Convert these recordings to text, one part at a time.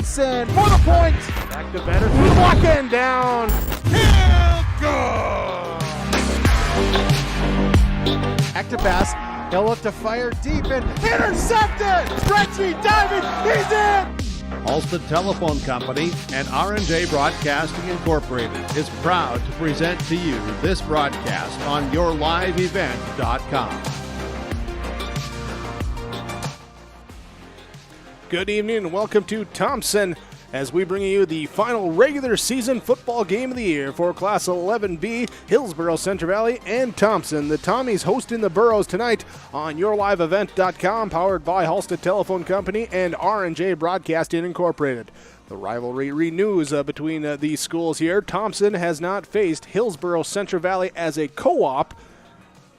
Thompson for the point. Back to better through the block and down. Hill goal. Active pass. He'll look to fire deep and intercepted. Stretchy diving. He's in. Halstead Telephone Company and R&J Broadcasting Incorporated is proud to present to you this broadcast on YourLiveEvent.com. Good evening and welcome to Thompson as we bring you the final regular season football game of the year for Class 11B, Hillsboro, Central Valley, and Thompson. The Tommies hosting the Burros tonight on YourLiveEvent.com, powered by Halstead Telephone Company and R&J Broadcasting Incorporated. The rivalry renews between these schools here. Thompson has not faced Hillsboro, Central Valley as a co-op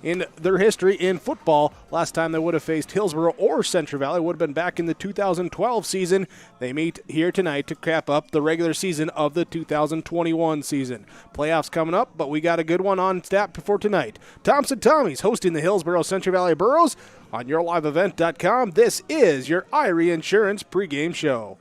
in their history in football. Last time they would have faced Hillsboro or Central Valley would have been back in the 2012 season. They meet here tonight to cap up the regular season of the 2021 season. Playoffs coming up, but we got a good one on tap before tonight. Thompson Tommies hosting the Hillsboro Central Valley Burros on YourLiveEvent.com. This is your Irie Insurance pregame show.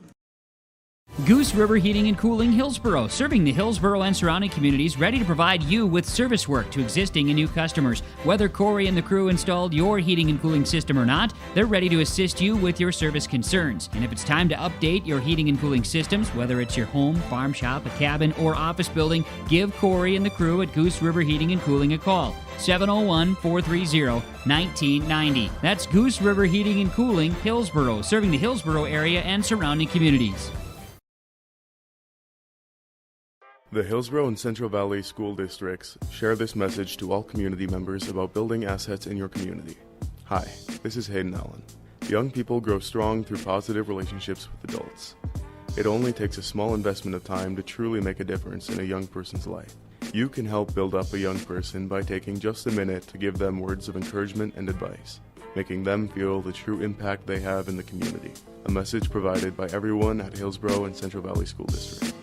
Goose River Heating and Cooling Hillsboro, serving the Hillsboro and surrounding communities, ready to provide you with service work to existing and new customers. Whether Corey and the crew installed your heating and cooling system or not, they're ready to assist you with your service concerns. And if it's time to update your heating and cooling systems, whether it's your home, farm shop, a cabin, or office building, give Corey and the crew at Goose River Heating and Cooling a call. 701-430-1990. That's Goose River Heating and Cooling, Hillsboro, serving the Hillsboro area and surrounding communities. The Hillsboro and Central Valley School Districts share this message to all community members about building assets in your community. Hi, this is Hayden Allen. Young people grow strong through positive relationships with adults. It only takes a small investment of time to truly make a difference in a young person's life. You can help build up a young person by taking just a minute to give them words of encouragement and advice, making them feel the true impact they have in the community. A message provided by everyone at Hillsboro and Central Valley School District.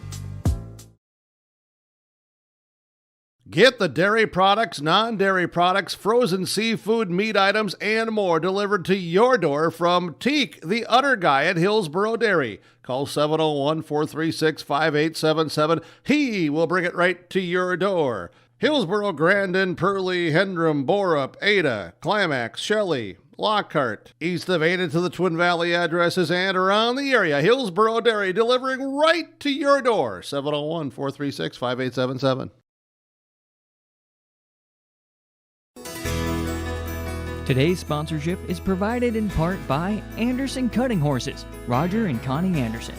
Get the dairy products, non-dairy products, frozen seafood, meat items, and more delivered to your door from Teak, the Udder Guy at Hillsboro Dairy. Call 701-436-5877. He will bring it right to your door. Hillsboro, Grandin, Purley, Hendrum, Borup, Ada, Climax, Shelley, Lockhart, east of Ada to the Twin Valley addresses and around the area. Hillsboro Dairy delivering right to your door. 701-436-5877. Today's sponsorship is provided in part by Anderson Cutting Horses, Roger and Connie Anderson.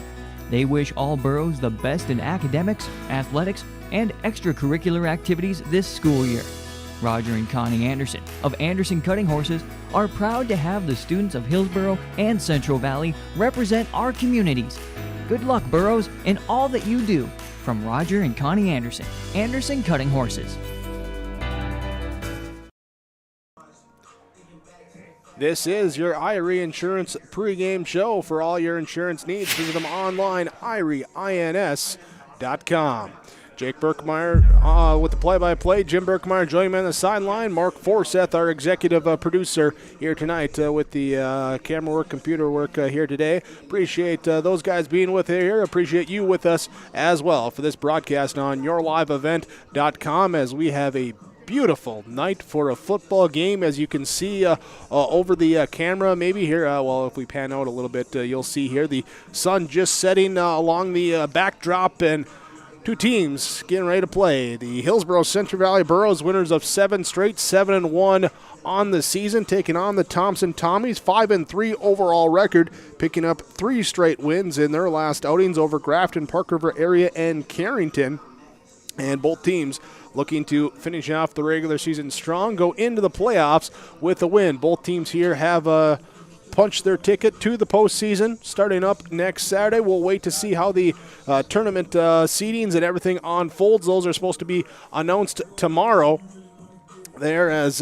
They wish all Burros the best in academics, athletics, and extracurricular activities this school year. Roger and Connie Anderson of Anderson Cutting Horses are proud to have the students of Hillsboro and Central Valley represent our communities. Good luck, Burros, in all that you do. From Roger and Connie Anderson, Anderson Cutting Horses. This is your Irie Insurance pregame show. For all your insurance needs, visit them online, IrieINS.com. Jake Berkmeyer with the play-by-play. Jim Berkmeyer joining me on the sideline. Mark Forseth, our executive producer, here tonight with the camera work, computer work here today. Appreciate those guys being with here. Appreciate you with us as well for this broadcast on YourLiveEvent.com as we have a beautiful night for a football game, as you can see over the camera maybe here. Well, if we pan out a little bit, you'll see here the sun just setting along the backdrop, and two teams getting ready to play. The Hillsboro Central Valley Burros, winners of 7 straight, 7-1 on the season, taking on the Thompson Tommies, 5-3 overall record, picking up 3 straight wins in their last outings over Grafton, Park River area, and Carrington. And both teams looking to finish off the regular season strong, go into the playoffs with a win. Both teams here have punched their ticket to the postseason starting up next Saturday. We'll wait to see how the tournament seedings and everything unfolds. Those are supposed to be announced tomorrow there as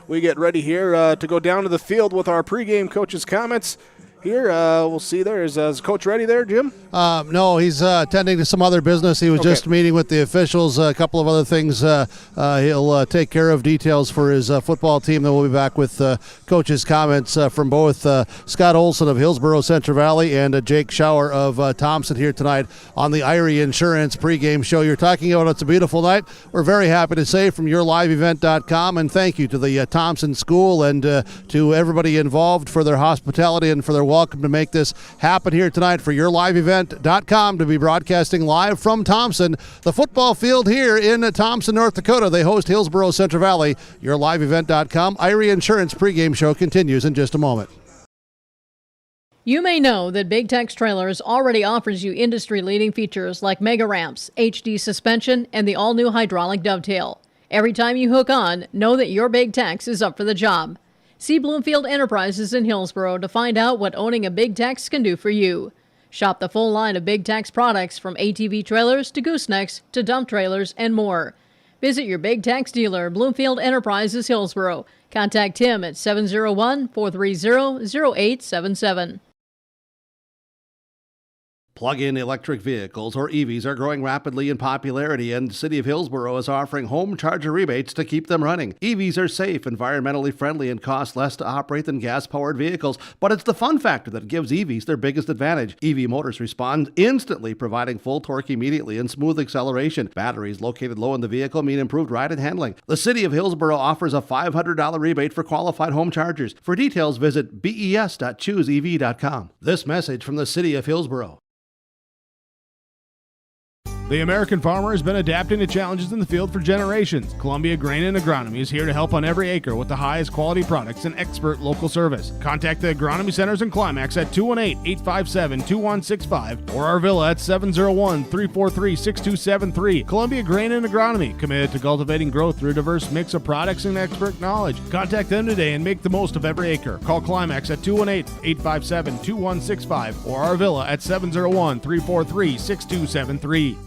we get ready here to go down to the field with our pregame coaches' comments. here. We'll see there. Is Coach ready there, Jim? No, he's attending to some other business. He was just meeting with the officials, a couple of other things he'll take care of, details for his football team. Then we'll be back with Coach's comments from both Scott Olson of Hillsboro Central Valley and Jake Schauer of Thompson here tonight on the Irie Insurance pregame show. You're talking about it's a beautiful night. We're very happy to say from yourliveevent.com, and thank you to the Thompson School and to everybody involved for their hospitality and for their welcome to make this happen here tonight for yourliveevent.com to be broadcasting live from Thompson, the football field here in Thompson, North Dakota. They host Hillsboro Central Valley. Yourliveevent.com. Irie Insurance pregame show continues in just a moment. You may know that Big Tex Trailers already offers you industry-leading features like mega ramps, HD suspension, and the all-new hydraulic dovetail. Every time you hook on, know that your Big Tex is up for the job. See Bloomfield Enterprises in Hillsboro to find out what owning a Big Tex can do for you. Shop the full line of Big Tex products from ATV trailers to goosenecks to dump trailers and more. Visit your Big Tex dealer, Bloomfield Enterprises, Hillsboro. Contact him at 701-430-0877. Plug-in electric vehicles, or EVs, are growing rapidly in popularity, and the City of Hillsboro is offering home charger rebates to keep them running. EVs are safe, environmentally friendly, and cost less to operate than gas-powered vehicles, but it's the fun factor that gives EVs their biggest advantage. EV motors respond instantly, providing full torque immediately and smooth acceleration. Batteries located low in the vehicle mean improved ride and handling. The City of Hillsboro offers a $500 rebate for qualified home chargers. For details, visit bes.chooseev.com. This message from the City of Hillsboro. The American farmer has been adapting to challenges in the field for generations. Columbia Grain and Agronomy is here to help on every acre with the highest quality products and expert local service. Contact the Agronomy Centers in Climax at 218-857-2165 or our villa at 701-343-6273. Columbia Grain and Agronomy, committed to cultivating growth through a diverse mix of products and expert knowledge. Contact them today and make the most of every acre. Call Climax at 218-857-2165 or our villa at 701-343-6273.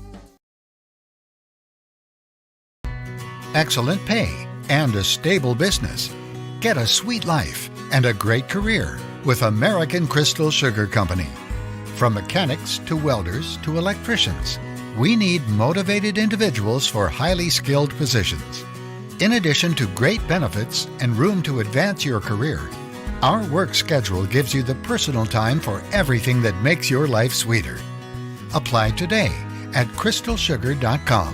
Excellent pay and a stable business. Get a sweet life and a great career with American Crystal Sugar Company. From mechanics to welders to electricians, we need motivated individuals for highly skilled positions. In addition to great benefits and room to advance your career, our work schedule gives you the personal time for everything that makes your life sweeter. Apply today at crystalsugar.com.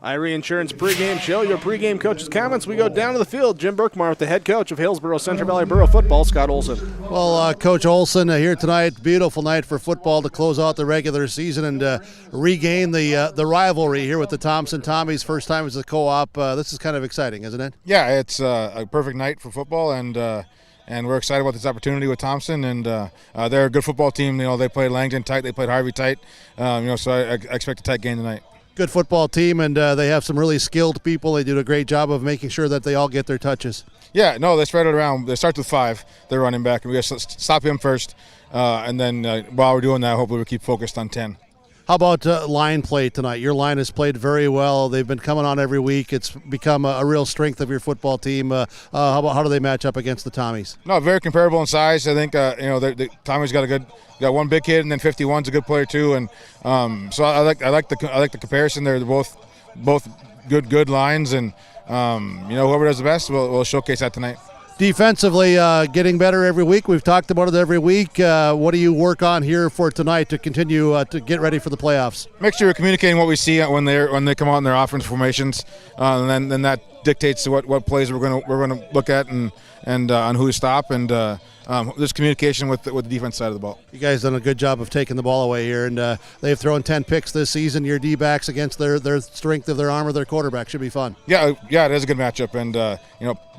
Irie Insurance pregame show. Your pregame coach's comments. We go down to the field. Jim Berkmeyer with the head coach of Hillsboro Central Valley Borough football, Scott Olson. Well, Coach Olson here tonight. Beautiful night for football to close out the regular season and regain the rivalry here with the Thompson Tommies. First time as a co-op. This is kind of exciting, isn't it? Yeah, it's a perfect night for football, and we're excited about this opportunity with Thompson. And they're a good football team. You know, they played Langdon tight, they played Harvey tight. So I expect a tight game tonight. Good football team, and they have some really skilled people. They do a great job of making sure that they all get their touches. Yeah, no, they spread it around. They start with 5, they're running back, and we got to stop him first. And then while we're doing that, hopefully we keep focused on 10. How about line play tonight? Your line has played very well. They've been coming on every week. It's become a real strength of your football team. How do they match up against the Tommies? No, very comparable in size. I think the Tommies got one big kid, and then 51's a good player too. And so I like the comparison. They're both good lines, and whoever does the best, we'll showcase that tonight. Defensively, getting better every week. We've talked about it every week. What do you work on here for tonight to continue to get ready for the playoffs? Make sure we're communicating what we see when they come out in their offense formations, and then that dictates what plays we're going to look at and on who to stop, and there's communication with the defense side of the ball. You guys done a good job of taking the ball away here, and they've thrown 10 picks this season. Your D-backs against their strength of their arm or their quarterback should be fun. Yeah, it is a good matchup, and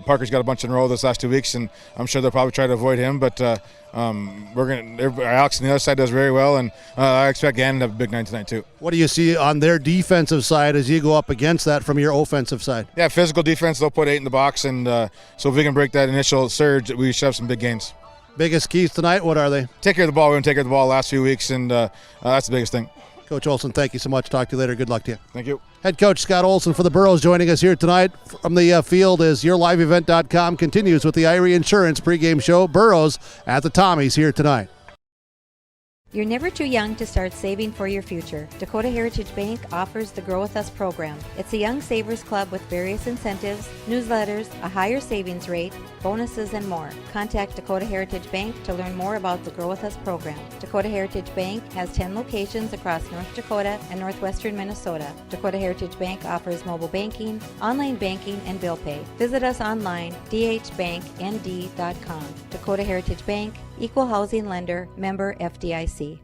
Parker's got a bunch in a row this last 2 weeks, and I'm sure they'll probably try to avoid him, but Alex on the other side does very well, and I expect Gannon to have a big night tonight too. What do you see on their defensive side as you go up against that from your offensive side? Yeah, physical defense. They'll put 8 in the box, and so if we can break that initial surge, we should have some big gains. Biggest keys tonight, what are they? Take care of the ball. We're going to take care of the ball the last few weeks, and that's the biggest thing. Coach Olson, thank you so much. Talk to you later. Good luck to you. Thank you. Head coach Scott Olson for the Burros joining us here tonight from the field as YourLiveEvent.com continues with the Irie Insurance pregame show. Burros at the Tommies here tonight. You're never too young to start saving for your future. Dakota Heritage Bank offers the Grow With Us program. It's a young savers club with various incentives, newsletters, a higher savings rate, bonuses, and more. Contact Dakota Heritage Bank to learn more about the Grow With Us program. Dakota Heritage Bank has 10 locations across North Dakota and northwestern Minnesota. Dakota Heritage Bank offers mobile banking, online banking, and bill pay. Visit us online, dhbanknd.com. Dakota Heritage Bank, Equal Housing Lender, member FDIC.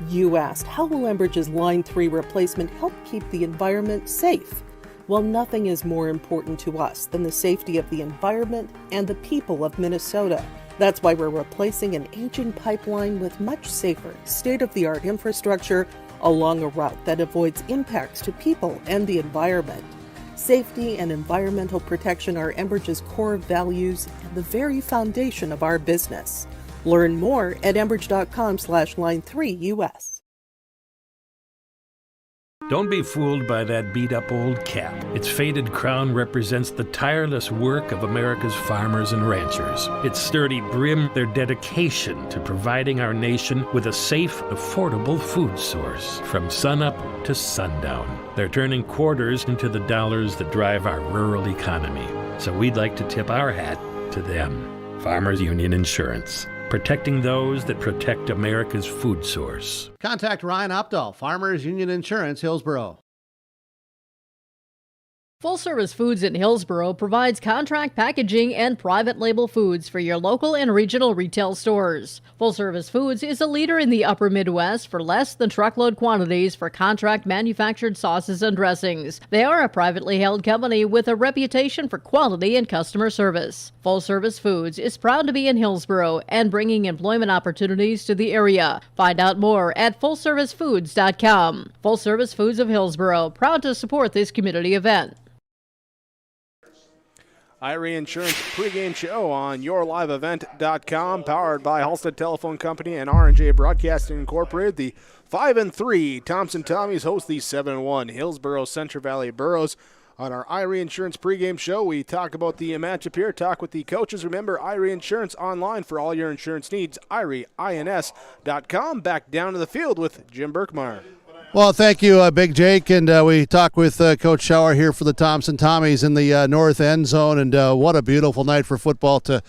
You asked, how will Enbridge's Line 3 replacement help keep the environment safe? Well, nothing is more important to us than the safety of the environment and the people of Minnesota. That's why we're replacing an aging pipeline with much safer, state-of-the-art infrastructure along a route that avoids impacts to people and the environment. Safety and environmental protection are Enbridge's core values and the very foundation of our business. Learn more at enbridge.com/line3US. Don't be fooled by that beat-up old cap. Its faded crown represents the tireless work of America's farmers and ranchers. Its sturdy brim, their dedication to providing our nation with a safe, affordable food source from sunup to sundown. They're turning quarters into the dollars that drive our rural economy. So we'd like to tip our hat to them. Farmers Union Insurance. Protecting those that protect America's food source. Contact Ryan Opdahl, Farmers Union Insurance, Hillsboro. Full Service Foods in Hillsboro provides contract packaging and private label foods for your local and regional retail stores. Full Service Foods is a leader in the upper Midwest for less than truckload quantities for contract manufactured sauces and dressings. They are a privately held company with a reputation for quality and customer service. Full Service Foods is proud to be in Hillsboro and bringing employment opportunities to the area. Find out more at fullservicefoods.com. Full Service Foods of Hillsboro, proud to support this community event. Irie Insurance pregame show on YourLiveEvent.com, powered by Halstead Telephone Company and R&J Broadcasting Incorporated. The 5-3 Thompson Tommies host the 7-1 Hillsboro Central Valley Burros. On our Irie Insurance pregame show, we talk about the matchup here, talk with the coaches. Remember, Irie Insurance online for all your insurance needs, IrieINS.com. Back down to the field with Jim Berkmeyer. Well, thank you, Big Jake, and we talk with Coach Schauer here for the Thompson Tommies in the north end zone, and what a beautiful night for football to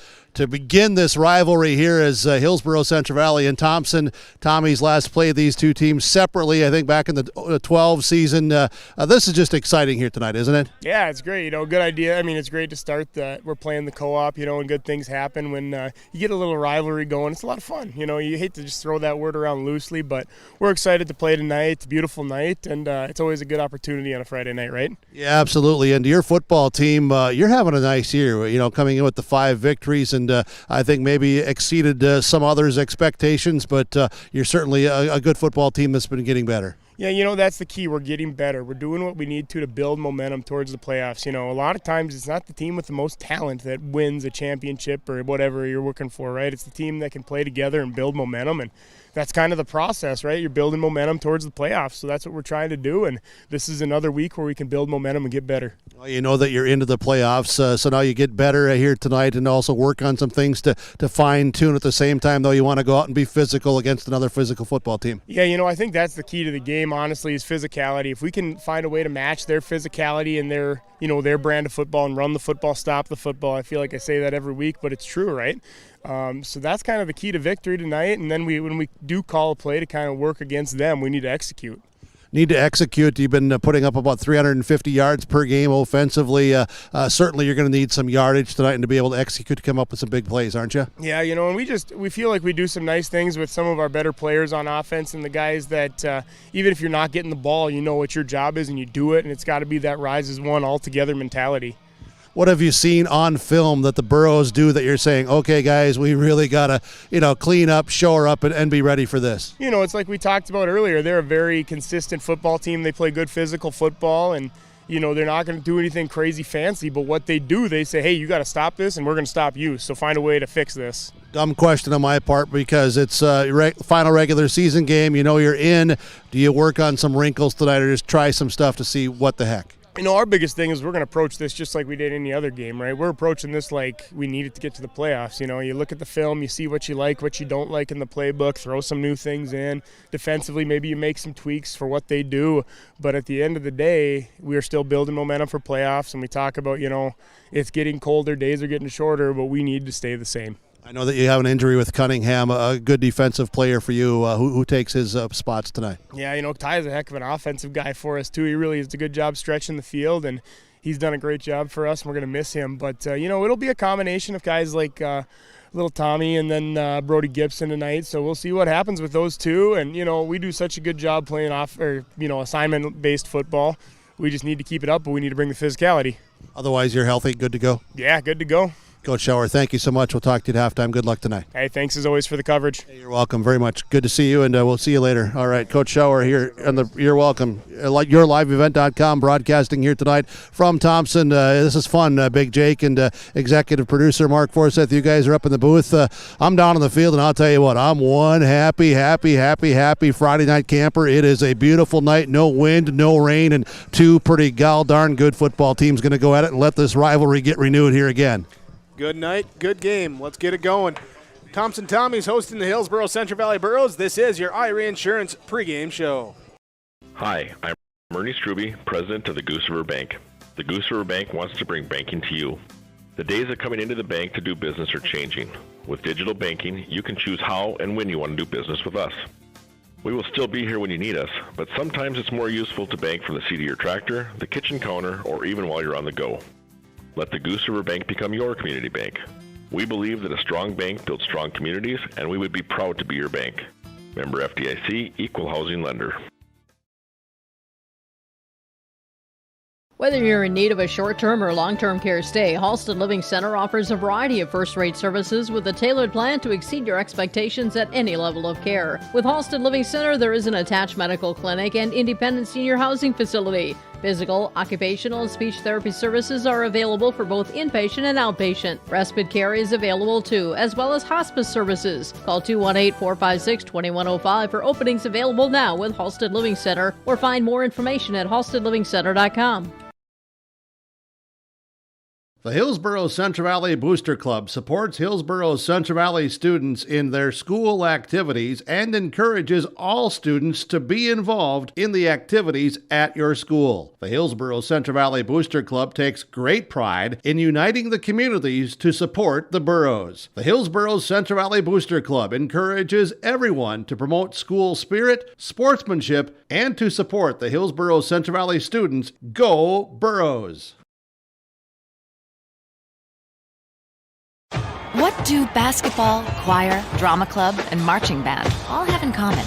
begin this rivalry here as Hillsboro Central Valley and Thompson Tommies last played these two teams separately, I think back in the 12 season. This is just exciting here tonight, isn't it? Yeah, it's great. Good idea. I mean, it's great to start we're playing the co-op, and good things happen when you get a little rivalry going. It's a lot of fun. You hate to just throw that word around loosely, but we're excited to play tonight. It's a beautiful night, and it's always a good opportunity on a Friday night, right? Yeah, absolutely. And your football team, you're having a nice year, coming in with the 5 victories, and I think maybe exceeded some others' expectations, but you're certainly a good football team that's been getting better. Yeah, that's the key. We're getting better. We're doing what we need to build momentum towards the playoffs. A lot of times it's not the team with the most talent that wins a championship or whatever you're working for, right? It's the team that can play together and build momentum, and that's kind of the process, right? You're building momentum towards the playoffs, so that's what we're trying to do, and this is another week where we can build momentum and get better. Well, you know that you're into the playoffs, so now you get better here tonight and also work on some things to fine-tune at the same time, though you want to go out and be physical against another physical football team. Yeah, I think that's the key to the game, honestly, is physicality. If we can find a way to match their physicality and their brand of football and run the football, stop the football, I feel like I say that every week, but it's true, right? So that's kind of the key to victory tonight, and then when we do call a play to kind of work against them, we need to execute. You've been putting up about 350 yards per game offensively. Certainly you're going to need some yardage tonight and to be able to execute to come up with some big plays, aren't you? Yeah, and we feel like we do some nice things with some of our better players on offense and the guys that even if you're not getting the ball, you know what your job is and you do it, and it's got to be that rise as one all-together mentality. What have you seen on film that the Burros do that you're saying, okay, guys, we really got to, clean up, shore up, and be ready for this? It's like we talked about earlier. They're a very consistent football team. They play good physical football, and, they're not going to do anything crazy fancy. But what they do, they say, hey, you got to stop this, and we're going to stop you. So find a way to fix this. Dumb question on my part because it's final regular season game. You know you're in. Do you work on some wrinkles tonight or just try some stuff to see what the heck? Our biggest thing is we're going to approach this just like we did any other game, right? We're approaching this like we need it to get to the playoffs. You look at the film, you see what you like, what you don't like in the playbook, throw some new things in. Defensively, maybe you make some tweaks for what they do. But at the end of the day, we are still building momentum for playoffs. And we talk about, it's getting colder, days are getting shorter, but we need to stay the same. I know that you have an injury with Cunningham, a good defensive player for you. Who takes his spots tonight? Yeah, Ty's a heck of an offensive guy for us, too. He really does a good job stretching the field, and he's done a great job for us, and we're going to miss him. But, it'll be a combination of guys like little Tommy and then Brody Gibson tonight. So we'll see what happens with those two. And, we do such a good job playing assignment-based football. We just need to keep it up, but we need to bring the physicality. Otherwise, you're healthy, good to go? Yeah, good to go. Coach Schauer, thank you so much. We'll talk to you at halftime. Good luck tonight. Hey, thanks as always for the coverage. Hey, you're welcome very much. Good to see you, and we'll see you later. All right, Coach Schauer here. You're welcome. YourLiveEvent.com broadcasting here tonight from Thompson. This is fun, Big Jake and executive producer Mark Forsyth. You guys are up in the booth. I'm down on the field, and I'll tell you what, I'm one happy Friday night camper. It is a beautiful night, no wind, no rain, and two pretty darn good football teams going to go at it and let this rivalry get renewed here again. Good night, good game. Let's get it going. Thompson Tommy's hosting the Hillsboro Central Valley Burros. This is your IRA Insurance pregame show. Hi, I'm Ernie Struby, president of the Goose River Bank. The Goose River Bank wants to bring banking to you. The days of coming into the bank to do business are changing. With digital banking, you can choose how and when you want to do business with us. We will still be here when you need us, but sometimes it's more useful to bank from the seat of your tractor, the kitchen counter, or even while you're on the go. Let the Goose River Bank become your community bank. We believe that a strong bank builds strong communities, and we would be proud to be your bank. Member FDIC, Equal Housing Lender. Whether you're in need of a short-term or long-term care stay, Halsted Living Center offers a variety of first-rate services with a tailored plan to exceed your expectations at any level of care. With Halsted Living Center, there is an attached medical clinic and independent senior housing facility. Physical, occupational, and speech therapy services are available for both inpatient and outpatient. Respite care is available too, as well as hospice services. Call 218-456-2105 for openings available now with Halsted Living Center, or find more information at halstedlivingcenter.com. The Hillsboro Central Valley Booster Club supports Hillsboro Central Valley students in their school activities and encourages all students to be involved in the activities at your school. The Hillsboro Central Valley Booster Club takes great pride in uniting the communities to support the boroughs. The Hillsboro Central Valley Booster Club encourages everyone to promote school spirit, sportsmanship, and to support the Hillsboro Central Valley students. Go Burros! What do basketball, choir, drama club, and marching band all have in common?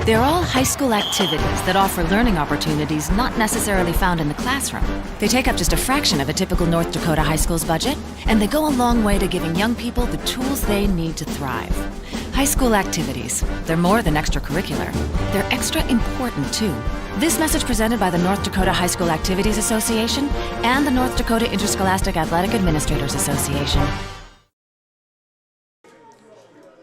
They're all high school activities that offer learning opportunities not necessarily found in the classroom. They take up just a fraction of a typical North Dakota high school's budget, and they go a long way to giving young people the tools they need to thrive. High school activities, they're more than extracurricular. They're extra important, too. This message presented by the North Dakota High School Activities Association and the North Dakota Interscholastic Athletic Administrators Association.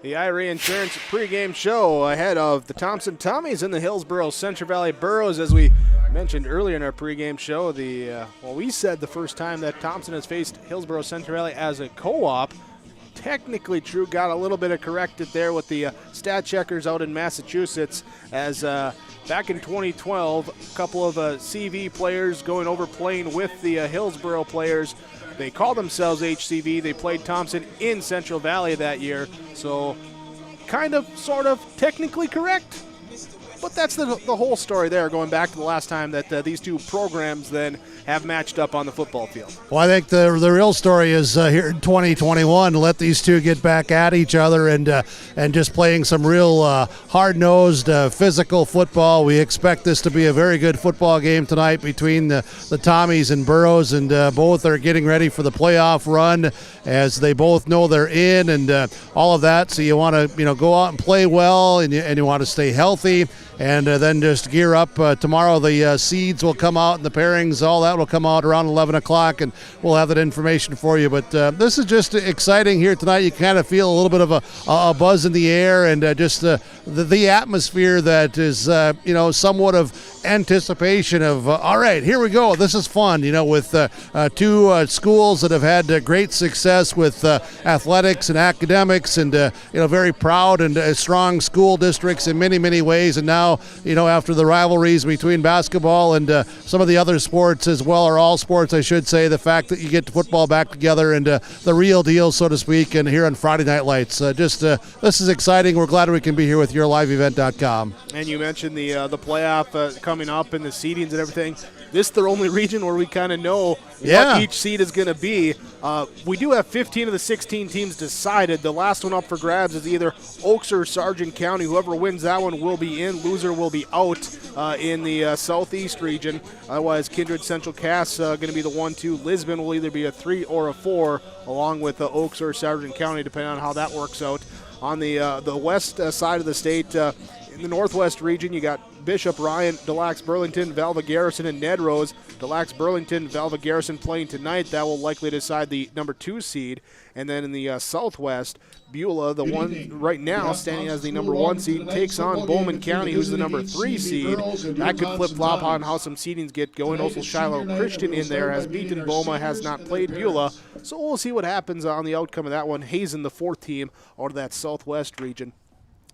The IRA Insurance pregame show ahead of the Thompson Tommies and the Hillsboro Central Valley Burros. As we mentioned earlier in our pregame show, we said the first time that Thompson has faced Hillsboro Central Valley as a co-op. Technically true, got a little bit of corrected there with the stat checkers out in Massachusetts, as back in 2012, a couple of CV players going over playing with the Hillsboro players. They call themselves HCV. They played Thompson in Central Valley that year. So kind of, sort of, technically correct. But that's the whole story there, going back to the last time that these two programs then have matched up on the football field. Well, I think the real story is here in 2021, let these two get back at each other and just playing some real hard-nosed physical football. We expect this to be a very good football game tonight between the Tommies and Burros, and both are getting ready for the playoff run, as they both know they're in and all of that. So you want to go out and play well, and you want to stay healthy, and then just gear up. Tomorrow the seeds will come out and the pairings, all that that will come out around 11 o'clock, and we'll have that information for you. But this is just exciting here tonight. You kind of feel a little bit of a buzz in the air, and just the atmosphere that is, somewhat of anticipation of, all right, here we go. This is fun, with two schools that have had great success with athletics and academics, and, very proud and strong school districts in many, many ways. And now, after the rivalries between basketball and some of the other sports as well, or all sports, I should say, the fact that you get football back together and the real deal, so to speak, and here on Friday Night Lights. This is exciting. We're glad we can be here with yourliveevent.com. And you mentioned the playoff coming up and the seedings and everything. This is the only region where we kind of know what each seed is going to be. We do have 15 of the 16 teams decided. The last one up for grabs is either Oaks or Sargent County. Whoever wins that one will be in. Loser will be out in the southeast region. Otherwise, Kindred Central Cass going to be the 1-2. Lisbon will either be a 3 or a 4, along with Oaks or Sargent County, depending on how that works out. On the west side of the state, in the northwest region, you got Bishop, Ryan, Des Lacs, Burlington, Valva Garrison, and Ned Rose. Des Lacs, Burlington, Valva Garrison playing tonight. That will likely decide the number 2 seed. And then in the southwest, Beulah, the one right now standing as the number 1 seed, takes on Bowman County, who's the number 3 seed. That could flip-flop on how some seedings get going. Also, Shiloh Christian in there has beaten Boma, has not played Beulah. So we'll see what happens on the outcome of that one. Hazen, the 4th team out of that southwest region.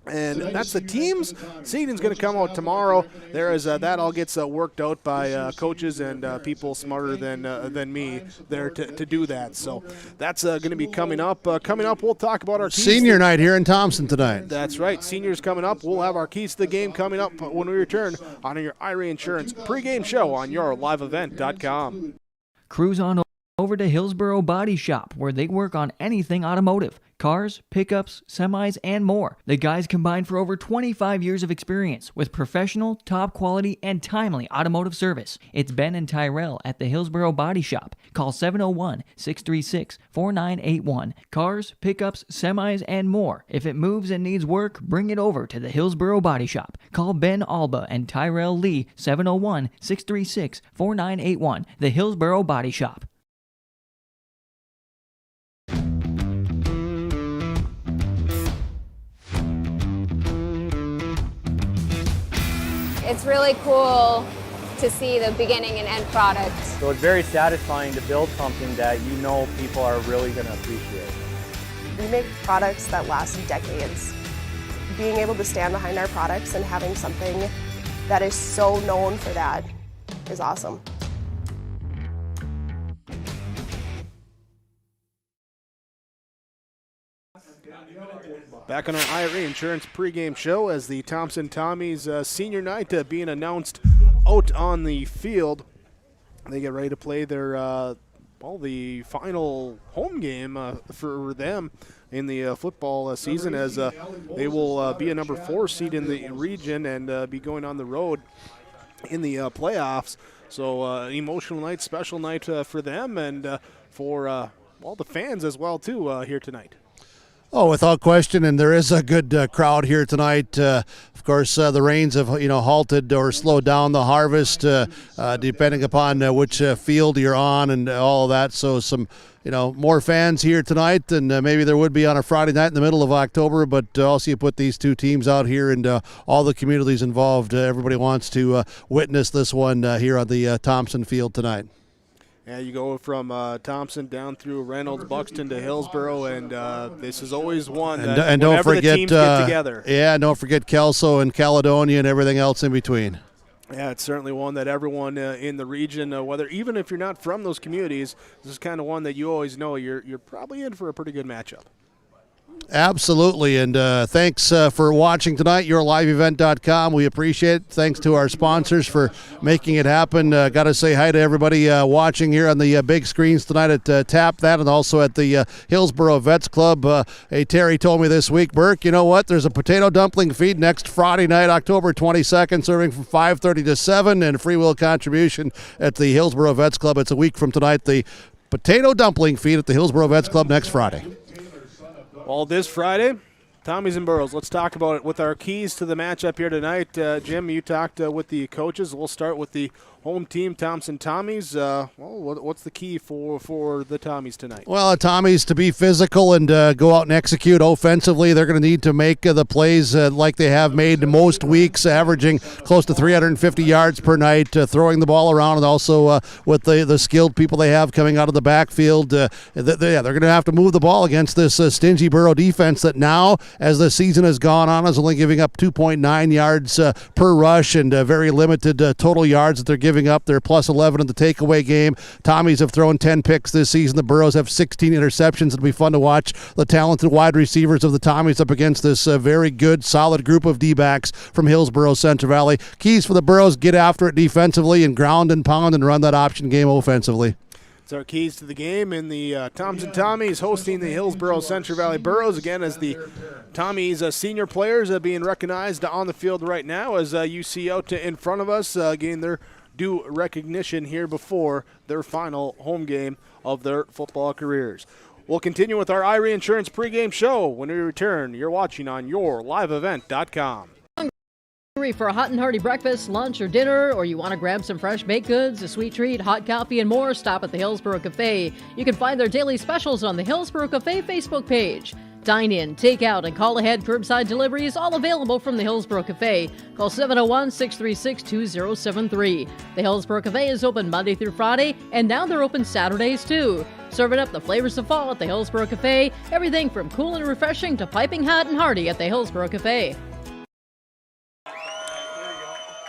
And that's the teams. Seeding's going to come out tomorrow. There is that all gets worked out by coaches and people smarter than me there to do that. So that's going to be coming up. We'll talk about our senior night here in Thompson tonight. That's right. Seniors coming up. We'll have our keys to the game coming up when we return on your IRA Insurance pregame show on yourliveevent.com. Cruise on over to Hillsboro Body Shop, where they work on anything automotive. Cars, pickups, semis, and more. The guys combine for over 25 years of experience with professional, top quality, and timely automotive service. It's Ben and Tyrell at the Hillsboro Body Shop. Call 701-636-4981. Cars, pickups, semis, and more. If it moves and needs work, bring it over to the Hillsboro Body Shop. Call Ben Alba and Tyrell Lee, 701-636-4981. The Hillsboro Body Shop. It's really cool to see the beginning and end product. So it's very satisfying to build something that you know people are really going to appreciate. We make products that last decades. Being able to stand behind our products and having something that is so known for that is awesome. Back on our IRA Insurance pregame show as the Thompson Tommies senior night being announced out on the field. They get ready to play their the final home game for them in the football season, as they will be a number 4 seed in the region and be going on the road in the playoffs. So an emotional night, special night for them and for all the fans as well too here tonight. Oh, without question, and there is a good crowd here tonight. Of course, the rains have halted or slowed down the harvest, depending upon which field you're on and all of that. So some more fans here tonight than maybe there would be on a Friday night in the middle of October. But also, you put these two teams out here and all the communities involved. Everybody wants to witness this one here on the Thompson field tonight. Yeah, you go from Thompson down through Reynolds, Buxton to Hillsboro, and this is always one that and don't forget, the teams get together. Yeah, and don't forget Kelso and Caledonia and everything else in between. Yeah, it's certainly one that everyone in the region, even if you're not from those communities, this is kind of one that you always know you're probably in for a pretty good matchup. Absolutely, and thanks for watching tonight, yourliveevent.com. We appreciate it. Thanks to our sponsors for making it happen. Got to say hi to everybody watching here on the big screens tonight at Tap That and also at the Hillsboro Vets Club. Hey, Terry told me this week, Burke, you know what? There's a potato dumpling feed next Friday night, October 22nd, serving from 5:30 to 7, and a free will contribution at the Hillsboro Vets Club. It's a week from tonight, the potato dumpling feed at the Hillsboro Vets Club next Friday. Well, this Friday, Tommies and Burrows. Let's talk about it with our keys to the matchup here tonight. Jim, you talked with the coaches. We'll start with the home team, Thompson Tommies. What's the key for the Tommies tonight? Well, Tommy's to be physical and go out and execute offensively. They're going to need to make the plays like they have made most weeks, averaging close to 350 yards per night, throwing the ball around, and also with the skilled people they have coming out of the backfield. They're going to have to move the ball against this stingy Borough defense that now, as the season has gone on, is only giving up 2.9 yards per rush and very limited total yards that they're giving up. They're plus 11 in the takeaway game. Tommies have thrown 10 picks this season. The Burrows have 16 interceptions. It'll be fun to watch the talented wide receivers of the Tommies up against this very good, solid group of D-backs from Hillsboro, Central Valley. Keys for the Burrows: get after it defensively and ground and pound and run that option game offensively. It's our keys to the game in the Thompson Tommies hosting the Hillsboro Central Valley Burrows. Again, as the Tommies senior players being recognized on the field right now, as you see out in front of us, getting their due recognition here before their final home game of their football careers. We'll continue with our Irie Insurance pregame show when we return. You're watching on YourLiveEvent.com. For a hot and hearty breakfast, lunch, or dinner, or you want to grab some fresh baked goods, a sweet treat, hot coffee, and more, stop at the Hillsboro Cafe. You can find their daily specials on the Hillsboro Cafe Facebook page. Dine in, take out, and call ahead curbside deliveries, all available from the Hillsboro Cafe. Call 701-636-2073. The Hillsboro Cafe is open Monday through Friday, and now they're open Saturdays too. Serving up the flavors of fall at the Hillsboro Cafe. Everything from cool and refreshing to piping hot and hearty at the Hillsboro Cafe.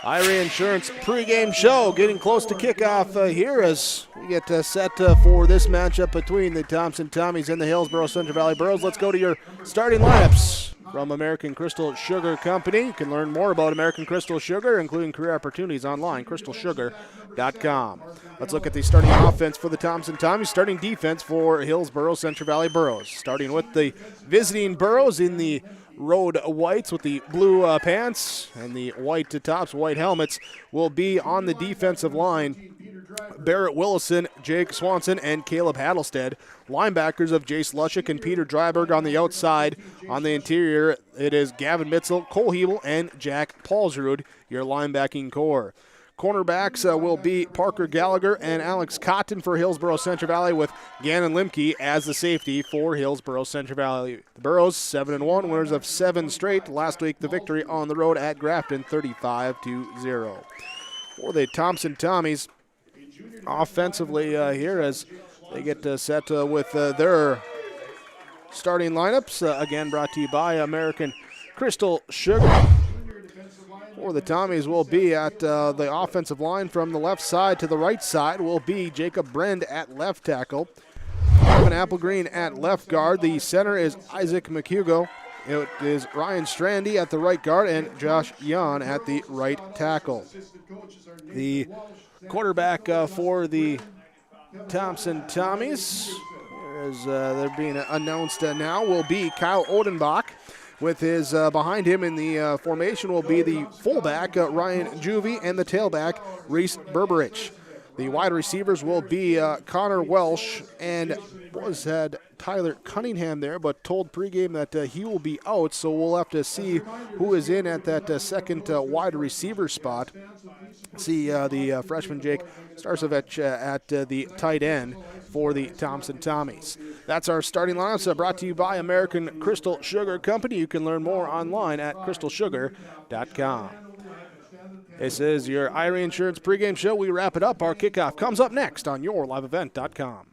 Irie Insurance pregame show getting close to kickoff here as we get set for this matchup between the Thompson Tommies and the Hillsboro Central Valley Burrows. Let's go to your starting lineups from American Crystal Sugar Company. You can learn more about American Crystal Sugar, including career opportunities online, crystalsugar.com. Let's look at the starting offense for the Thompson Tommies, starting defense for Hillsboro Central Valley Burrows. Starting with the visiting Burrows in the road whites with the blue pants and the white tops, white helmets, will be on the defensive line Barrett Willison, Jake Swanson, and Caleb Hattlestead. Linebackers of Jace Lushik and Peter Dryberg on the outside. On the interior, it is Gavin Mitzel, Cole Hebel, and Jack Paulsrud, your linebacking core. Cornerbacks will be Parker Gallagher and Alex Cotton for Hillsboro Central Valley, with Gannon Limke as the safety for Hillsboro Central Valley. The Burrows 7-1, winners of 7 straight. Last week, the victory on the road at Grafton, 35-0. For the Thompson Tommies, offensively here as they get set with their starting lineups. Again, brought to you by American Crystal Sugar. For the Tommies will be at the offensive line from the left side to the right side will be Jacob Brend at left tackle. Kevin Applegreen at left guard. The center is Isaac McHugo. It is Ryan Strandy at the right guard and Josh Yan at the right tackle. The quarterback for the Thompson Tommies, as they're being announced now, will be Kyle Odenbach. With his behind him in the formation will be the fullback, Ryan Juvie, and the tailback, Reese Berberich. The wide receivers will be Connor Welsh, and had Tyler Cunningham there, but told pregame that he will be out, so we'll have to see who is in at that second wide receiver spot. See the freshman Jake Starcevich at the tight end for the Thompson Tommies. That's our starting lineups, brought to you by American Crystal Sugar Company. You can learn more online at crystalsugar.com. This is your Irie Insurance pregame show. We wrap it up. Our kickoff comes up next on YourLiveEvent.com.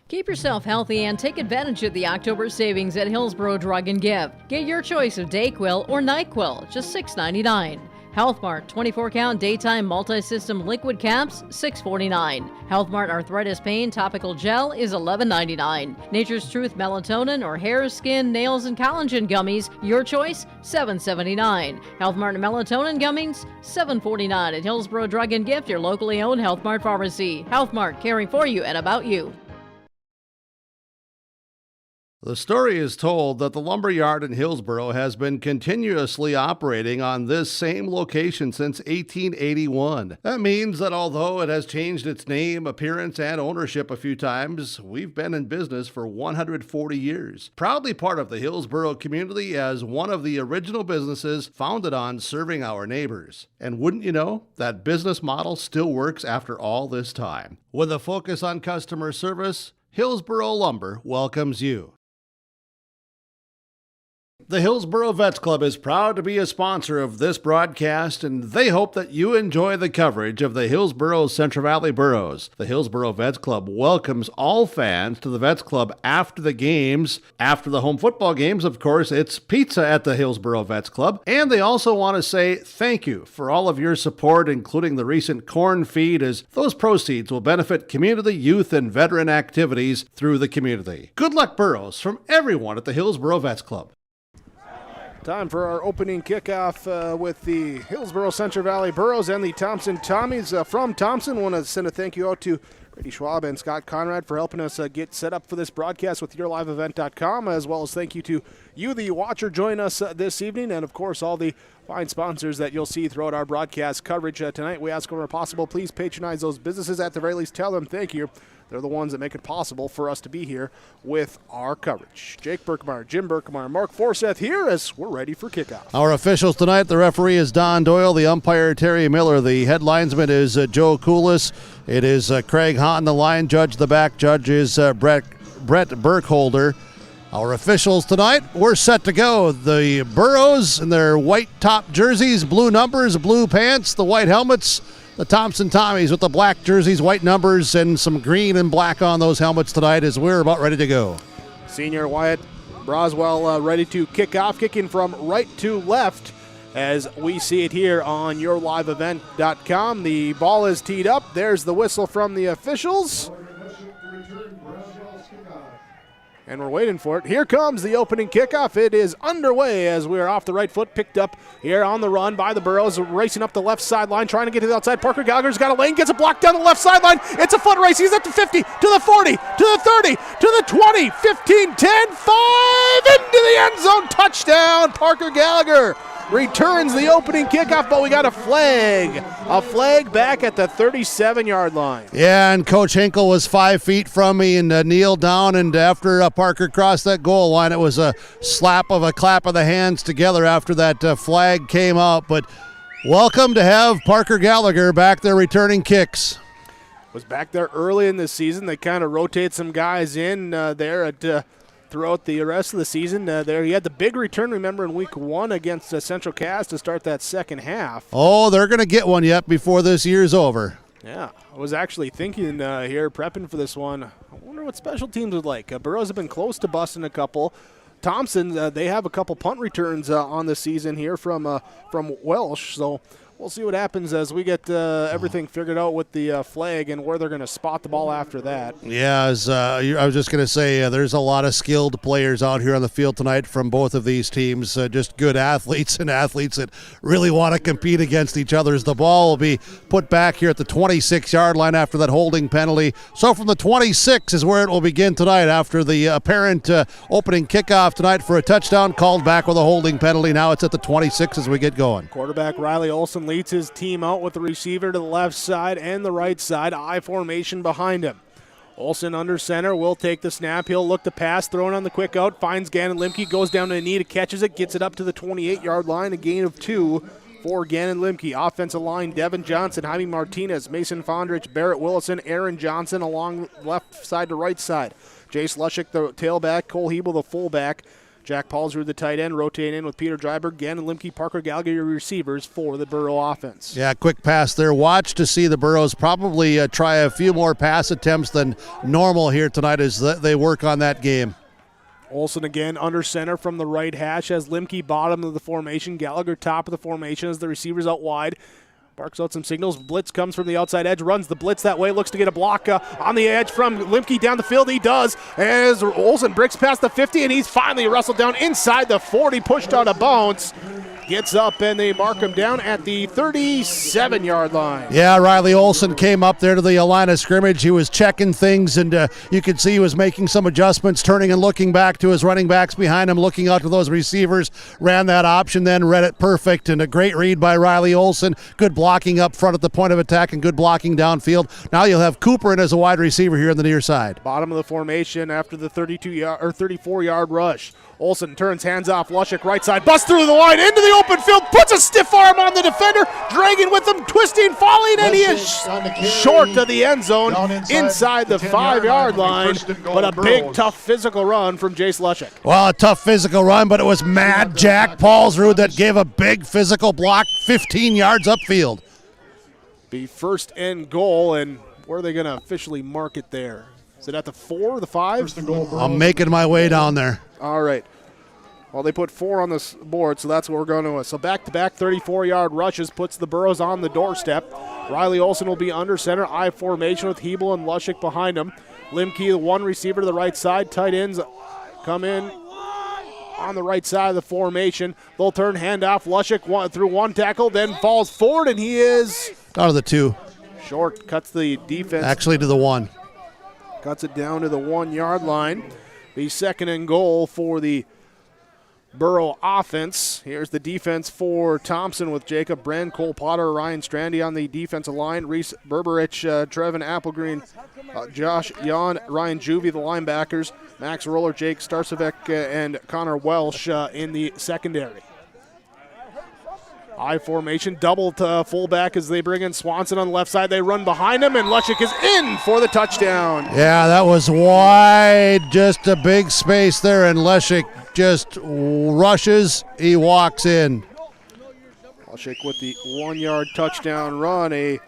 Keep yourself healthy and take advantage of the October savings at Hillsboro Drug and Gift. Get your choice of Dayquil or NyQuil, just $6.99. HealthMart 24-count daytime multi-system liquid caps, $6.49. HealthMart Arthritis Pain Topical Gel is $11.99. Nature's Truth Melatonin or Hair, Skin, Nails, and Collagen Gummies, your choice, $7.79. HealthMart Melatonin Gummies, $7.49 at Hillsboro Drug and Gift, your locally owned HealthMart pharmacy. HealthMart, caring for you and about you. The story is told that the lumberyard in Hillsboro has been continuously operating on this same location since 1881. That means that although it has changed its name, appearance, and ownership a few times, we've been in business for 140 years. Proudly part of the Hillsboro community as one of the original businesses founded on serving our neighbors. And wouldn't you know, that business model still works after all this time. With a focus on customer service, Hillsboro Lumber welcomes you. The Hillsboro Vets Club is proud to be a sponsor of this broadcast, and they hope that you enjoy the coverage of the Hillsboro Central Valley Burros. The Hillsboro Vets Club welcomes all fans to the Vets Club after the games. After the home football games, of course, it's pizza at the Hillsboro Vets Club. And they also want to say thank you for all of your support, including the recent corn feed, as those proceeds will benefit community, youth, and veteran activities through the community. Good luck, Burros, from everyone at the Hillsboro Vets Club. Time for our opening kickoff with the Hillsboro Central Valley Burros and the Thompson Tommies from Thompson. I want to send a thank you out to Brady Schwab and Scott Conrad for helping us get set up for this broadcast with YourLiveEvent.com, as well as thank you to you, the watcher, join us this evening, and of course all the fine sponsors that you'll see throughout our broadcast coverage tonight. We ask whenever possible, please patronize those businesses. At the very least, tell them thank you. They're the ones that make it possible for us to be here with our coverage. Jake Berkmeyer, Jim Berkmeyer, Mark Forseth here as we're ready for kickoff. Our officials tonight, the referee is Don Doyle, the umpire Terry Miller, the head linesman is Joe Coolis. It is Craig Hahn, the line judge. The back judge is Brett Burkholder. Our officials tonight, we're set to go. The Burros in their white top jerseys, blue numbers, blue pants, the white helmets. The Thompson Tommies with the black jerseys, white numbers, and some green and black on those helmets tonight as we're about ready to go. Senior Wyatt Broswell ready to kick off, kicking from right to left as we see it here on YourLiveEvent.com. The ball is teed up. There's the whistle from the officials. And we're waiting for it. Here comes the opening kickoff. It is underway as we are off the right foot, picked up here on the run by the Burros, racing up the left sideline, trying to get to the outside. Parker Gallagher's got a lane, gets a block down the left sideline. It's a foot race. He's at the 50, to the 40, to the 30, to the 20, 15, 10, 5, into the end zone. Touchdown, Parker Gallagher returns the opening kickoff, but we got a flag. A flag back at the 37-yard line. Yeah, and Coach Hinkle was 5 feet from me and kneeled down, and after Parker crossed that goal line, it was a clap of the hands together after that flag came out. But welcome to have Parker Gallagher back there returning kicks. Was back there early in the season. They kind of rotate some guys in there at throughout the rest of the season. There he had the big return, remember, in week 1 against Central Cass to start that second half. Oh, they're going to get one yet before this year's over. Yeah, I was actually thinking here, prepping for this one, I wonder what special teams would like. Burros have been close to busting a couple. Thompson, they have a couple punt returns on the season here from Welsh, so we'll see what happens as we get everything figured out with the flag and where they're going to spot the ball after that. Yeah, I was just going to say, there's a lot of skilled players out here on the field tonight from both of these teams, just good athletes and athletes that really want to compete against each other. As the ball will be put back here at the 26-yard line after that holding penalty. So from the 26 is where it will begin tonight after the apparent opening kickoff tonight for a touchdown called back with a holding penalty. Now it's at the 26 as we get going. Quarterback Riley Olson leads his team out with the receiver to the left side and the right side. I formation behind him. Olson under center will take the snap. He'll look to pass, throwing on the quick out, finds Gannon Limke, goes down to the knee, catches it, gets it up to the 28-yard line, a gain of 2 for Gannon Limke. Offensive line, Devin Johnson, Jaime Martinez, Mason Fondrich, Barrett Willison, Aaron Johnson along left side to right side. Jace Lushik, the tailback, Cole Hebel, the fullback. Jack Paulsrud, the tight end, rotating in with Peter Dryberg, Gannon Limke, Parker Gallagher, your receivers for the Burro offense. Yeah, quick pass there. Watch to see the Burros probably try a few more pass attempts than normal here tonight as they work on that game. Olson again under center from the right hash as Limke bottom of the formation, Gallagher top of the formation as the receivers out wide. Barks out some signals. Blitz comes from the outside edge, runs the blitz that way, looks to get a block on the edge from Limke down the field. He does as Olson breaks past the 50, and he's finally wrestled down inside the 40, pushed out of bounds. gets up, and they mark him down at the 37-yard line. Yeah, Riley Olson came up there to the line of scrimmage. He was checking things, and you could see he was making some adjustments, turning and looking back to his running backs behind him, looking out to those receivers, ran that option, then read it perfect, and a great read by Riley Olson. Good blocking up front at the point of attack and good blocking downfield. Now you'll have Cooper in as a wide receiver here on the near side. Bottom of the formation after the 34-yard rush. Olson turns, hands off, Lushik right side, busts through the line, into the open field, puts a stiff arm on the defender, dragging with him, twisting, falling, and he is short of the end zone, inside the 5-yard line, but a big, tough physical run from Jace Lushik. Well, a tough physical run, but it was Mad Jack Paulsrud that gave a big physical block 15 yards upfield. Be first and goal, and where are they going to officially mark it there? Is it at the 4, the 5? I'm making my way down there. All right. Well, they put 4 on the board, so that's what we're going to. So back-to-back 34-yard rushes puts the Burros on the doorstep. Riley Olson will be under center, I formation with Hebel and Lushik behind him. Limke, the one receiver to the right side. Tight ends come in on the right side of the formation. They'll turn handoff. Lushik through one tackle, then falls forward, and he is out of the 2. Short, cuts the defense. Actually to the 1. Cuts it down to the 1-yard line. The second and goal for the Burrow offense. Here's the defense for Thompson with Jacob Brand, Cole Potter, Ryan Strandy on the defensive line. Reese Berberich, Trevin Applegreen, Josh Yon, Ryan Juvie, the linebackers. Max Roller, Jake Starcevec, and Connor Welsh in the secondary. I formation, double to fullback as they bring in Swanson on the left side. They run behind him, and Lushik is in for the touchdown. Yeah, that was wide, just a big space there, and Lushik just rushes. He walks in. Lushik with the 1-yard touchdown run, a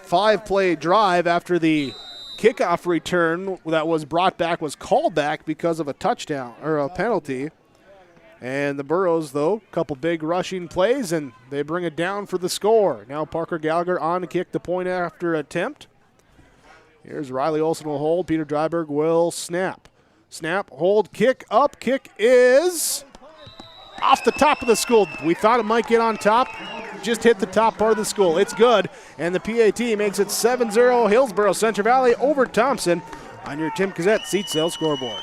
5-play drive after the kickoff return that was brought back was called back because of a touchdown or a penalty. And the Burros, though, a couple big rushing plays, and they bring it down for the score. Now Parker Gallagher on to kick the point after attempt. Here's Riley Olson will hold. Peter Dryberg will snap. Snap, hold, kick, up. Kick is off the top of the school. We thought it might get on top. Just hit the top part of the school. It's good. And the PAT makes it 7-0 Hillsboro Central Valley over Thompson on your Tim Cassette Seat Sale scoreboard.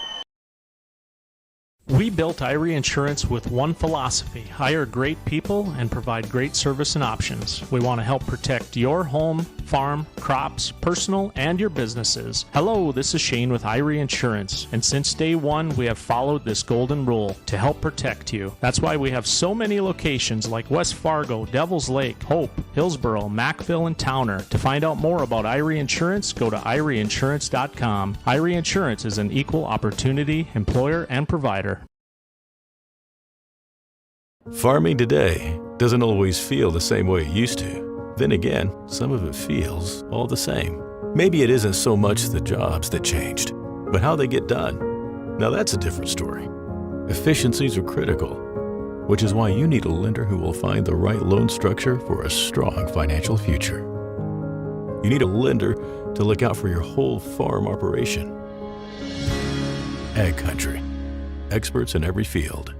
We built Irie Insurance with one philosophy: hire great people and provide great service and options. We want to help protect your home, farm, crops, personal, and your businesses. Hello, this is Shane with Irie Insurance, and since day one, we have followed this golden rule to help protect you. That's why we have so many locations like West Fargo, Devils Lake, Hope, Hillsboro, Mackville, and Towner. To find out more about Irie Insurance, go to IrieInsurance.com. Irie Insurance is an equal opportunity employer and provider. Farming today doesn't always feel the same way it used to. Then again, some of it feels all the same. Maybe it isn't so much the jobs that changed, but how they get done. Now that's a different story. Efficiencies are critical, which is why you need a lender who will find the right loan structure for a strong financial future. You need a lender to look out for your whole farm operation. Ag Country. Experts in every field.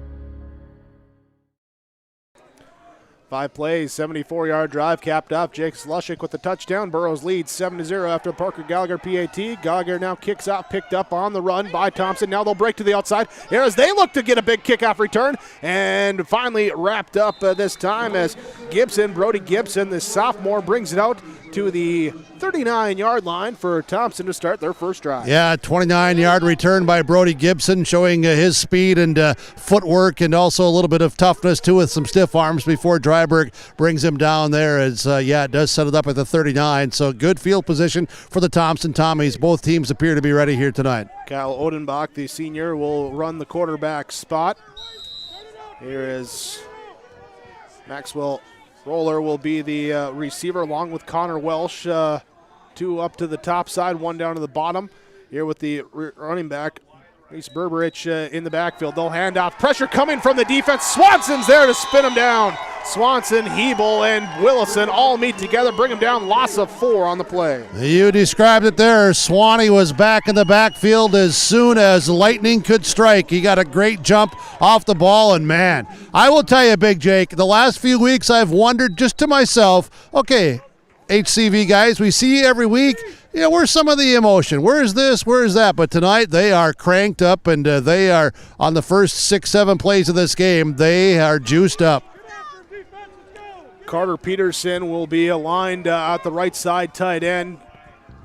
5 plays, 74-yard drive capped off. Jake Lushik with the touchdown. Burrows leads 7-0 after Parker Gallagher PAT. Gallagher now kicks out, picked up on the run by Thompson. Now they'll break to the outside here as they look to get a big kickoff return. And finally wrapped up this time as Brody Gibson, the sophomore, brings it out to the 39-yard line for Thompson to start their first drive. Yeah, 29-yard return by Brody Gibson, showing his speed and footwork, and also a little bit of toughness too with some stiff arms before Dryberg brings him down there. As it does set it up at the 39. So good field position for the Thompson Tommies. Both teams appear to be ready here tonight. Kyle Odenbach, the senior, will run the quarterback spot. Here is Maxwell Roller will be the receiver along with Connor Welsh. 2 up to the top side, 1 down to the bottom. Here with the running back, Reese Berberich in the backfield. They'll hand off. Pressure coming from the defense. Swanson's there to spin him down. Swanson, Hebel, and Willison all meet together, bring him down. Loss of 4 on the play. You described it there. Swanee was back in the backfield as soon as lightning could strike. He got a great jump off the ball, and man, I will tell you, Big Jake, the last few weeks I've wondered just to myself, okay, HCV guys, we see you every week. You know, where's some of the emotion? Where is this? Where is that? But tonight they are cranked up, and they are on the first 6-7 plays of this game. They are juiced up. Carter Peterson will be aligned at the right side tight end.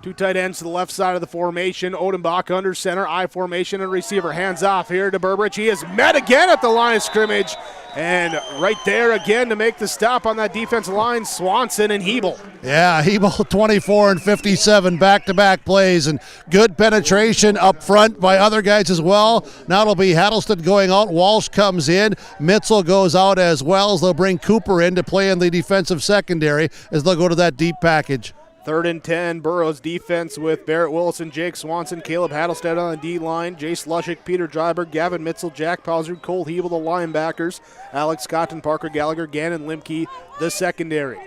2 tight ends to the left side of the formation. Odenbach under center, I formation, and receiver. Hands off here to Berberich. He is met again at the line of scrimmage. And right there again to make the stop on that defensive line, Swanson and Hebel. Yeah, Hebel 24 and 57 back-to-back plays, and good penetration up front by other guys as well. Now it'll be Hattleston going out. Walsh comes in. Mitzel goes out as well, as they'll bring Cooper in to play in the defensive secondary as they'll go to that deep package. 3rd and 10, Burrows defense with Barrett Willison, Jake Swanson, Caleb Hattelstead on the D-line, Jace Lushik, Peter Dryberg, Gavin Mitzel, Jack Pausrud, Cole Hebel, the linebackers, Alex Scott and Parker Gallagher, Gannon Limke, the secondary.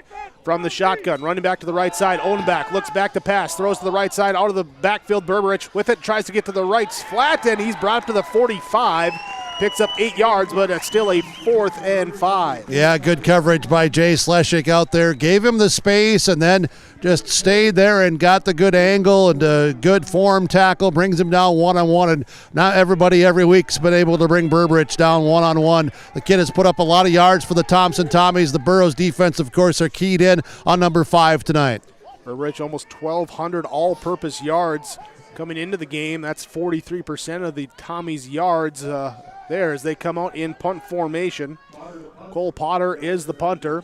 From the shotgun, running back to the right side, Odenbach looks back to pass, throws to the right side, out of the backfield, Berberich with it, tries to get to the right, flat, and he's brought up to the 45. Picks up 8 yards, but it's still a 4th and 5. Yeah, good coverage by Jay Sleshik out there. Gave him the space and then just stayed there and got the good angle and a good form tackle. Brings him down one-on-one, and not everybody every week's been able to bring Berberich down one-on-one. The kid has put up a lot of yards for the Thompson Tommies. The Burrows defense, of course, are keyed in on number 5 tonight. Berberich almost 1,200 all-purpose yards coming into the game. That's 43% of the Tommies' yards there as they come out in punt formation. Cole Potter is the punter.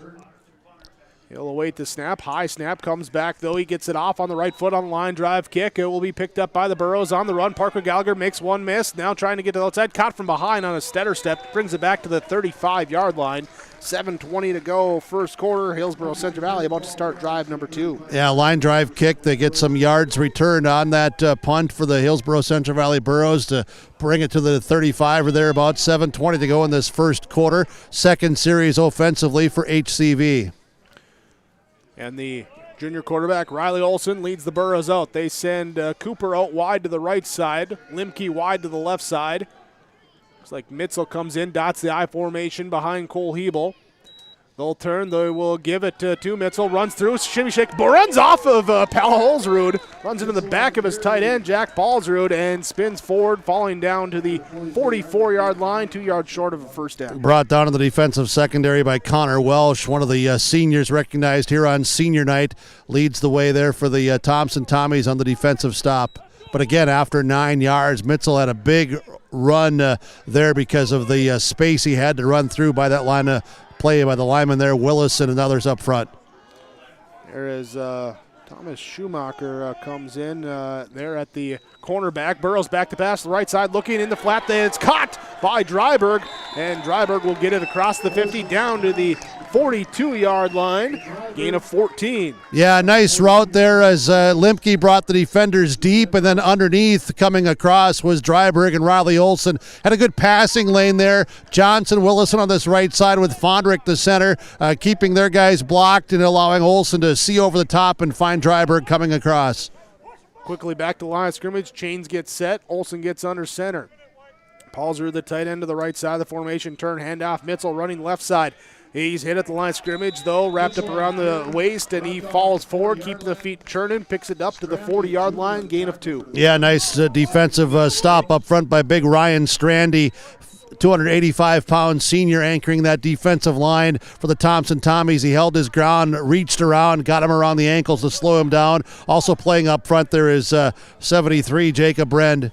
He'll await the snap. High snap comes back, though. He gets it off on the right foot on the line drive kick. It will be picked up by the Burrows on the run. Parker Gallagher makes one miss. Now trying to get to the outside. Caught from behind on a stutter step. Brings it back to the 35-yard line. 7:20 to go, first quarter. Hillsboro Central Valley about to start drive number 2. Yeah, line drive kick. They get some yards returned on that punt for the Hillsboro Central Valley Burrows to bring it to the 35 or thereabouts. 7:20 to go in this first quarter. Second series offensively for HCV. And the junior quarterback, Riley Olson, leads the Burrows out. They send Cooper out wide to the right side, Limke wide to the left side. Looks like Mitzel comes in, dots the I formation behind Cole Hebel. They'll turn, they will give it to Mitzel, runs through, shimmy shake, runs off of Pal Holsrud, runs into the back of his tight end, Jack Paulsrud, and spins forward, falling down to the 44-yard line, 2 yards short of a first down. Brought down to the defensive secondary by Connor Welsh, one of the seniors recognized here on senior night, leads the way there for the Thompson Tommies on the defensive stop. But again, after 9 yards, Mitzel had a big run there because of the space he had to run through by that line of play by the lineman there, Willison and others up front. There is Thomas Schumacher comes in there at the cornerback. Burrows back to pass, the right side looking in the flat. It's caught by Dryberg, and Dryberg will get it across the 50 down to the 42-yard line, gain of 14. Yeah, nice route there as Limke brought the defenders deep, and then underneath coming across was Dryberg, and Riley Olson had a good passing lane there. Johnson, Willison on this right side with Fondrick the center, keeping their guys blocked and allowing Olson to see over the top and find Dryberg coming across. Quickly back to the line of scrimmage. Chains gets set. Olson gets under center. Paulsrud, the tight end to the right side of the formation. Turn, handoff. Mitzel running left side. He's hit at the line of scrimmage, though, wrapped up around the waist, and he falls forward, keeping the feet churning, picks it up to the 40-yard line, gain of 2. Yeah, nice defensive stop up front by big Ryan Strandy, 285-pound senior anchoring that defensive line for the Thompson Tommies. He held his ground, reached around, got him around the ankles to slow him down. Also playing up front there is 73, Jacob Brend.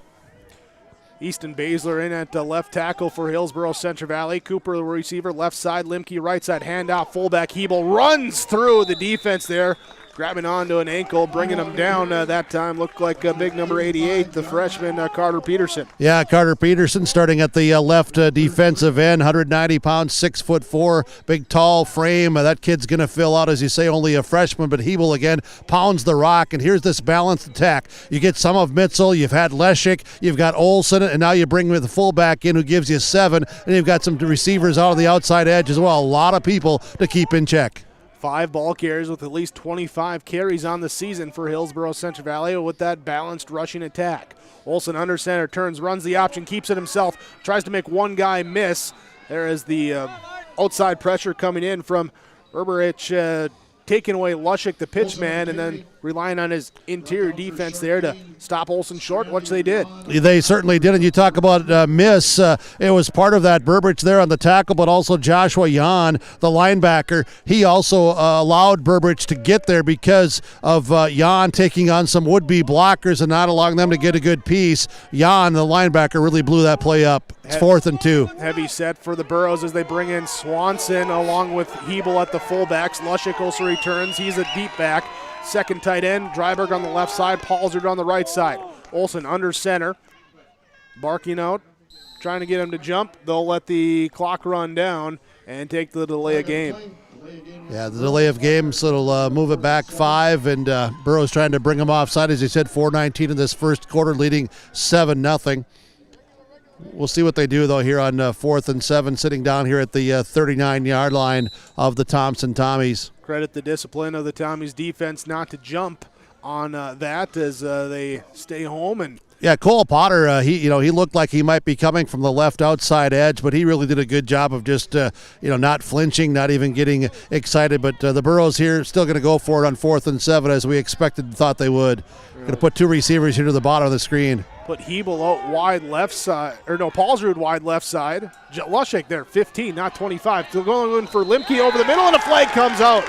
Easton Baszler in at left tackle for Hillsboro Central Valley. Cooper, the receiver, left side. Limke, right side. Handoff, fullback. Hebel runs through the defense there. grabbing onto an ankle, bringing him down that time. Looked like big number 88, the freshman Carter Peterson. Yeah, Carter Peterson starting at the left defensive end, 190 pounds, 6'4", big tall frame. That kid's going to fill out, as you say, only a freshman, but he will again pounds the rock. And here's this balanced attack. You get some of Mitzel, you've had Leshik, you've got Olsen, and now you bring the fullback in who gives you 7, and you've got some receivers out of the outside edge as well. A lot of people to keep in check. 5 ball carriers with at least 25 carries on the season for Hillsboro Central Valley with that balanced rushing attack. Olsen under center, turns, runs the option, keeps it himself, tries to make one guy miss. There is the outside pressure coming in from Berberich, taking away Lushik, the pitch man, and then relying on his interior defense there to stop Olsen short, which they did. They certainly did, and you talk about miss. It was part of that Burbridge there on the tackle, but also Joshua Yan, the linebacker. He also allowed Burbridge to get there because of Yan taking on some would-be blockers and not allowing them to get a good piece. Yan, the linebacker, really blew that play up. It's 4th and 2. Heavy set for the Burros as they bring in Swanson along with Hebel at the fullbacks. Lushik also returns. He's a deep back. Second tight end, Dryberg on the left side, Paulsard on the right side. Olsen under center, barking out, trying to get him to jump. They'll let the clock run down and take the delay of game. Yeah, the delay of game, so it'll move it back 5, and Burrows trying to bring him offside. As he said, 4:19 in this first quarter, leading 7-0. We'll see what they do, though, here on 4th and 7, sitting down here at the 39-yard line of the Thompson Tommies. Credit the discipline of the Tommies defense not to jump on that as they stay home. And yeah, Cole Potter, he looked like he might be coming from the left outside edge, but he really did a good job of just not flinching, not even getting excited. But the Burros here still going to go for it on 4th and 7 as we expected and thought they would. Going to put 2 receivers here to the bottom of the screen. Put Hebel out wide left side, Paulsrud wide left side. Lushik there, 15, not 25. Still going for Limke over the middle, and a flag comes out.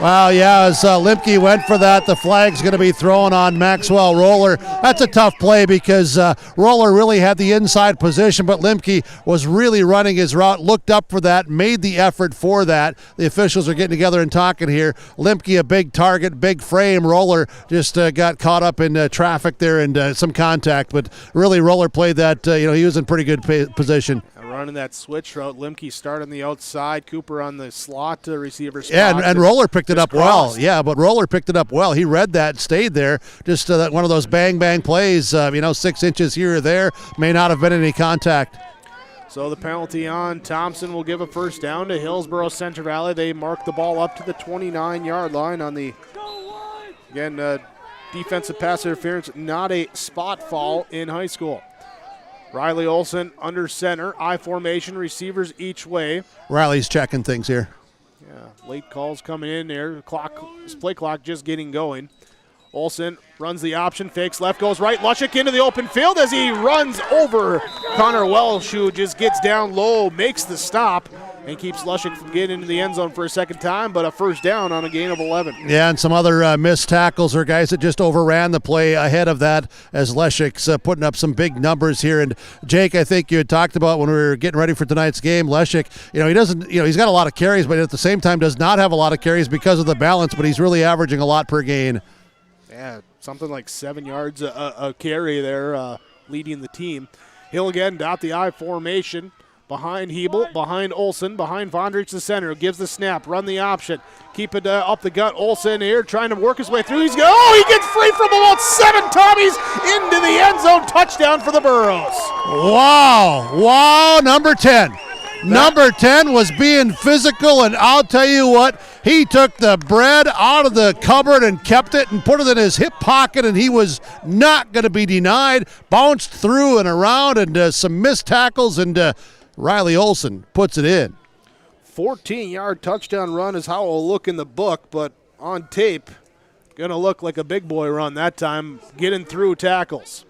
Wow, yeah, as Limke went for that, the flag's going to be thrown on Maxwell Roller. That's a tough play because Roller really had the inside position, but Limke was really running his route, looked up for that, made the effort for that. The officials are getting together and talking here. Limke, a big target, big frame. Roller just got caught up in traffic there and some contact, but really Roller played that, he was in pretty good position. Running that switch route, Limke start on the outside, Cooper on the slot receiver spot. Yeah, and Roller picked it up well. Yeah, but Roller picked it up well. He read that, stayed there. Just one of those bang plays, 6 inches here or there. May not have been any contact. So the penalty on Thompson will give a first down to Hillsboro Central Valley. They mark the ball up to the 29-yard line on the, again, defensive pass interference, not a spot foul in high school. Riley Olsen under center, I formation, receivers each way. Riley's checking things here. Yeah, late calls coming in there. Play clock just getting going. Olsen runs the option, fakes left, goes right. Lushik into the open field as he runs over Connor Welsh, who just gets down low, makes the stop, and keeps Lushik from getting into the end zone for a second time, but a first down on a gain of 11. Yeah, and some other missed tackles or guys that just overran the play ahead of that as Leshik's putting up some big numbers here. And Jake, I think you had talked about when we were getting ready for tonight's game, Leshik, he doesn't, he's got a lot of carries, but at the same time does not have a lot of carries because of the balance, but he's really averaging a lot per gain. Yeah, something like 7 yards a carry there, leading the team. He'll again dot the I formation. Behind Hebel, behind Olsen, behind Vondrich the center, gives the snap, run the option, keep it up the gut. Olsen here trying to work his way through. He gets free from about 7 Tommies into the end zone. Touchdown for the Burros. Wow, number 10. Number 10 was being physical, and I'll tell you what, he took the bread out of the cupboard and kept it and put it in his hip pocket, and he was not going to be denied. Bounced through and around, and some missed tackles, and Riley Olsen puts it in. 14-yard touchdown run is how it'll look in the book, but on tape, going to look like a big boy run that time, getting through tackles.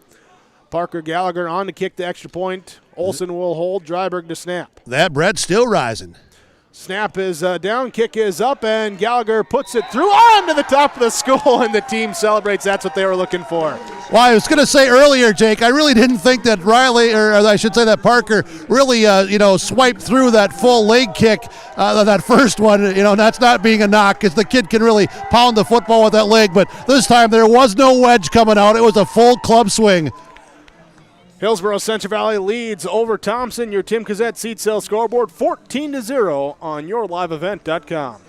Parker Gallagher on to kick the extra point. Olsen will hold, Dryberg to snap. That bread's still rising. Snap is down, kick is up, and Gallagher puts it through onto the top of the skull, and the team celebrates. That's what they were looking for. Well, I was going to say earlier, Jake, I really didn't think that Riley, or I should say that Parker, really, swiped through that full leg kick, that first one. That's not being a knock because the kid can really pound the football with that leg, but this time there was no wedge coming out. It was a full club swing. Hillsboro Central Valley leads over Thompson. Your Tim Cassette seat sale scoreboard 14-0 on yourliveevent.com.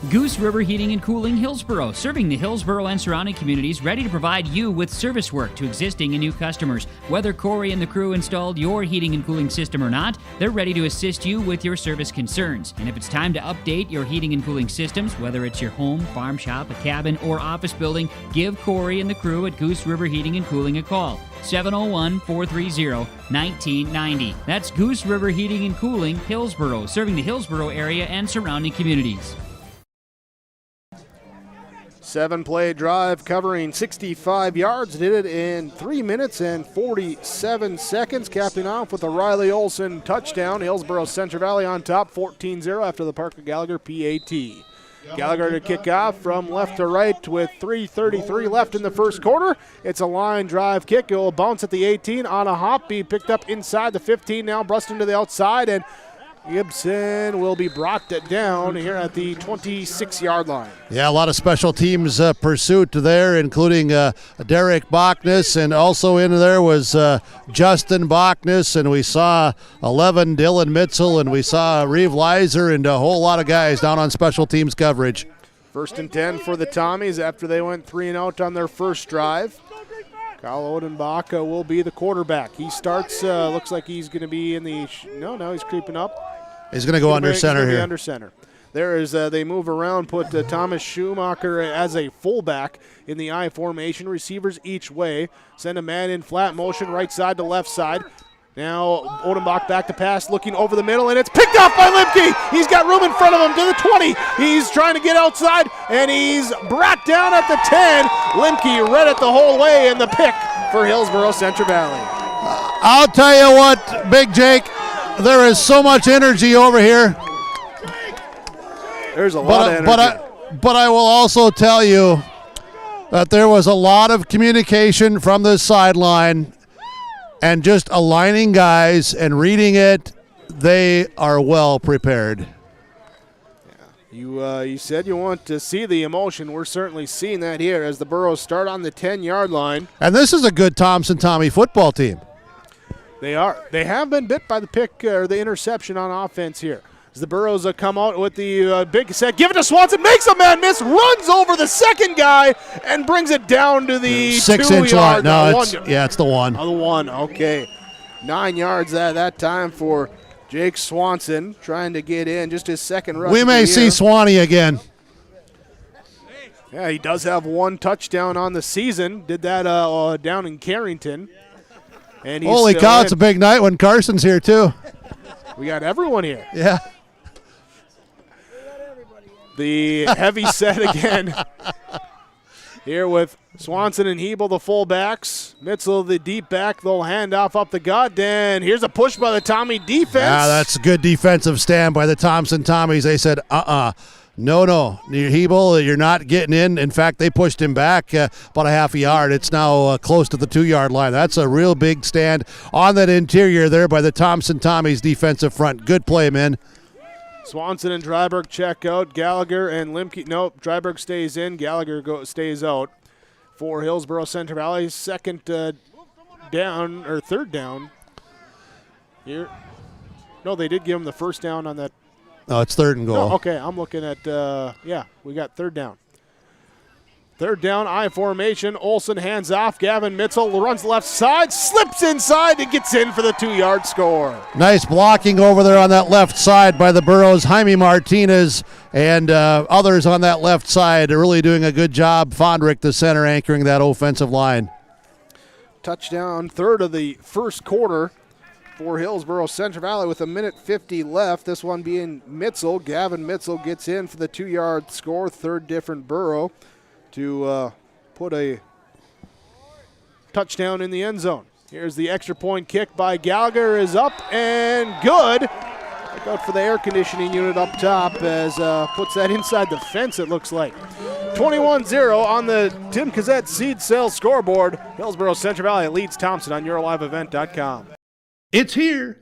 Goose River Heating and Cooling Hillsboro, serving the Hillsboro and surrounding communities, ready to provide you with service work to existing and new customers. Whether Corey and the crew installed your heating and cooling system or not, they're ready to assist you with your service concerns. And if it's time to update your heating and cooling systems, whether it's your home, farm shop, a cabin, or office building, give Corey and the crew at Goose River Heating and Cooling a call. 701-430-1990. That's Goose River Heating and Cooling, Hillsboro, serving the Hillsboro area and surrounding communities. 7-play drive covering 65 yards. Did it in 3 minutes and 47 seconds. Capping off with a Riley Olson touchdown. Hillsboro Central Valley on top 14-0 after the Parker Gallagher PAT. Gallagher to kick off from left to right with 3:33 left in the first quarter. It's a line drive kick. It will bounce at the 18 on a hop. Be picked up inside the 15 now, brusting to the outside, and Gibson will be brought down here at the 26-yard line. Yeah, a lot of special teams pursuit there, including Derek Bachnes, and also in there was Justin Bachnes, and we saw 11 Dylan Mitzel, and we saw Reeve Leiser, and a whole lot of guys down on special teams coverage. 1st and 10 for the Tommies after they went 3-and-out on their first drive. Kyle Odenbach will be the quarterback. He starts, looks like he's going to be in the, no, he's creeping up. He's going to go under center here. Under center. There is, they move around, put Thomas Schumacher as a fullback in the I formation. Receivers each way. Send a man in flat motion, right side to left side. Now Odenbach back to pass, looking over the middle, and it's picked off by Limke. He's got room in front of him to the 20. He's trying to get outside, and he's brought down at the 10. Limke read it the whole way, and the pick for Hillsboro Central Valley. I'll tell you what, Big Jake, there is so much energy over here. There's a lot of energy. But I will also tell you that there was a lot of communication from the sideline and just aligning guys and reading it. They are well prepared. You said you want to see the emotion. We're certainly seeing that here as the Burros start on the 10-yard line. And this is a good Thompson-Tommy football team. They are. They have been bit by the pick or the interception on offense here. As the Burros come out with the big set, give it to Swanson, makes a man miss, runs over the second guy, and brings it down to the 6-inch line. No, it's the one. Oh, the one, okay. 9 yards that time for Jake Swanson, trying to get in, just his second rush. We may see Swanee again. Yeah, he does have one touchdown on the season. Did that down in Carrington. And he's holy cow, it's a big night when Carson's here, too. We got everyone here. Yeah. The heavy set again. Here with Swanson and Hebel, the fullbacks. Mitzel, the deep back. They'll hand off up the gut. And here's a push by the Tommy defense. Yeah, that's a good defensive stand by the Thompson Tommies. They said, No, Hebel, you're not getting in. In fact, they pushed him back about a half a yard. It's now close to the 2-yard line. That's a real big stand on that interior there by the Thompson Tommies defensive front. Good play, man. Swanson and Dryberg check out. Gallagher and Limke. Nope, Dryberg stays in. Gallagher stays out for Hillsboro Central Valley. Third down here. No, they did give him the first down on that. No, it's 3rd and goal. No, okay, I'm looking at, we got 3rd down. 3rd down, I formation. Olson hands off. Gavin Mitzel runs left side, slips inside, and gets in for the 2-yard score. Nice blocking over there on that left side by the Burros. Jaime Martinez and others on that left side are really doing a good job. Fondrick, the center, anchoring that offensive line. Touchdown, 3rd of the first quarter for Hillsboro Central Valley with 1:50 left. This one being Mitzel. Gavin Mitzel gets in for the 2-yard score. 3rd different Burro to put a touchdown in the end zone. Here's the extra point kick by Gallagher, is up and good. Look out for the air conditioning unit up top as puts that inside the fence, it looks like. 21-0 on the Tim Cassette seed sales scoreboard. Hillsboro Central Valley leads Thompson on yourliveevent.com. It's here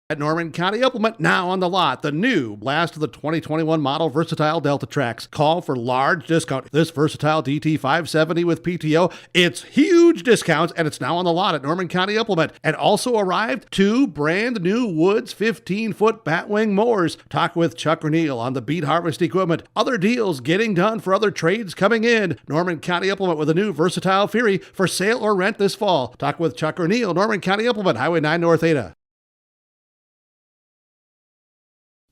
at Norman County Implement, now on the lot, the new Blast of the 2021 model Versatile Delta Tracks. Call for large discount. This Versatile DT 570 with PTO, it's huge discounts, and it's now on the lot at Norman County Implement. And also arrived 2 brand new Woods 15-foot Batwing mowers. Talk with Chuck or Neil on the beet harvest equipment. Other deals getting done for other trades coming in. Norman County Implement with a new Versatile Fury for sale or rent this fall. Talk with Chuck or Neil, Norman County Implement, Highway 9 North Ada.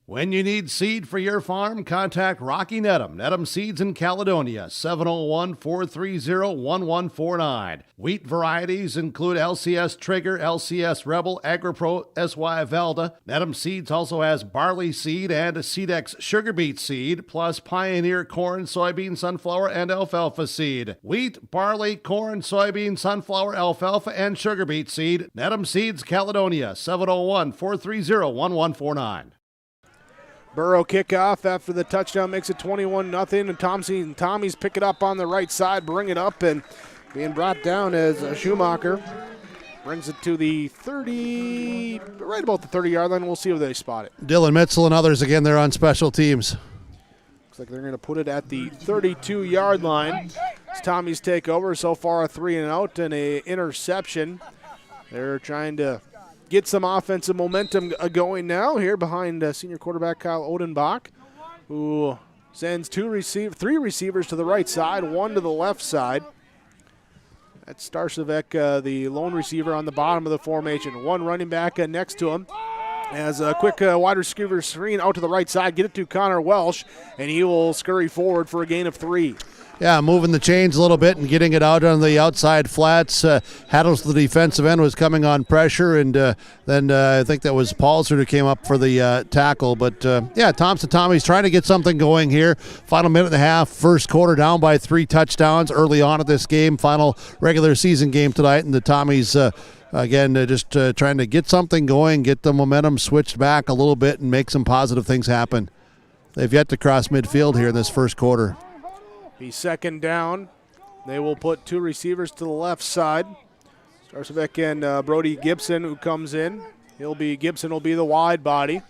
When you need seed for your farm, contact Rocky Nedham. Nedham Seeds in Caledonia, 701-430-1149. Wheat varieties include LCS Trigger, LCS Rebel, AgriPro, SY Velda. Nedham Seeds also has barley seed and Seedex sugar beet seed, plus Pioneer corn, soybean, sunflower, and alfalfa seed. Wheat, barley, corn, soybean, sunflower, alfalfa, and sugar beet seed. Nedham Seeds, Caledonia, 701-430-1149. Burrow kickoff after the touchdown makes it 21-0, and Tommy's pick it up on the right side, bring it up, and being brought down as Schumacher brings it to the 30, right about the 30-yard line. We'll see if they spot it. Dylan Mitzel and others again there on special teams. Looks like they're going to put it at the 32-yard line. It's Tommy's takeover. So far a 3-and-out and an interception. They're trying to get some offensive momentum going now here behind senior quarterback Kyle Odenbach, who sends three receivers to the right side, 1 to the left side. That's Starcevec, the lone receiver on the bottom of the formation. 1 running back next to him. As a quick wide receiver screen out to the right side, get it to Connor Welsh, and he will scurry forward for a gain of 3. Yeah, moving the chains a little bit and getting it out on the outside flats. Haddles, the defensive end, was coming on pressure, and then I think that was Paulser who came up for the tackle. But, yeah, Tommy's trying to get something going here. Final minute and a half, first quarter, down by 3 touchdowns early on at this game. Final regular season game tonight, and the Tommies, again, just trying to get something going, get the momentum switched back a little bit and make some positive things happen. They've yet to cross midfield here in this first quarter. Be second down. They will put 2 receivers to the left side. Starcevec and Brody Gibson, who comes in. Gibson will be the wide body.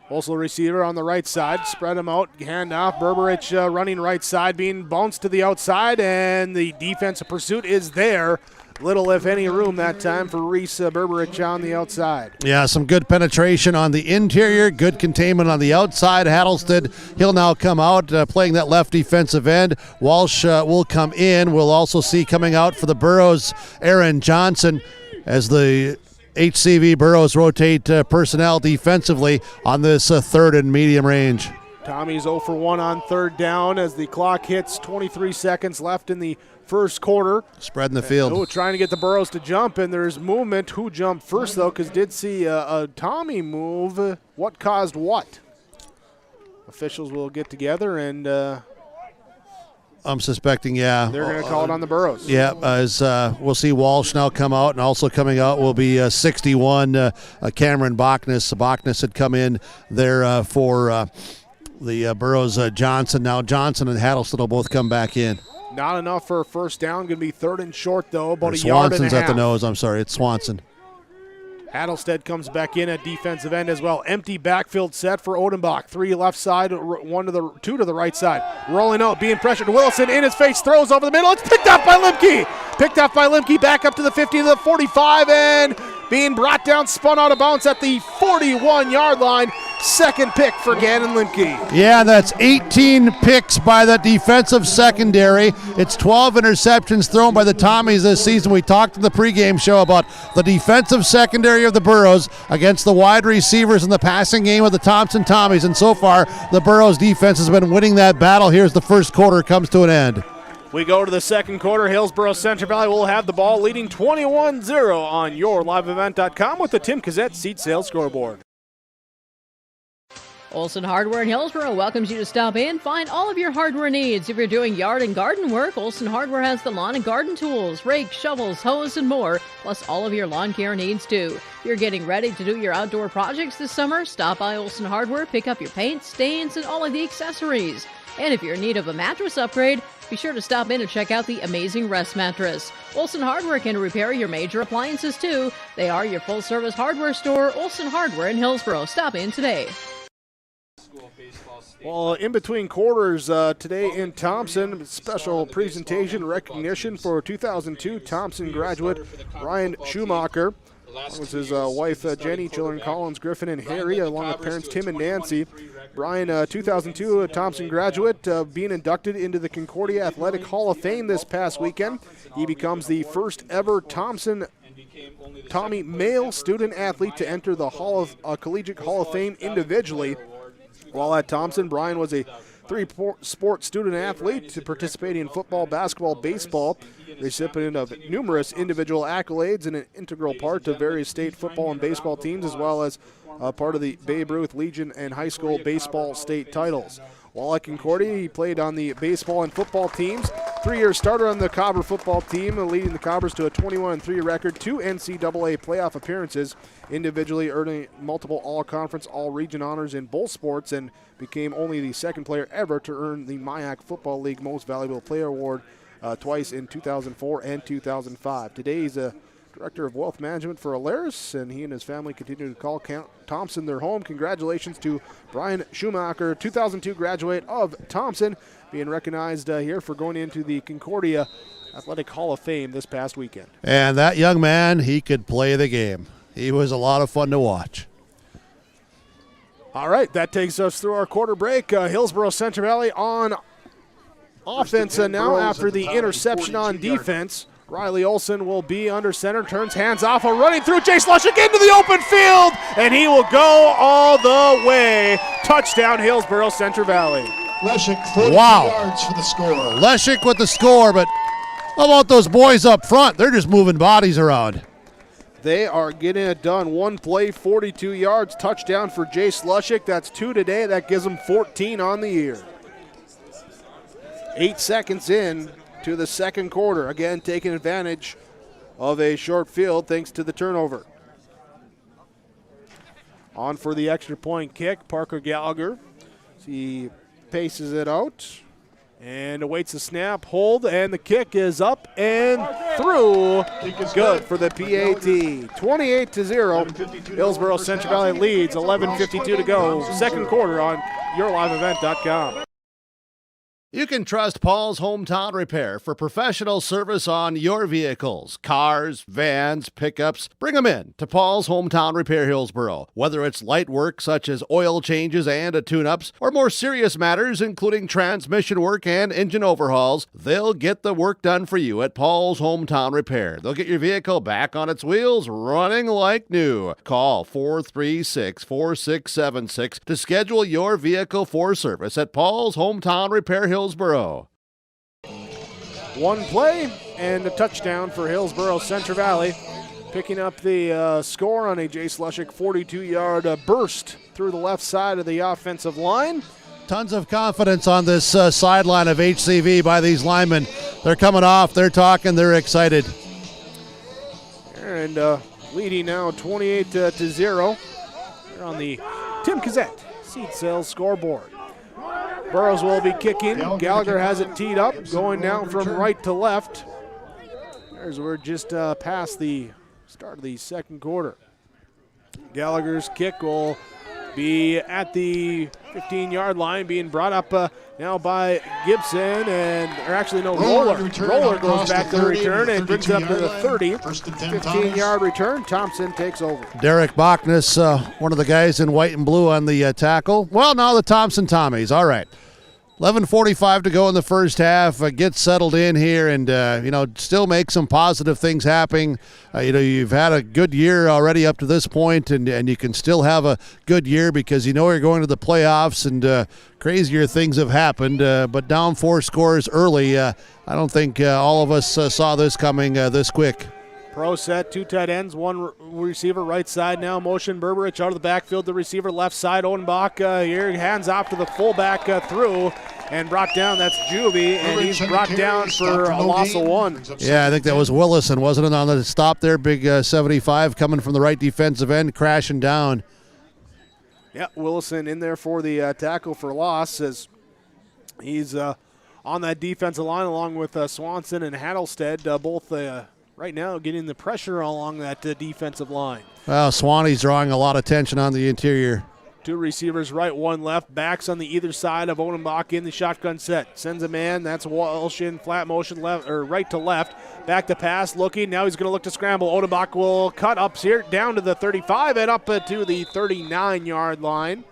Also receiver on the right side. Spread him out. Hand off. Berberich running right side, being bounced to the outside, and the defensive pursuit is there. Little, if any, room that time for Reese Berberich on the outside. Yeah, some good penetration on the interior, good containment on the outside. Hattlestead, he'll now come out playing that left defensive end. Walsh will come in. We'll also see coming out for the Burros, Aaron Johnson, as the HCV Burros rotate personnel defensively on this third and medium range. Tommy's 0 for 1 on third down as the clock hits 23 seconds left in the first quarter. Spreading the field. Trying to get the Burros to jump, and there's movement. Who jumped first, though, because did see a Tommy move. What caused what? Officials will get together, and I'm suspecting, yeah. They're going to call it on the Burros. Yeah, as we'll see Walsh now come out, and also coming out will be 61, Cameron Bachnes. Bachnes had come in there for the Burros Johnson. Now Johnson and Hattlestead will both come back in. Not enough for a first down. Going to be 3rd and short, though, about a yard and a half. Swanson's at the nose. I'm sorry, it's Swanson. Hattlestead comes back in at defensive end as well. Empty backfield set for Odenbach. 3 left side, 2 to the right side. Rolling out, being pressured. Wilson in his face, throws over the middle. It's picked up by Limke. Back up to the 50 to the 45, and being brought down, spun out of bounds at the 41-yard line. Second pick for Gannon Limke. Yeah, that's 18 picks by the defensive secondary. It's 12 interceptions thrown by the Tommies this season. We talked in the pregame show about the defensive secondary of the Burros against the wide receivers in the passing game of the Thompson Tommies, and so far the Burros defense has been winning that battle. Here's the first quarter comes to an end. We go to the second quarter. Hillsboro Central Valley will have the ball, leading 21-0 on yourliveevent.com with the Tim Cassette seat sales scoreboard. Olson Hardware in Hillsboro welcomes you to stop in. Find all of your hardware needs. If you're doing yard and garden work, Olson Hardware has the lawn and garden tools, rakes, shovels, hose, and more, plus all of your lawn care needs too. If you're getting ready to do your outdoor projects this summer, stop by Olson Hardware, pick up your paint, stains, and all of the accessories. And if you're in need of a mattress upgrade, be sure to stop in and check out the amazing Rest Mattress. Olson Hardware can repair your major appliances too. They are your full-service hardware store, Olson Hardware in Hillsboro. Stop in today. Well, in between quarters today in Thompson, special presentation recognition for 2002 Thompson graduate Ryan Schumacher. With his wife Jenny, children Collins, Griffin, and Harry, along with parents Tim and Nancy. Brian, 2002 Thompson graduate, being inducted into the Concordia Athletic Hall of Fame this past weekend. He becomes the first ever Tommy male student athlete to enter the Collegiate Hall of Fame individually. While at Thompson, Brian was a three-sport student athlete participating in football, basketball, baseball, recipient of numerous individual accolades and an integral part of various state football and baseball teams, as well as part of the Babe Ruth Legion and high school baseball state titles. While at Concordia, he played on the baseball and football teams, 3-year starter on the Cobber football team, leading the Cobbers to a 21-3 record, 2 NCAA playoff appearances, individually earning multiple all-conference, all-region honors in both sports, and became only the second player ever to earn the MIAC Football League Most Valuable Player Award twice in 2004 and 2005. Today, he's a Director of Wealth Management for Alaris, and he and his family continue to call Thompson their home. Congratulations to Brian Schumacher, 2002 graduate of Thompson, being recognized here for going into the Concordia Athletic Hall of Fame this past weekend. And that young man, he could play the game. He was a lot of fun to watch. All right, that takes us through our quarter break. Hillsboro Central Valley on offense now after the interception on defense. Riley Olson will be under center, turns hands off, running through Jace Lushik into the open field, and he will go all the way. Touchdown, Hillsboro Central Valley. Lushik, 40 yards for the score. Lushik with the score, but how about those boys up front? They're just moving bodies around. They are getting it done. One play, 42 yards, touchdown for Jace Lushik. That's 2 today. That gives him 14 on the year. 8 seconds in to the second quarter. Again, taking advantage of a short field thanks to the turnover. On for the extra point kick, Parker Gallagher. He paces it out and awaits the snap, hold, and the kick is up and through. Good for the PAT. 28-0. Hillsboro Central Valley leads, 11:52 to go. Second quarter on YourLiveEvent.com. You can trust Paul's Hometown Repair for professional service on your vehicles, cars, vans, pickups. Bring them in to Paul's Hometown Repair Hillsboro. Whether it's light work such as oil changes and tune-ups, or more serious matters including transmission work and engine overhauls, they'll get the work done for you at Paul's Hometown Repair. They'll get your vehicle back on its wheels, running like new. Call 436-4676 to schedule your vehicle for service at Paul's Hometown Repair Hillsboro. One play and a touchdown for Hillsboro Central Valley. Picking up the score on a Jace Lushik 42-yard burst through the left side of the offensive line. Tons of confidence on this sideline of HCV by these linemen. They're coming off, they're talking, they're excited. And leading now 28-0. They're on the Tim Cassette seat sales scoreboard. Burrows will be kicking. Gallagher has it teed up, going now from right to left. We're just past the start of the second quarter. Gallagher's kick will be at the 15-yard line, being brought up now by Gibson, Roller goes back to the return and brings it up to the 30. 15-yard return. Thompson takes over. Derek Bachnes, one of the guys in white and blue on the tackle. Well, now the Thompson Tommies. All right. 11:45 to go in the first half. Get settled in here and, still make some positive things happen. You've had a good year already up to this point, and you can still have a good year because you're going to the playoffs and crazier things have happened. But down 4 scores early, I don't think all of us saw this coming this quick. Pro set, 2 tight ends, 1 receiver right side now. Motion Berberich out of the backfield, the receiver left side. Odenbach here, hands off to the fullback through and brought down. That's Juby, and he's brought down for a loss of 1. Yeah, I think that was Willison, wasn't it, on the stop there? Big 75 coming from the right defensive end, crashing down. Yeah, Willison in there for the tackle for loss as he's on that defensive line along with Swanson and Hattlestead, both right now getting the pressure along that defensive line. Well, Swanee's drawing a lot of attention on the interior. 2 receivers right, 1 left. Backs on the either side of Odenbach in the shotgun set. Sends a man. That's Walsh in flat motion left or right to left. Back to pass, looking. Now he's going to look to scramble. Odenbach will cut up here down to the 35 and up to the 39-yard line.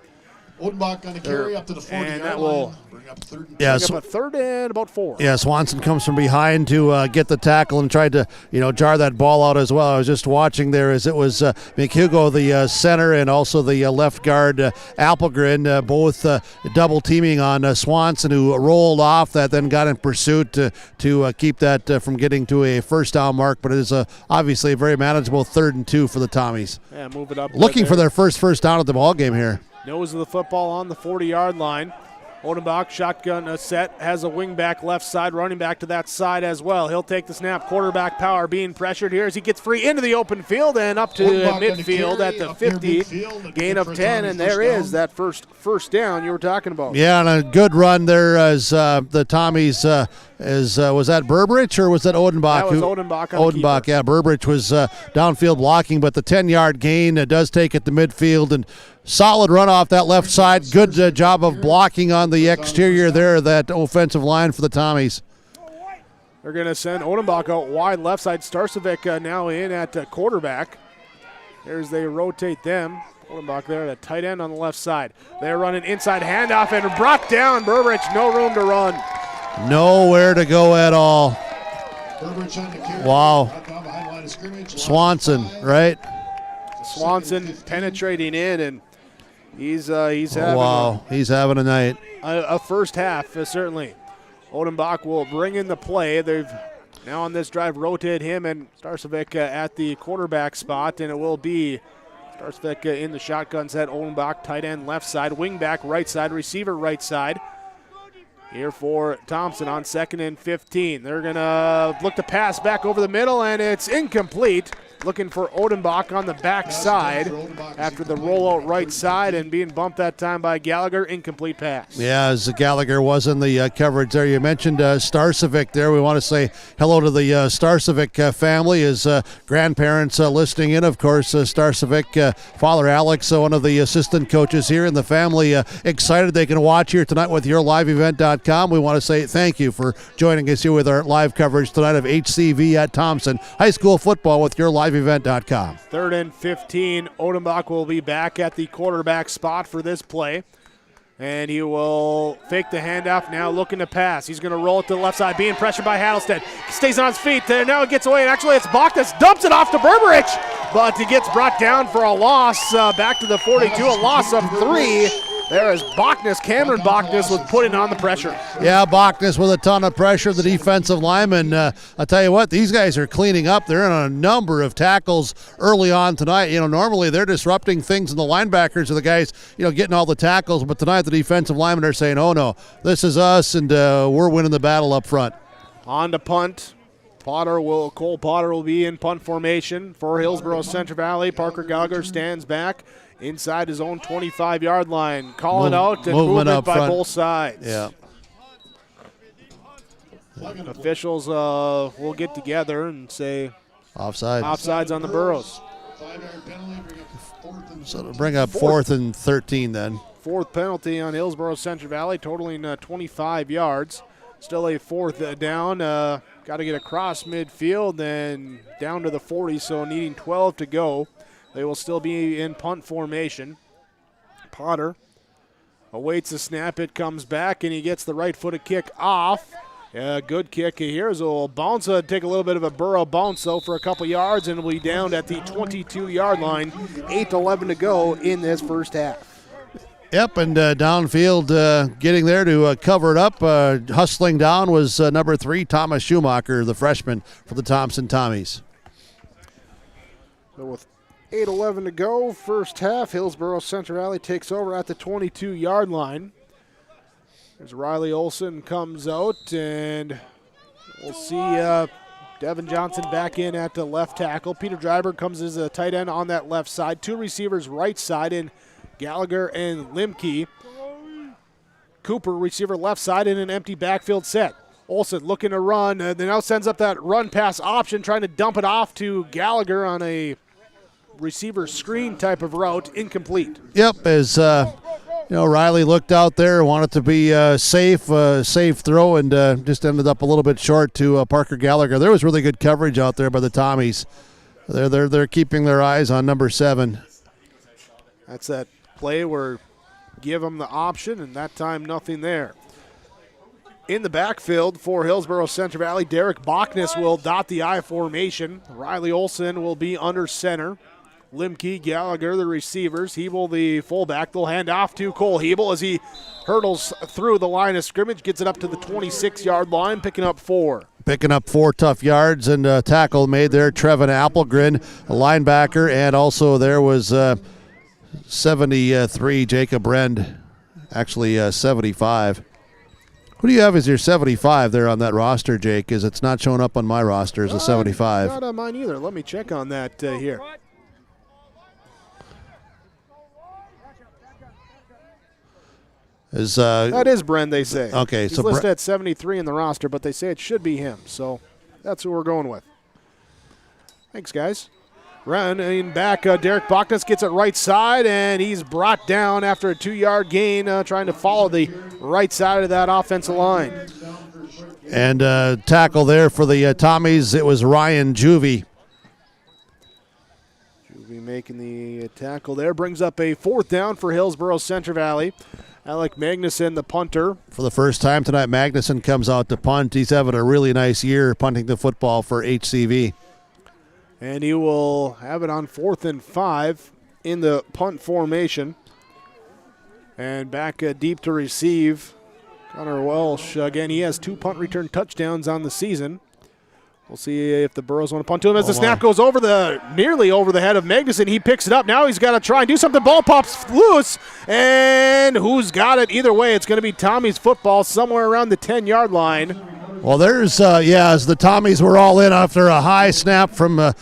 Odenbach going to carry up to the 40-yard line. Bring up third and Yeah, bring up a third and about 4. Yeah, Swanson comes from behind to get the tackle and tried to, jar that ball out as well. I was just watching there as it was McHugo, the center, and also the left guard, Appelgren, both double teaming on Swanson, who rolled off that, then got in pursuit to keep that from getting to a first down mark. But it is obviously a very manageable 3rd and 2 for the Tommies. Yeah, move it up. Looking for their first down at the ball game here. Nose of the football on the 40-yard line. Odenbach, shotgun set, has a wing back left side, running back to that side as well. He'll take the snap, quarterback power being pressured here as he gets free into the open field and up to midfield at the 50. Gain of 10, and there is that first down you were talking about. Yeah, and a good run there as the Tommies, was that Berberich or was that Odenbach? That was Odenbach. Odenbach, yeah. Berberich was downfield blocking, but the 10-yard gain does take it to midfield, and solid run off that left side. Good job of blocking on the exterior there, that offensive line for the Tommies. They're going to send Odenbach out wide left side. Starcevic now in at quarterback. There's they rotate them. Odenbach there at tight end on the left side. They're running inside handoff and brought down. Berberich, no room to run. Nowhere to go at all. Wow. Swanson, right? Swanson penetrating in, and he's having he's having a night. A first half, certainly. Odenbach will bring in the play. They've now on this drive rotated him and Starcevic at the quarterback spot, and it will be Starcevic in the shotgun set. Odenbach tight end left side, wing back right side, receiver right side. Here for Thompson on 2nd and 15. They're going to look to pass back over the middle, and it's incomplete. Looking for Odenbach on the backside after the rollout right side and being bumped that time by Gallagher. Incomplete pass. Yeah, as Gallagher was in the coverage there. You mentioned Starcevic there. We want to say hello to the Starcevic family, his grandparents listening in. Of course, Starcevic, Father Alex, one of the assistant coaches here, and the family excited they can watch here tonight with YourLiveEvent.com. We want to say thank you for joining us here with our live coverage tonight of HCV at Thompson High School football with YourLiveEvent.com. 3rd and 15. Odenbach will be back at the quarterback spot for this play. And he will fake the handoff now, looking to pass. He's going to roll it to the left side, being pressured by Hattlestead. Stays on his feet there. Now it gets away, and actually it's Bachnes. Dumps it off to Berberich, but he gets brought down for a loss back to the 42, a loss of 3. There is Bachnes. Cameron Bachnes was putting on the pressure. Yeah, Bachnes with a ton of pressure. The defensive lineman, I'll tell you what, these guys are cleaning up. They're in a number of tackles early on tonight. Normally they're disrupting things, and the linebackers are the guys, getting all the tackles. But tonight the defensive linemen are saying, oh, no, this is us, and we're winning the battle up front. On to punt. Cole Potter will be in punt formation for Hillsboro Central Valley. Parker Gallagher stands back inside his own 25-yard line. Calling out and movement by both sides. Yeah. Officials will get together and say offsides on the Burros. So it'll bring up 4th and 13 then. 4th penalty on Hillsboro Central Valley, totaling 25 yards. Still a 4th down. Got to get across midfield and down to the 40, so needing 12 to go. They will still be in punt formation. Potter awaits the snap. It comes back, and he gets the right-footed kick off. Good kick here. So it'll bounce, take a little bit of a Burrow bounce, though, for a couple yards, and will be down at the 22-yard line. 8:11 to go in this first half. Yep, and downfield getting there to cover it up. Hustling down was number 3, Thomas Schumacher, the freshman for the Thompson Tommies. So with 8:11 to go, first half, Hillsboro Central Valley takes over at the 22-yard line. There's Riley Olson comes out, and we'll see Devin Johnson back in at the left tackle. Peter Dryberg comes as a tight end on that left side. Two receivers right side in Gallagher and Limke. Cooper, receiver left side in an empty backfield set. Olson looking to run, then now sends up that run pass option, trying to dump it off to Gallagher on a receiver screen type of route, incomplete. Yep, as Riley looked out there, wanted to be safe throw, and just ended up a little bit short to Parker Gallagher. There was really good coverage out there by the Tommies. They're keeping their eyes on number 7. That's that play where give them the option, and that time nothing there. In the backfield for Hillsboro Central Valley, Derek Bachnes will dot the I formation. Riley Olson will be under center. Limke, Gallagher, the receivers. Hebel, the fullback. They'll hand off to Cole Hebel as he hurdles through the line of scrimmage, gets it up to the 26-yard line, picking up 4. Picking up 4 tough yards, and tackle made there, Trevin Applegren, a linebacker, and also there was 73, Jacob Rend, actually 75. Who do you have as your 75 there on that roster, Jake? Because it's not showing up on my roster as a 75. Not on mine either. Let me check on that here. That is Bren, they say. Okay, he's listed at 73 in the roster, but they say it should be him. So that's who we're going with. Thanks, guys. Running back, Derek Bachnes gets it right side, and he's brought down after a 2-yard gain, trying to follow the right side of that offensive line. And tackle there for the Tommies, it was Ryan Juvie. Juvie making the tackle there. Brings up a 4th down for Hillsboro Central Valley. Alec Magnuson, the punter. For the first time tonight, Magnuson comes out to punt. He's having a really nice year punting the football for HCV. And he will have it on 4th and 5 in the punt formation. And back deep to receive, Connor Welsh. Again, he has 2 punt return touchdowns on the season. We'll see if the Burros want to punt to him as the snap goes nearly over the head of Magnuson. He picks it up. Now he's got to try and do something. Ball pops loose. And who's got it? Either way, it's going to be Tommy's football somewhere around the 10-yard line. Well, there's, as the Tommies were all in after a high snap from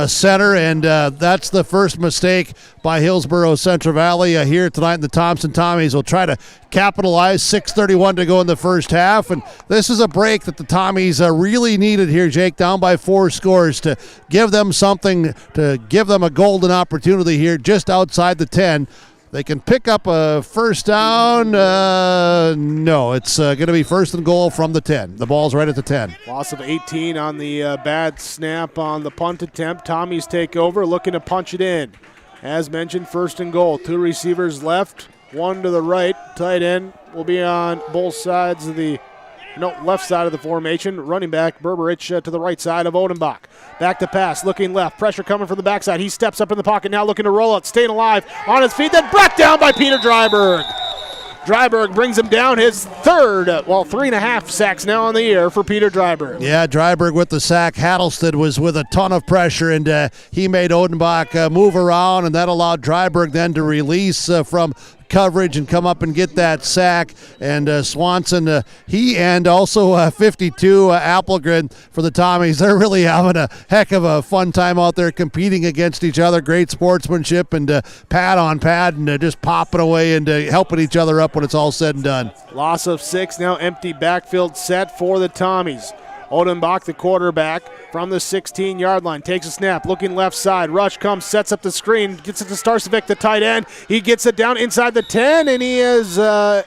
center, and that's the first mistake by Hillsboro Central Valley here tonight. The Thompson Tommies will try to capitalize. 6:31 to go in the first half, and this is a break that the Tommies really needed here, Jake, down by 4 scores to give them something, to give them a golden opportunity here just outside the 10. They can pick up a first down. No, it's going to be 1st and goal from the 10. The ball's right at the 10. Loss of 18 on the bad snap on the punt attempt. Tommies take over, looking to punch it in. As mentioned, 1st and goal. 2 receivers left, 1 to the right. Tight end will be on both sides of the left side of the formation. Running back Berberich to the right side of Odenbach. Back to pass, looking left. Pressure coming from the backside. He steps up in the pocket now, looking to roll out, staying alive on his feet, then brought down by Peter Dryberg. Dryberg brings him down, his 3.5 sacks now on the year for Peter Dryberg. Yeah, Dryberg with the sack. Hattlestead was with a ton of pressure, and he made Odenbach move around, and that allowed Dryberg then to release from coverage and come up and get that sack. And Swanson, he and also 52 Applegren for the Tommies. They're really having a heck of a fun time out there competing against each other. Great sportsmanship and pad on pad and just popping away and helping each other up when it's all said and done. Loss of 6, now empty backfield set for the Tommies. Odenbach, the quarterback, from the 16-yard line, takes a snap, looking left side. Rush comes, sets up the screen, gets it to Starcevic, the tight end. He gets it down inside the 10, and he is at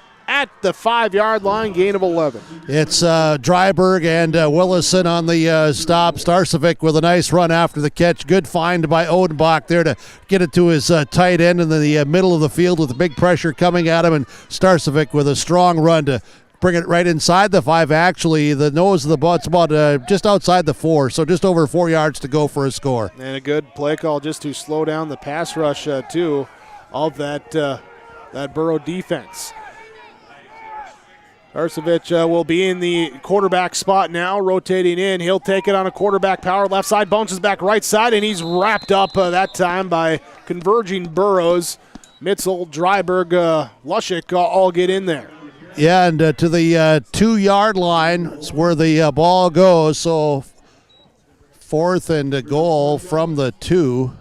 the 5-yard line, gain of 11. It's Dryberg and Willison on the stop. Starcevic with a nice run after the catch. Good find by Odenbach there to get it to his tight end in the middle of the field with the big pressure coming at him, and Starcevic with a strong run to bring it right inside the 5. Actually, the nose of the butt's about just outside the 4, so just over 4 yards to go for a score. And a good play call just to slow down the pass rush, too, of that Burrow defense. Starcevic will be in the quarterback spot now, rotating in. He'll take it on a quarterback power left side, bounces back right side, and he's wrapped up that time by converging Burrows. Mitzel, Dryberg, Lushik all get in there. Yeah, and to the 2-yard line is where the ball goes. So 4th and a goal from the 2.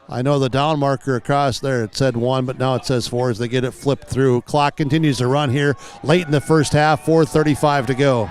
I know the down marker across there, it said 1, but now it says 4 as they get it flipped through. Clock continues to run here late in the first half, 4:35 to go.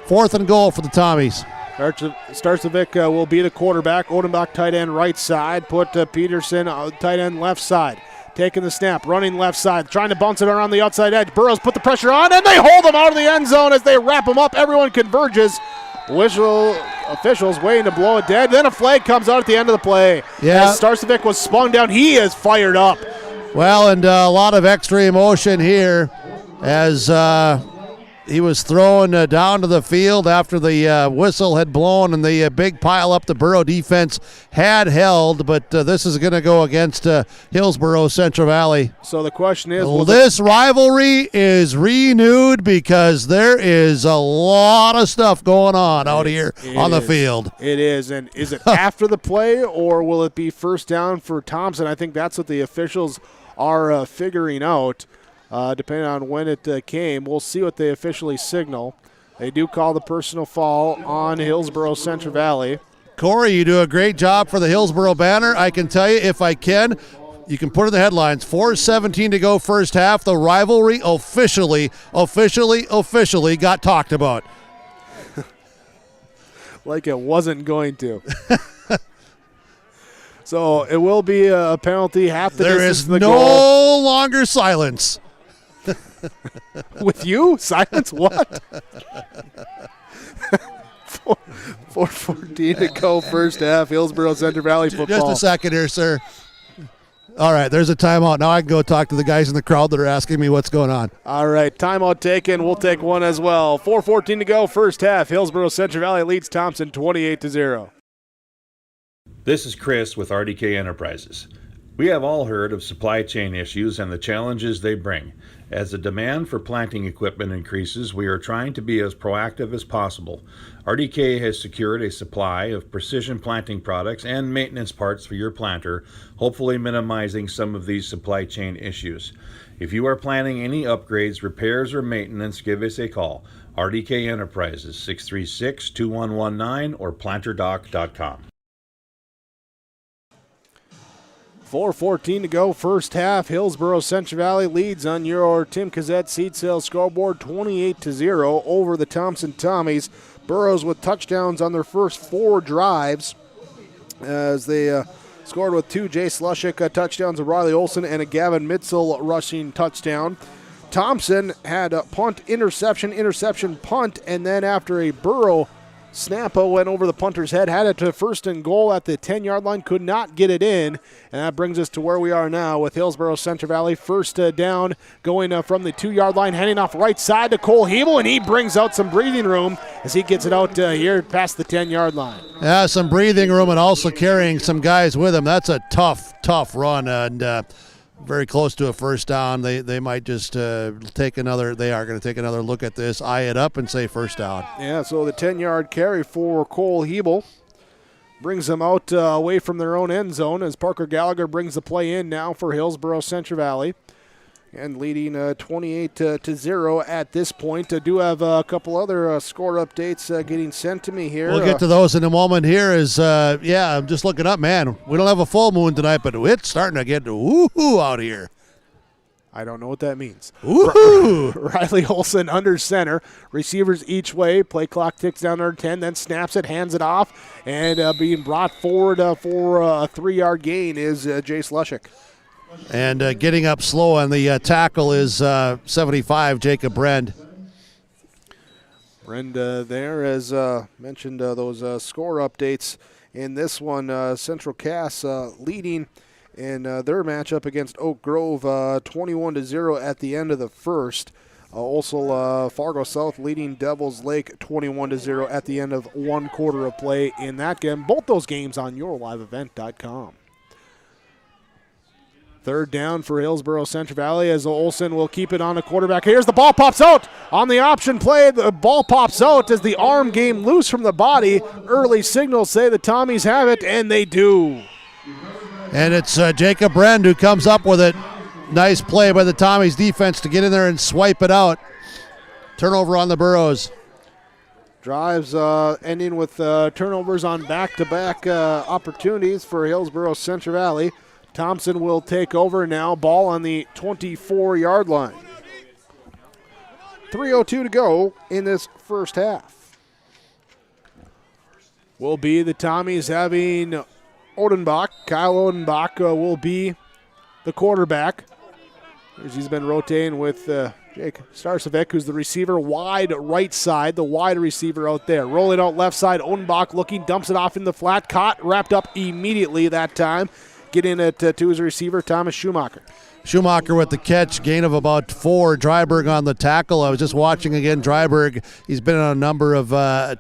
4th and goal for the Tommies. Starcevic will be the quarterback. Odenbach tight end right side. Put Peterson tight end left side. Taking the snap, running left side, trying to bounce it around the outside edge. Burrows put the pressure on, and they hold him out of the end zone as they wrap him up. Everyone converges. Officials waiting to blow it dead. Then a flag comes out at the end of the play. Yeah. As Starcevic was spun down, he is fired up. Well, and a lot of extra emotion here as he was thrown down to the field after the whistle had blown and the big pile up the Borough defense had held, but this is going to go against Hillsboro Central Valley. So the question is, this rivalry is renewed because there is a lot of stuff going on out here on the field. It is, and is it after the play or will it be first down for Thompson? I think that's what the officials are figuring out. Depending on when it came. We'll see what they officially signal. They do call the personal foul on Hillsboro Central Valley. Corey, you do a great job for the Hillsboro banner. I can tell you, if I can, you can put in the headlines, 4:17 to go first half. The rivalry officially got talked about. Like it wasn't going to. So it will be a penalty. Half the there distance is to the no goal. longer silence. With you? Silence? What? 4:14 to go first half. Hillsboro Central Valley football. Just a second here, sir. All right, there's a timeout. Now I can go talk to the guys in the crowd that are asking me what's going on. All right, timeout taken. We'll take one as well. 4:14 to go first half. Hillsboro Central Valley leads Thompson 28-0. This is Chris with RDK Enterprises. We have all heard of supply chain issues and the challenges they bring. As the demand for planting equipment increases, we are trying to be as proactive as possible. RDK has secured a supply of precision planting products and maintenance parts for your planter, hopefully minimizing some of these supply chain issues. If you are planning any upgrades, repairs, or maintenance, give us a call. RDK Enterprises, 636-2119 or planterdoc.com. 4:14 to go first half. Hillsboro Central Valley leads on your Tim Kazette seed sales scoreboard 28-0 over the Thompson Tommies. Burrows with touchdowns on their first 4 drives as they scored with 2 Jace Lushik touchdowns, a Riley Olson and a Gavin Mitzel rushing touchdown. Thompson had a punt, interception, punt, and then after a Burrow Snappa went over the punter's head, had it to first and goal at the 10-yard line, could not get it in. And that brings us to where we are now with Hillsboro Central Valley. First down going from the 2-yard line, handing off right side to Cole Hebel, and he brings out some breathing room as he gets it out here past the 10-yard line. Yeah, some breathing room and also carrying some guys with him. That's a tough run, and very close to a first down. They might just take another. They are going to take another look at this, eye it up, and say first down. Yeah, so the 10-yard carry for Cole Hebel brings them out away from their own end zone as Parker Gallagher brings the play in now for Hillsboro Central Valley. And leading 28-0 at this point. I do have a couple other score updates getting sent to me here. We'll get to those in a moment here. I'm just looking up, man. We don't have a full moon tonight, but it's starting to get woohoo out here. I don't know what that means. Woohoo! Riley Olson under center. Receivers each way. Play clock ticks down under 10, then snaps it, hands it off, and being brought forward for a 3-yard gain is Jace Lushik. And getting up slow on the tackle is 75, Jacob Brend. Brend there, as mentioned, those score updates in this one. Central Cass leading in their matchup against Oak Grove 21-0 at the end of the first. Also, Fargo South leading Devils Lake 21-0 at the end of 1 quarter of play in that game. Both those games on yourliveevent.com. Third down for Hillsboro Central Valley as Olsen will keep it on the quarterback. Here's the ball pops out on the option play. The ball pops out as the arm game loose from the body. Early signals say the Tommies have it, and they do. And it's Jacob Brand who comes up with it. Nice play by the Tommies defense to get in there and swipe it out. Turnover on the Burros. Drives ending with turnovers on back-to-back opportunities for Hillsboro Central Valley. Thompson will take over now. Ball on the 24-yard line. 3:02 to go in this first half. Will be the Tommies having Odenbach. Kyle Odenbach will be the quarterback. As he's been rotating with Jake Starcevic, who's the receiver, wide right side, the wide receiver out there. Rolling out left side, Odenbach looking, dumps it off in the flat. Caught, wrapped up immediately that time. Getting it to his receiver, Thomas Schumacher. Schumacher with the catch, gain of about 4. Dryberg on the tackle. I was just watching again. Dryberg, he's been on a number of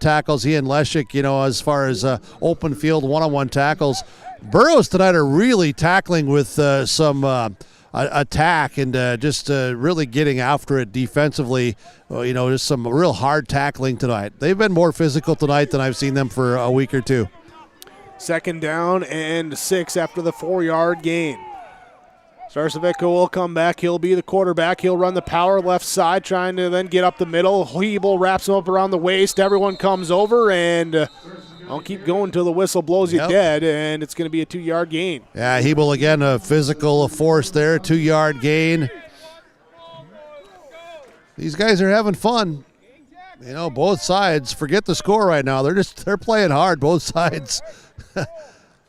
tackles. He and Leszek, as far as open field one-on-one tackles. Burros tonight are really tackling with some attack and just really getting after it defensively. Just some real hard tackling tonight. They've been more physical tonight than I've seen them for a week or two. Second down and 6 after the 4-yard gain. Starcevic will come back. He'll be the quarterback. He'll run the power left side, trying to then get up the middle. Hebel wraps him up around the waist. Everyone comes over, and I'll keep going till the whistle blows you dead, and it's going to be a 2-yard gain. Yeah, Hebel again, a physical force there, 2-yard gain. These guys are having fun. Both sides. Forget the score right now. They're playing hard, both sides.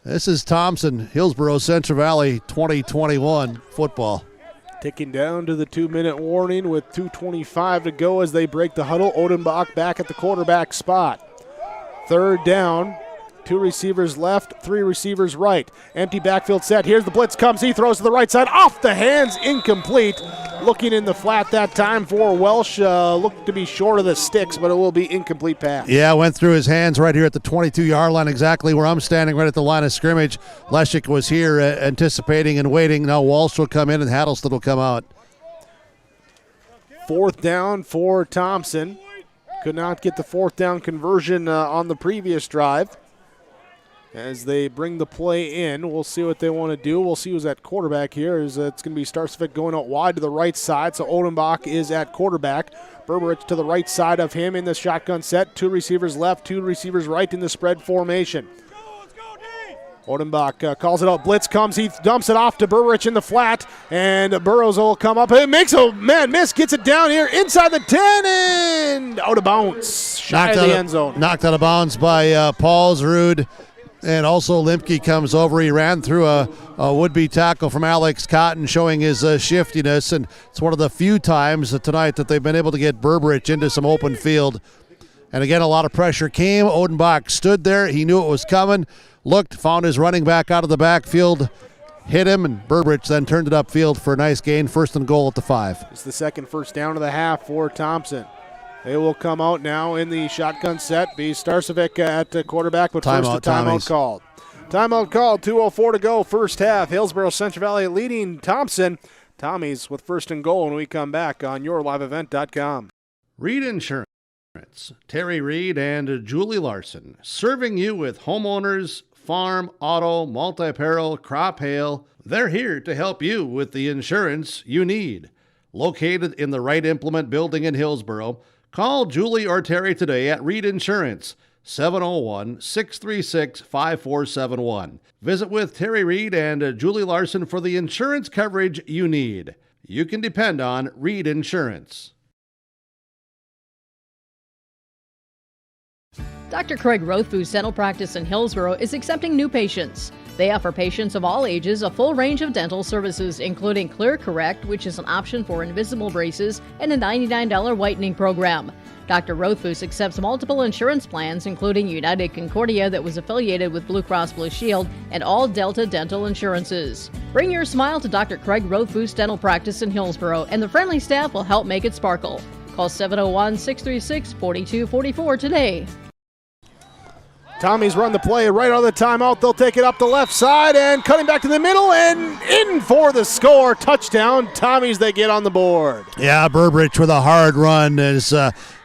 This is Thompson, Hillsboro Central Valley 2021 football. Ticking down to the 2-minute warning with 2:25 to go as they break the huddle. Odenbach back at the quarterback spot. Third down, 2 receivers left, 3 receivers right. Empty backfield set. Here's the blitz comes. He throws to the right side. Off the hands, incomplete. Looking in the flat that time for Welsh. Looked to be short of the sticks, but it will be incomplete pass. Yeah, went through his hands right here at the 22-yard line, exactly where I'm standing, right at the line of scrimmage. Leszek was here anticipating and waiting. Now Walsh will come in and Hattleston will come out. Fourth down for Thompson. Could not get the fourth down conversion on the previous drive. As they bring the play in, we'll see what they want to do. We'll see who's at quarterback here. It's going to be Starcevic going out wide to the right side, so Odenbach is at quarterback. Berberich to the right side of him in the shotgun set. 2 receivers left, 2 receivers right in the spread formation. Odenbach calls it out. Blitz comes. He dumps it off to Berberich in the flat, and Burrows will come up. It makes a man miss. Gets it down here inside the 10 and out of bounds. Shy of the end zone. Knocked out of bounds by Paulsrud. And also Limke comes over. He ran through a would-be tackle from Alex Cotton, showing his shiftiness. And it's one of the few times tonight that they've been able to get Berberich into some open field. And again, a lot of pressure came. Odenbach stood there. He knew it was coming. Looked, found his running back out of the backfield, hit him, and Berberich then turned it upfield for a nice gain. 1st and goal at the 5. It's the second first down of the half for Thompson. They will come out now in the shotgun set. Be Starcevic at quarterback, but first a timeout called. Timeout called, 2:04 to go, first half. Hillsboro Central Valley leading Thompson. Tommies with 1st and goal when we come back on yourliveevent.com. Reed Insurance. Terry Reed and Julie Larson, serving you with homeowners, farm, auto, multi-peril, crop hail. They're here to help you with the insurance you need. Located in the Wright Implement Building in Hillsboro, call Julie or Terry today at Reed Insurance, 701-636-5471. Visit with Terry Reed and Julie Larson for the insurance coverage you need. You can depend on Reed Insurance. Dr. Craig Rothfuss Dental Practice in Hillsboro is accepting new patients. They offer patients of all ages a full range of dental services, including Clear Correct, which is an option for invisible braces, and a $99 whitening program. Dr. Rothfuss accepts multiple insurance plans, including United Concordia that was affiliated with Blue Cross Blue Shield, and all Delta dental insurances. Bring your smile to Dr. Craig Rothfuss Dental Practice in Hillsboro, and the friendly staff will help make it sparkle. Call 701-636-4244 today. Tommy's run the play right out of the timeout. They'll take it up the left side and cutting back to the middle and in for the score. Touchdown. Tommy's, they get on the board. Yeah, Burbridge with a hard run as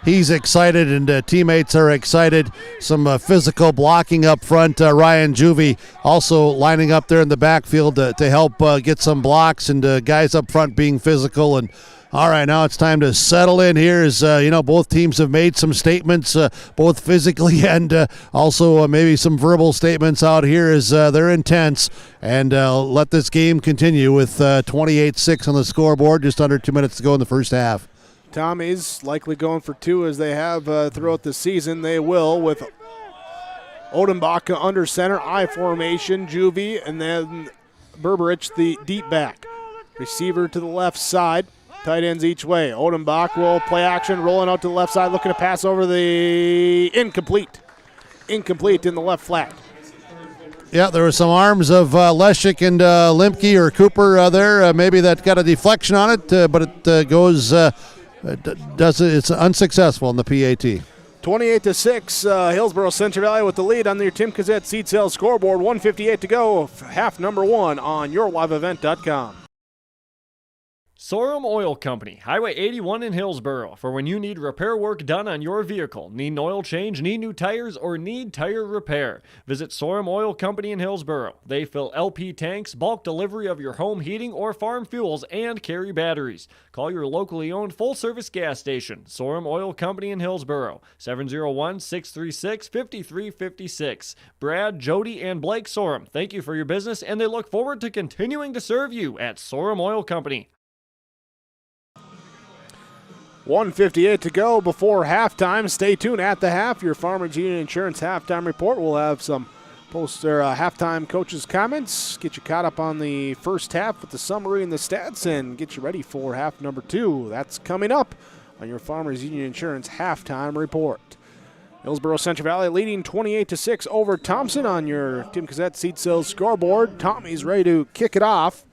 he's excited and teammates are excited. Some physical blocking up front. Ryan Juvie also lining up there in the backfield to help get some blocks and guys up front being physical. And all right, now it's time to settle in here as, both teams have made some statements, both physically and also maybe some verbal statements out here as they're intense. And let this game continue with 28-6 on the scoreboard, just under 2 minutes to go in the first half. Tommy's likely going for two as they have throughout the season. They will with Odenbach under center, I formation, Juvie, and then Berberich, the deep back. Receiver to the left side. Tight ends each way. Odenbach will play action, rolling out to the left side, looking to pass over the incomplete. Incomplete in the left flat. Yeah, there were some arms of Leshik and Limke or Cooper there. Maybe that got a deflection on it, but it goes. It's unsuccessful in the PAT. 28-6, Hillsboro Central Valley with the lead on your Tim Kazette Seed Sales scoreboard. 1:58 to go, half number one on yourliveevent.com. Sorum Oil Company, Highway 81 in Hillsboro. For when you need repair work done on your vehicle, need an oil change, need new tires, or need tire repair, visit Sorum Oil Company in Hillsboro. They fill LP tanks, bulk delivery of your home heating or farm fuels, and carry batteries. Call your locally owned full-service gas station, Sorum Oil Company in Hillsboro, 701-636-5356. Brad, Jody, and Blake Sorum, thank you for your business, and they look forward to continuing to serve you at Sorum Oil Company. 1:58 to go before halftime. Stay tuned at the half. Your Farmers Union Insurance halftime report. We'll have some halftime coaches' comments. Get you caught up on the first half with the summary and the stats and get you ready for half number two. That's coming up on your Farmers Union Insurance halftime report. Hillsboro Central Valley leading 28-6 over Thompson on your Tim Kazette Seed Sales scoreboard. Tommy's ready to kick it off.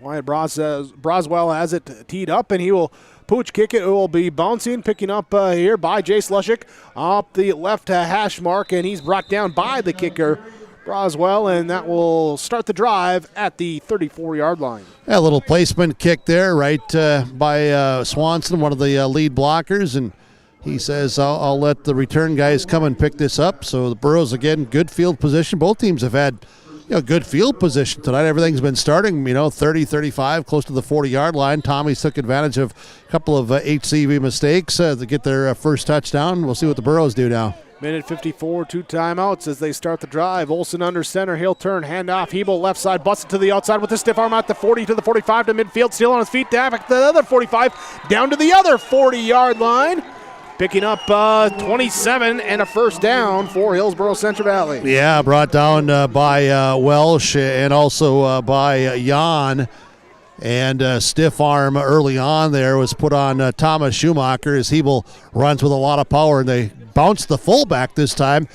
Wyatt Broswell has it teed up, and he will pooch kick it. It will be bouncing, picking up here by Jace Lushik up the left hash mark, and he's brought down by the kicker, Broswell, and that will start the drive at the 34-yard line. A little placement kick there right by Swanson, one of the lead blockers, and he says, I'll let the return guys come and pick this up. So the Burros, again, good field position. Both teams have had good field position tonight. Everything's been starting, 30, 35, close to the 40-yard line. Tommy's took advantage of a couple of HCV mistakes to get their first touchdown. We'll see what the Burros do now. Minute 54, 2 timeouts as they start the drive. Olsen under center, he'll turn, hand off. Hebel left side, busted to the outside with the stiff arm out the 40 to the 45 to midfield, still on his feet, down to the other 45, down to the other 40-yard line. Picking up 27 and a first down for Hillsboro Central Valley. Yeah, brought down by Welsh and also by Jan. And stiff arm early on there was put on Thomas Schumacher as Hebel runs with a lot of power. And they bounced the fullback this time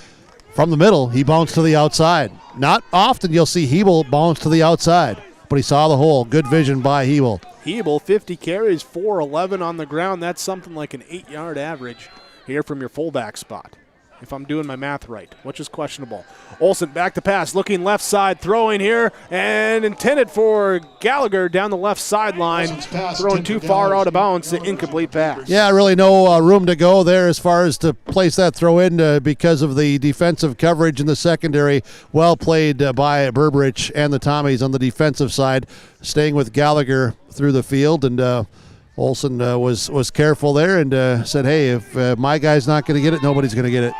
from the middle. He bounced to the outside. Not often you'll see Hebel bounce to the outside, but he saw the hole. Good vision by Hebel. Hebel, 50 carries, 411 on the ground. That's something like an 8-yard average here from your fullback spot, if I'm doing my math right, which is questionable. Olsen back to pass, looking left side, throwing here, and intended for Gallagher down the left sideline, throwing too far out of bounds, an incomplete pass. Yeah, really no room to go there as far as to place that throw in because of the defensive coverage in the secondary. Well played by Berberich and the Tommies on the defensive side, staying with Gallagher through the field, and Olsen was careful there and said, hey, if my guy's not going to get it, nobody's going to get it.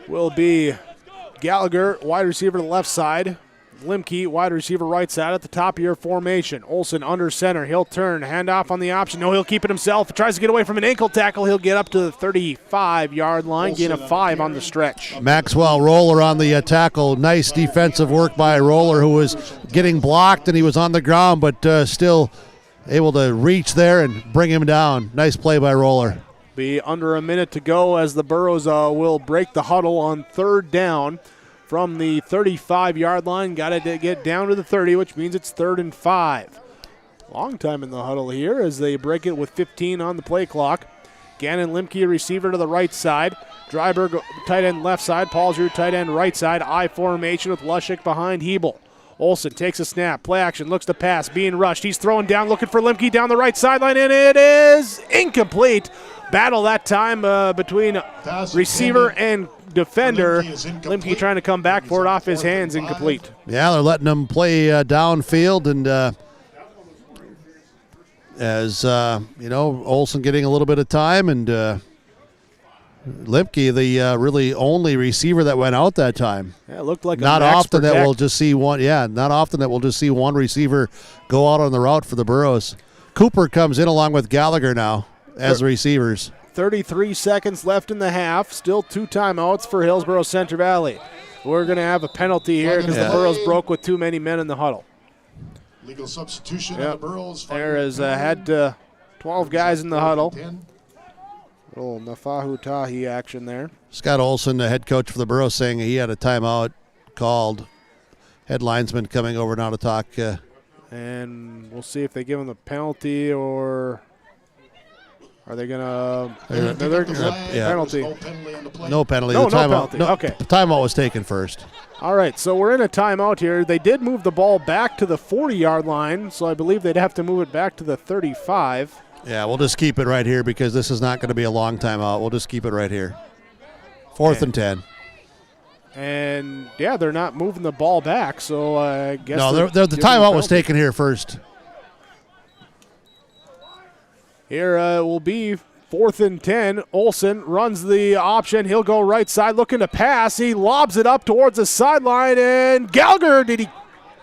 Will be Gallagher, wide receiver to the left side. Limke, wide receiver right side at the top of your formation. Olsen under center. He'll turn, hand off on the option. No, he'll keep it himself. He tries to get away from an ankle tackle. He'll get up to the 35-yard line, gain of 5 on the stretch. Maxwell Roller on the tackle. Nice defensive work by Roller, who was getting blocked, and he was on the ground, but still able to reach there and bring him down. Nice play by Roller. Be under a minute to go as the Burros will break the huddle on third down from the 35-yard line. Got to get down to the 30, which means it's 3rd and 5. Long time in the huddle here as they break it with 15 on the play clock. Gannon Limke, receiver to the right side. Dryberg, tight end left side. Paulsrud, tight end right side. I formation with Lushik behind Hebel. Olsen takes a snap. Play action, looks to pass, being rushed. He's throwing down, looking for Limke down the right sideline, and it is incomplete. Battle that time between receiver and defender. Limke trying to come back for it off his hands, incomplete. Yeah, they're letting him play downfield, and as Olsen getting a little bit of time, and Limke, the really only receiver that went out that time. Yeah, it looked like not often that we'll just see one. Yeah, not often that we'll just see one receiver go out on the route for the Burros. Cooper comes in along with Gallagher now as receivers. 33 seconds left in the half. Still 2 timeouts for Hillsboro Central Valley. We're going to have a penalty here because the Burros broke with too many men in the huddle. Legal substitution on the Burros. There is had 12 guys in the huddle. Little Nafahu Tahi action there. Scott Olson, the head coach for the Burros, saying he had a timeout called. Head linesman coming over now to talk. And we'll see if they give him the penalty or are they going to penalty? No penalty. No timeout, penalty. Okay. The timeout was taken first. All right, so we're in a timeout here. They did move the ball back to the 40-yard line, so I believe they'd have to move it back to the 35. Yeah, we'll just keep it right here because this is not going to be a long timeout. We'll just keep it right here. 4th and 10. And, yeah, they're not moving the ball back, so I guess no, the timeout was taken here first. Here will be 4th and 10. Olsen runs the option. He'll go right side looking to pass. He lobs it up towards the sideline, and Gallagher, did he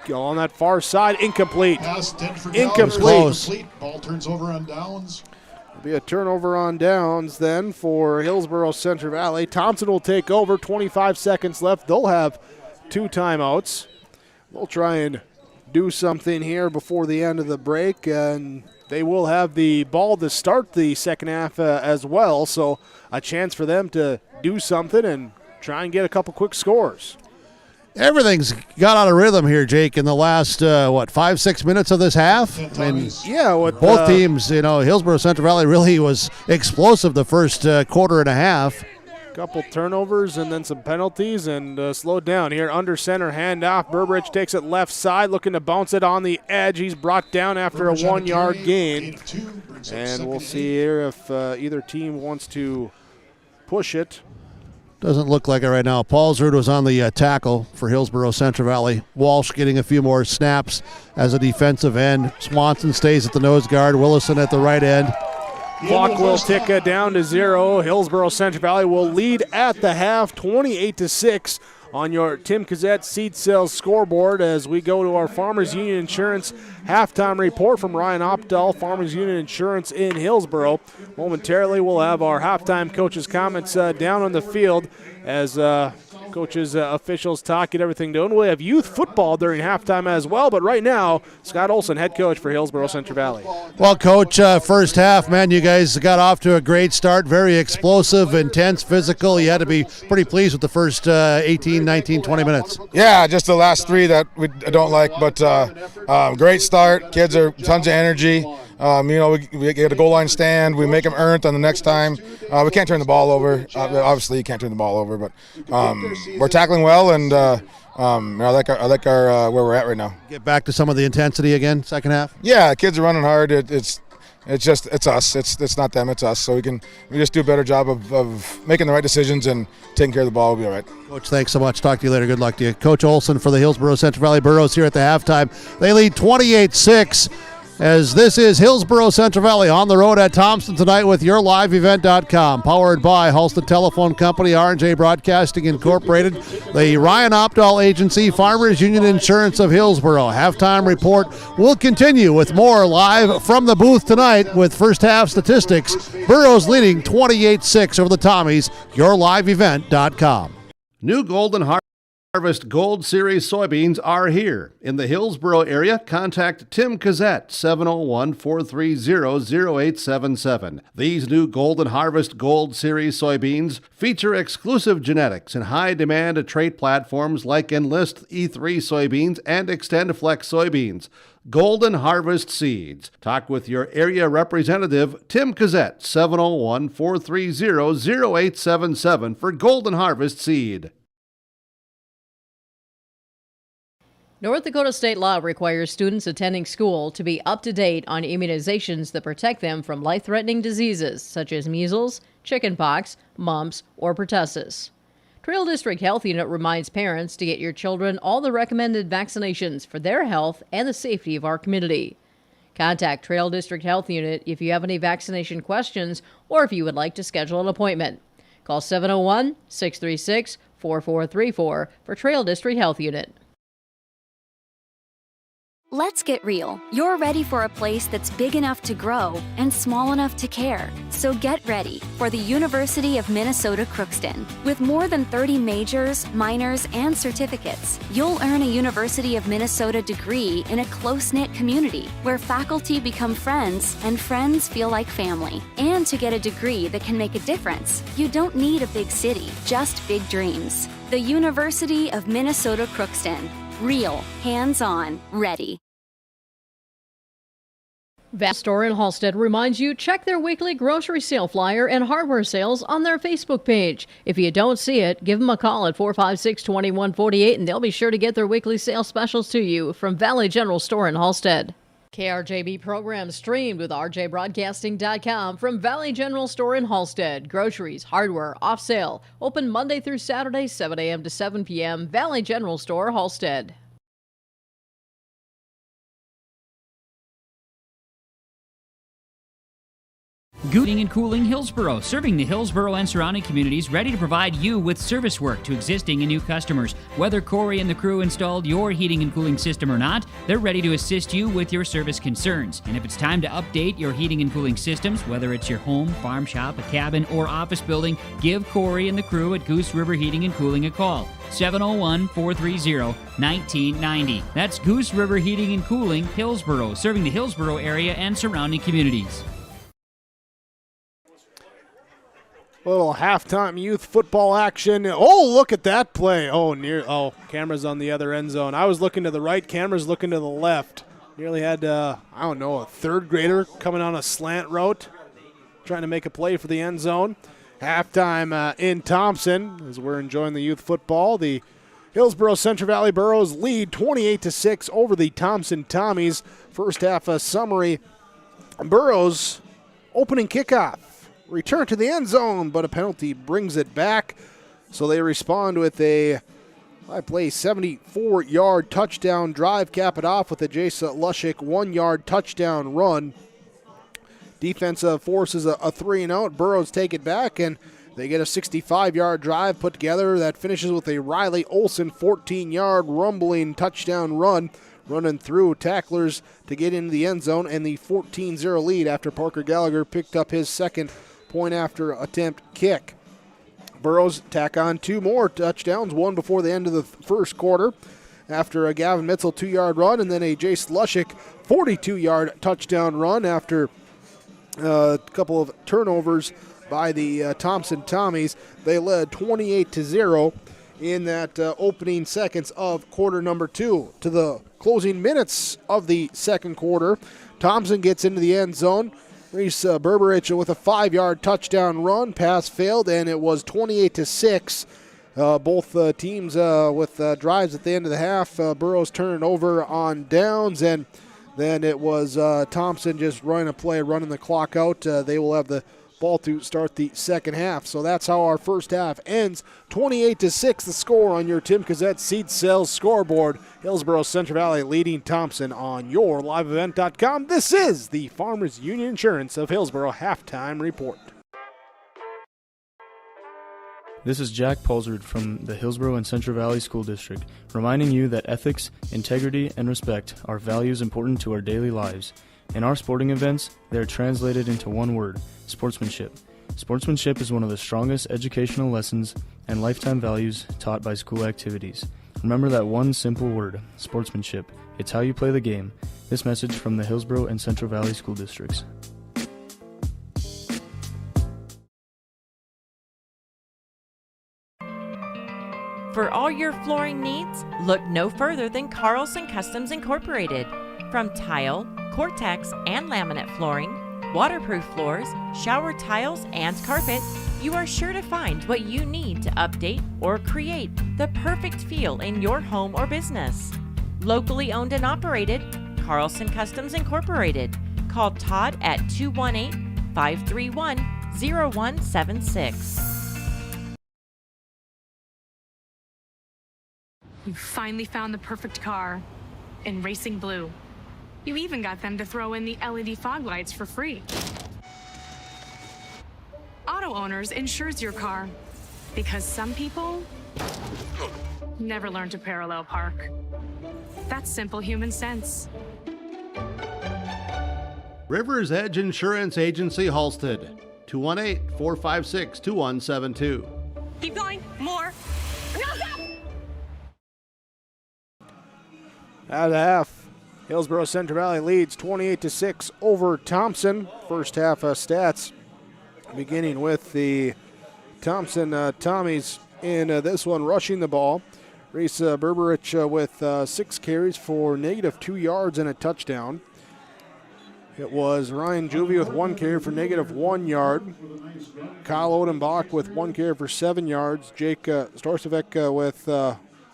go on that far side? Incomplete. Incomplete. Ball turns over on downs. It'll be a turnover on downs then for Hillsboro Central Valley. Thompson will take over. 25 seconds left. They'll have 2 timeouts. We'll try and do something here before the end of the break, and they will have the ball to start the second half as well, so a chance for them to do something and try and get a couple quick scores. Everything's got out of rhythm here, Jake, in the last, 5-6 minutes of this half? Yeah, with both teams, Hillsboro Central Valley really was explosive the first quarter and a half. Couple turnovers and then some penalties and slowed down here. Under center handoff. Burbridge takes it left side, looking to bounce it on the edge. He's brought down after a 1-yard gain. And we'll see here if either team wants to push it. Doesn't look like it right now. Paulsrud was on the tackle for Hillsboro Central Valley. Walsh getting a few more snaps as a defensive end. Swanson stays at the nose guard. Willison at the right end. Clock will tick down to 0. Hillsboro Central Valley will lead at the half, 28-6 on your Tim Cazzette Seed Sales scoreboard as we go to our Farmers Union Insurance halftime report from Ryan Opdahl, Farmers Union Insurance in Hillsboro. Momentarily, we'll have our halftime coaches' comments down on the field as coaches, officials talk, get everything done. We'll have youth football during halftime as well, but right now, Scott Olson, head coach for Hillsboro Central Valley. Well, Coach, first half, man, you guys got off to a great start. Very explosive, intense, physical. You had to be pretty pleased with the first 18, 19, 20 minutes. Yeah, just the last 3 that we don't like, but great start. Kids are tons of energy. We get a goal line stand. We make them earn it on the next time. We can't turn the ball over. Obviously, you can't turn the ball over, but we're tackling well, and I like our where we're at right now. Get back to some of the intensity again, second half. Yeah, kids are running hard. It's us. It's not them. It's us. So we just do a better job of making the right decisions and taking care of the ball. We'll be all right. Coach, thanks so much. Talk to you later. Good luck to you. Coach Olson for the Hillsboro Central Valley Burros here at the halftime. They lead 28-6. As this is Hillsboro Central Valley on the road at Thompson tonight with YourLiveEvent.com. Powered by Halston Telephone Company, R&J Broadcasting Incorporated, the Ryan Opdahl Agency, Farmers Union Insurance of Hillsboro. Halftime report will continue with more live from the booth tonight with first half statistics. Burros leading 28-6 over the Tommies. YourLiveEvent.com. New Golden Heart. Harvest Gold Series soybeans are here. In the Hillsboro area, contact Tim Cazzette, 701-430-0877. These new Golden Harvest Gold Series soybeans feature exclusive genetics and high-demand trait platforms like Enlist E3 soybeans and XtendFlex soybeans. Golden Harvest Seeds. Talk with your area representative, Tim Cazzette, 701-430-0877 for Golden Harvest Seed. North Dakota state law requires students attending school to be up to date on immunizations that protect them from life-threatening diseases such as measles, chickenpox, mumps, or pertussis. Trail District Health Unit reminds parents to get your children all the recommended vaccinations for their health and the safety of our community. Contact Trail District Health Unit if you have any vaccination questions or if you would like to schedule an appointment. Call 701-636-4434 for Trail District Health Unit. Let's get real. You're ready for a place that's big enough to grow and small enough to care. So get ready for the University of Minnesota Crookston. With more than 30 majors, minors, and certificates, you'll earn a University of Minnesota degree in a close-knit community where faculty become friends and friends feel like family. And to get a degree that can make a difference, you don't need a big city, just big dreams. The University of Minnesota Crookston. Real, hands-on, ready. Vast Store in Halstead reminds you, check their weekly grocery sale flyer and hardware sales on their Facebook page. If you don't see it, give them a call at 456-2148 and they'll be sure to get their weekly sale specials to you from Valley General Store in Halstead. KRJB program streamed with rjbroadcasting.com from Valley General Store in Halstead. Groceries, hardware, off sale. Open Monday through Saturday, 7 a.m. to 7 p.m. Valley General Store, Halstead. Heating and Cooling Hillsboro, serving the Hillsboro and surrounding communities, ready to provide you with service work to existing and new customers. Whether Corey and the crew installed your heating and cooling system or not, they're ready to assist you with your service concerns. And if it's time to update your heating and cooling systems, whether it's your home, farm shop, a cabin, or office building, give Corey and the crew at Goose River Heating and Cooling a call. 701-430-1990. That's Goose River Heating and Cooling, Hillsboro, serving the Hillsboro area and surrounding communities. A little halftime youth football action. Oh, look at that play. Camera's on the other end zone. I was looking to the right, camera's looking to the left. Nearly had, a third grader coming on a slant route, trying to make a play for the end zone. Halftime in Thompson, as we're enjoying the youth football. The Hillsboro Central Valley Burros lead 28-6 over the Thompson Tommies. First half summary. Burros opening kickoff. Return to the end zone, but a penalty brings it back. So they respond with a 74-yard touchdown drive, cap it off with a Jason Lushik 1-yard touchdown run. Defense forces a 3-and-out. Burros take it back, and they get a 65-yard drive put together that finishes with a Riley Olson 14-yard rumbling touchdown run, running through tacklers to get into the end zone, and the 14-0 lead after Parker Gallagher picked up his second point after attempt kick. Burros tack on two more touchdowns, one before the end of the first quarter after a Gavin Mitzel 2-yard run, and then a Jace Lushik 42-yard touchdown run after a couple of turnovers by the Thompson Tommies. They led 28-0 in that opening seconds of quarter number 2. To the closing minutes of the second quarter, Thompson gets into the end zone. Reese Berberich with a 5-yard touchdown run. Pass failed, and it was 28-6. Both teams with drives at the end of the half. Burros turning over on downs, and then it was Thompson just running a play, running the clock out. They will have the ball to start the second half. So that's how our first half ends. 28-6 the score on your Tim Cazzette Seed Sales scoreboard. Hillsboro Central Valley leading Thompson on your liveevent.com. This is the Farmers Union Insurance of Hillsboro halftime report. This is Jack Pulsard from the Hillsboro and Central Valley School District, reminding you that ethics, integrity, and respect are values important to our daily lives. In our sporting events, they are translated into one word: sportsmanship. Sportsmanship is one of the strongest educational lessons and lifetime values taught by school activities. Remember that one simple word, sportsmanship. It's how you play the game. This message from the Hillsboro and Central Valley School Districts. For all your flooring needs, look no further than Carlson Customs Incorporated. From tile, Cortex, and laminate flooring, waterproof floors, shower tiles, and carpet, you are sure to find what you need to update or create the perfect feel in your home or business. Locally owned and operated, Carlson Customs Incorporated. Call Todd at 218-531-0176. You finally found the perfect car in racing blue. You even got them to throw in the LED fog lights for free. Auto Owners insures your car because some people never learn to parallel park. That's simple human sense. River's Edge Insurance Agency, Halstead. 218-456-2172. Keep going. More. No, stop! At half, Hillsboro Central Valley leads 28-6 over Thompson. First half stats, beginning with the Thompson Tommies in this one, rushing the ball. Reese Berberich with 6 carries for -2 yards and a touchdown. It was Ryan Juvie with 1 carry for -1 yard. Kyle Odenbach with 1 carry for 7 yards. Jake Storsevek with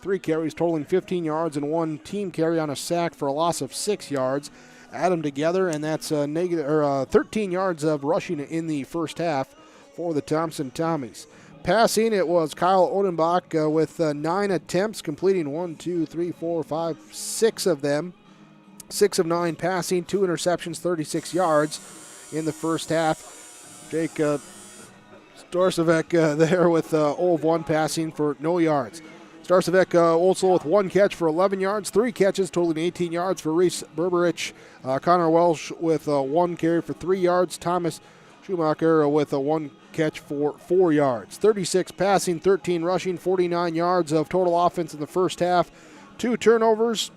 3 carries totaling 15 yards and 1 team carry on a sack for a loss of 6 yards. Add them together, and that's 13 yards of rushing in the first half for the Thompson Tommies. Passing, it was Kyle Odenbach with 9 attempts, completing 6 of them. 6 of 9 passing, 2 interceptions, 36 yards in the first half. Jake Storsevek there with 0 of 1 passing for no yards. Storsevek also with 1 catch for 11 yards, 3 catches totaling 18 yards for Reese Berberich. Connor Welsh with 1 carry for 3 yards. Thomas Schumacher with 1 catch for 4 yards. 36 passing, 13 rushing, 49 yards of total offense in the first half. 2 turnovers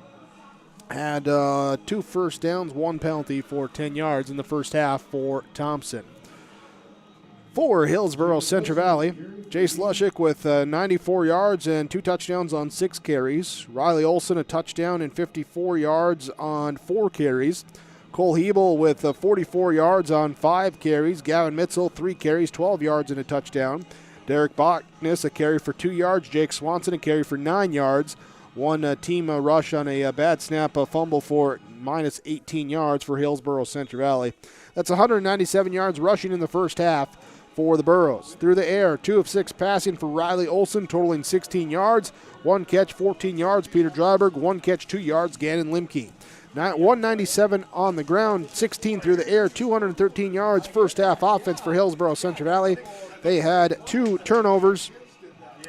and 2 first downs, 1 penalty for 10 yards in the first half for Thompson. For Hillsboro Central Valley, Jace Lushik with 94 yards and 2 touchdowns on 6 carries. Riley Olson a touchdown and 54 yards on 4 carries. Cole Hebel with 44 yards on 5 carries. Gavin Mitzel 3 carries, 12 yards and a touchdown. Derek Bachnis a carry for 2 yards. Jake Swanson a carry for 9 yards. 1 team rush on a bad snap, a fumble for minus 18 yards for Hillsboro Central Valley. That's 197 yards rushing in the first half for the Burros. Through the air, 2 of 6 passing for Riley Olson, totaling 16 yards. 1 catch, 14 yards, Peter Dryberg. 1 catch, 2 yards, Gannon Limke. 197 on the ground, 16 through the air, 213 yards. First half offense for Hillsboro Central Valley. They had 2 turnovers,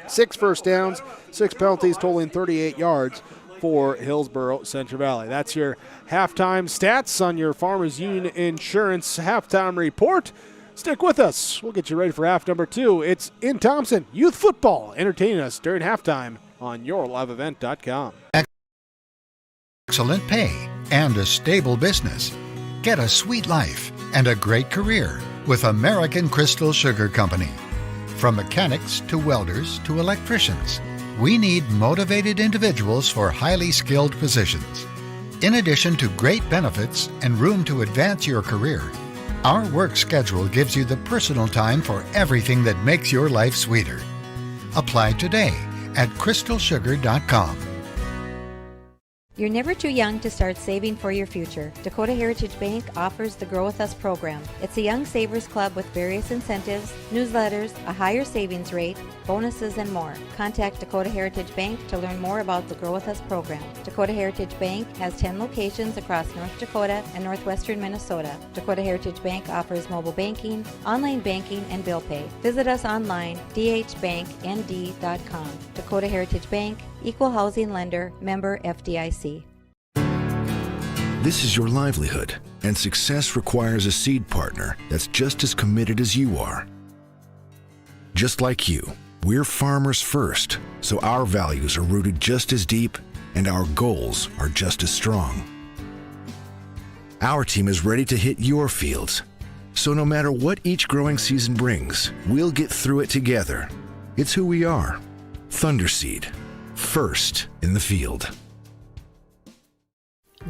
6 first downs, 6 penalties, totaling 38 yards for Hillsboro Central Valley. That's your halftime stats on your Farmers Union Insurance halftime report. Stick with us. We'll get you ready for half number 2. It's in Thompson Youth Football, entertaining us during halftime on yourliveevent.com. Excellent pay and a stable business. Get a sweet life and a great career with American Crystal Sugar Company. From mechanics to welders to electricians, we need motivated individuals for highly skilled positions. In addition to great benefits and room to advance your career, our work schedule gives you the personal time for everything that makes your life sweeter. Apply today at crystalsugar.com. You're never too young to start saving for your future. Dakota Heritage Bank offers the Grow With Us program. It's a young savers club with various incentives, newsletters, a higher savings rate, bonuses, and more. Contact Dakota Heritage Bank to learn more about the Grow With Us program. Dakota Heritage Bank has 10 locations across North Dakota and northwestern Minnesota. Dakota Heritage Bank offers mobile banking, online banking, and bill pay. Visit us online, dhbanknd.com. Dakota Heritage Bank, Equal Housing Lender, member FDIC. This is your livelihood, and success requires a seed partner that's just as committed as you are. Just like you, We're farmers first, so our values are rooted just as deep and our goals are just as strong. Our team is ready to hit your fields. So no matter what each growing season brings, we'll get through it together. It's who we are. Thunderseed, first in the field.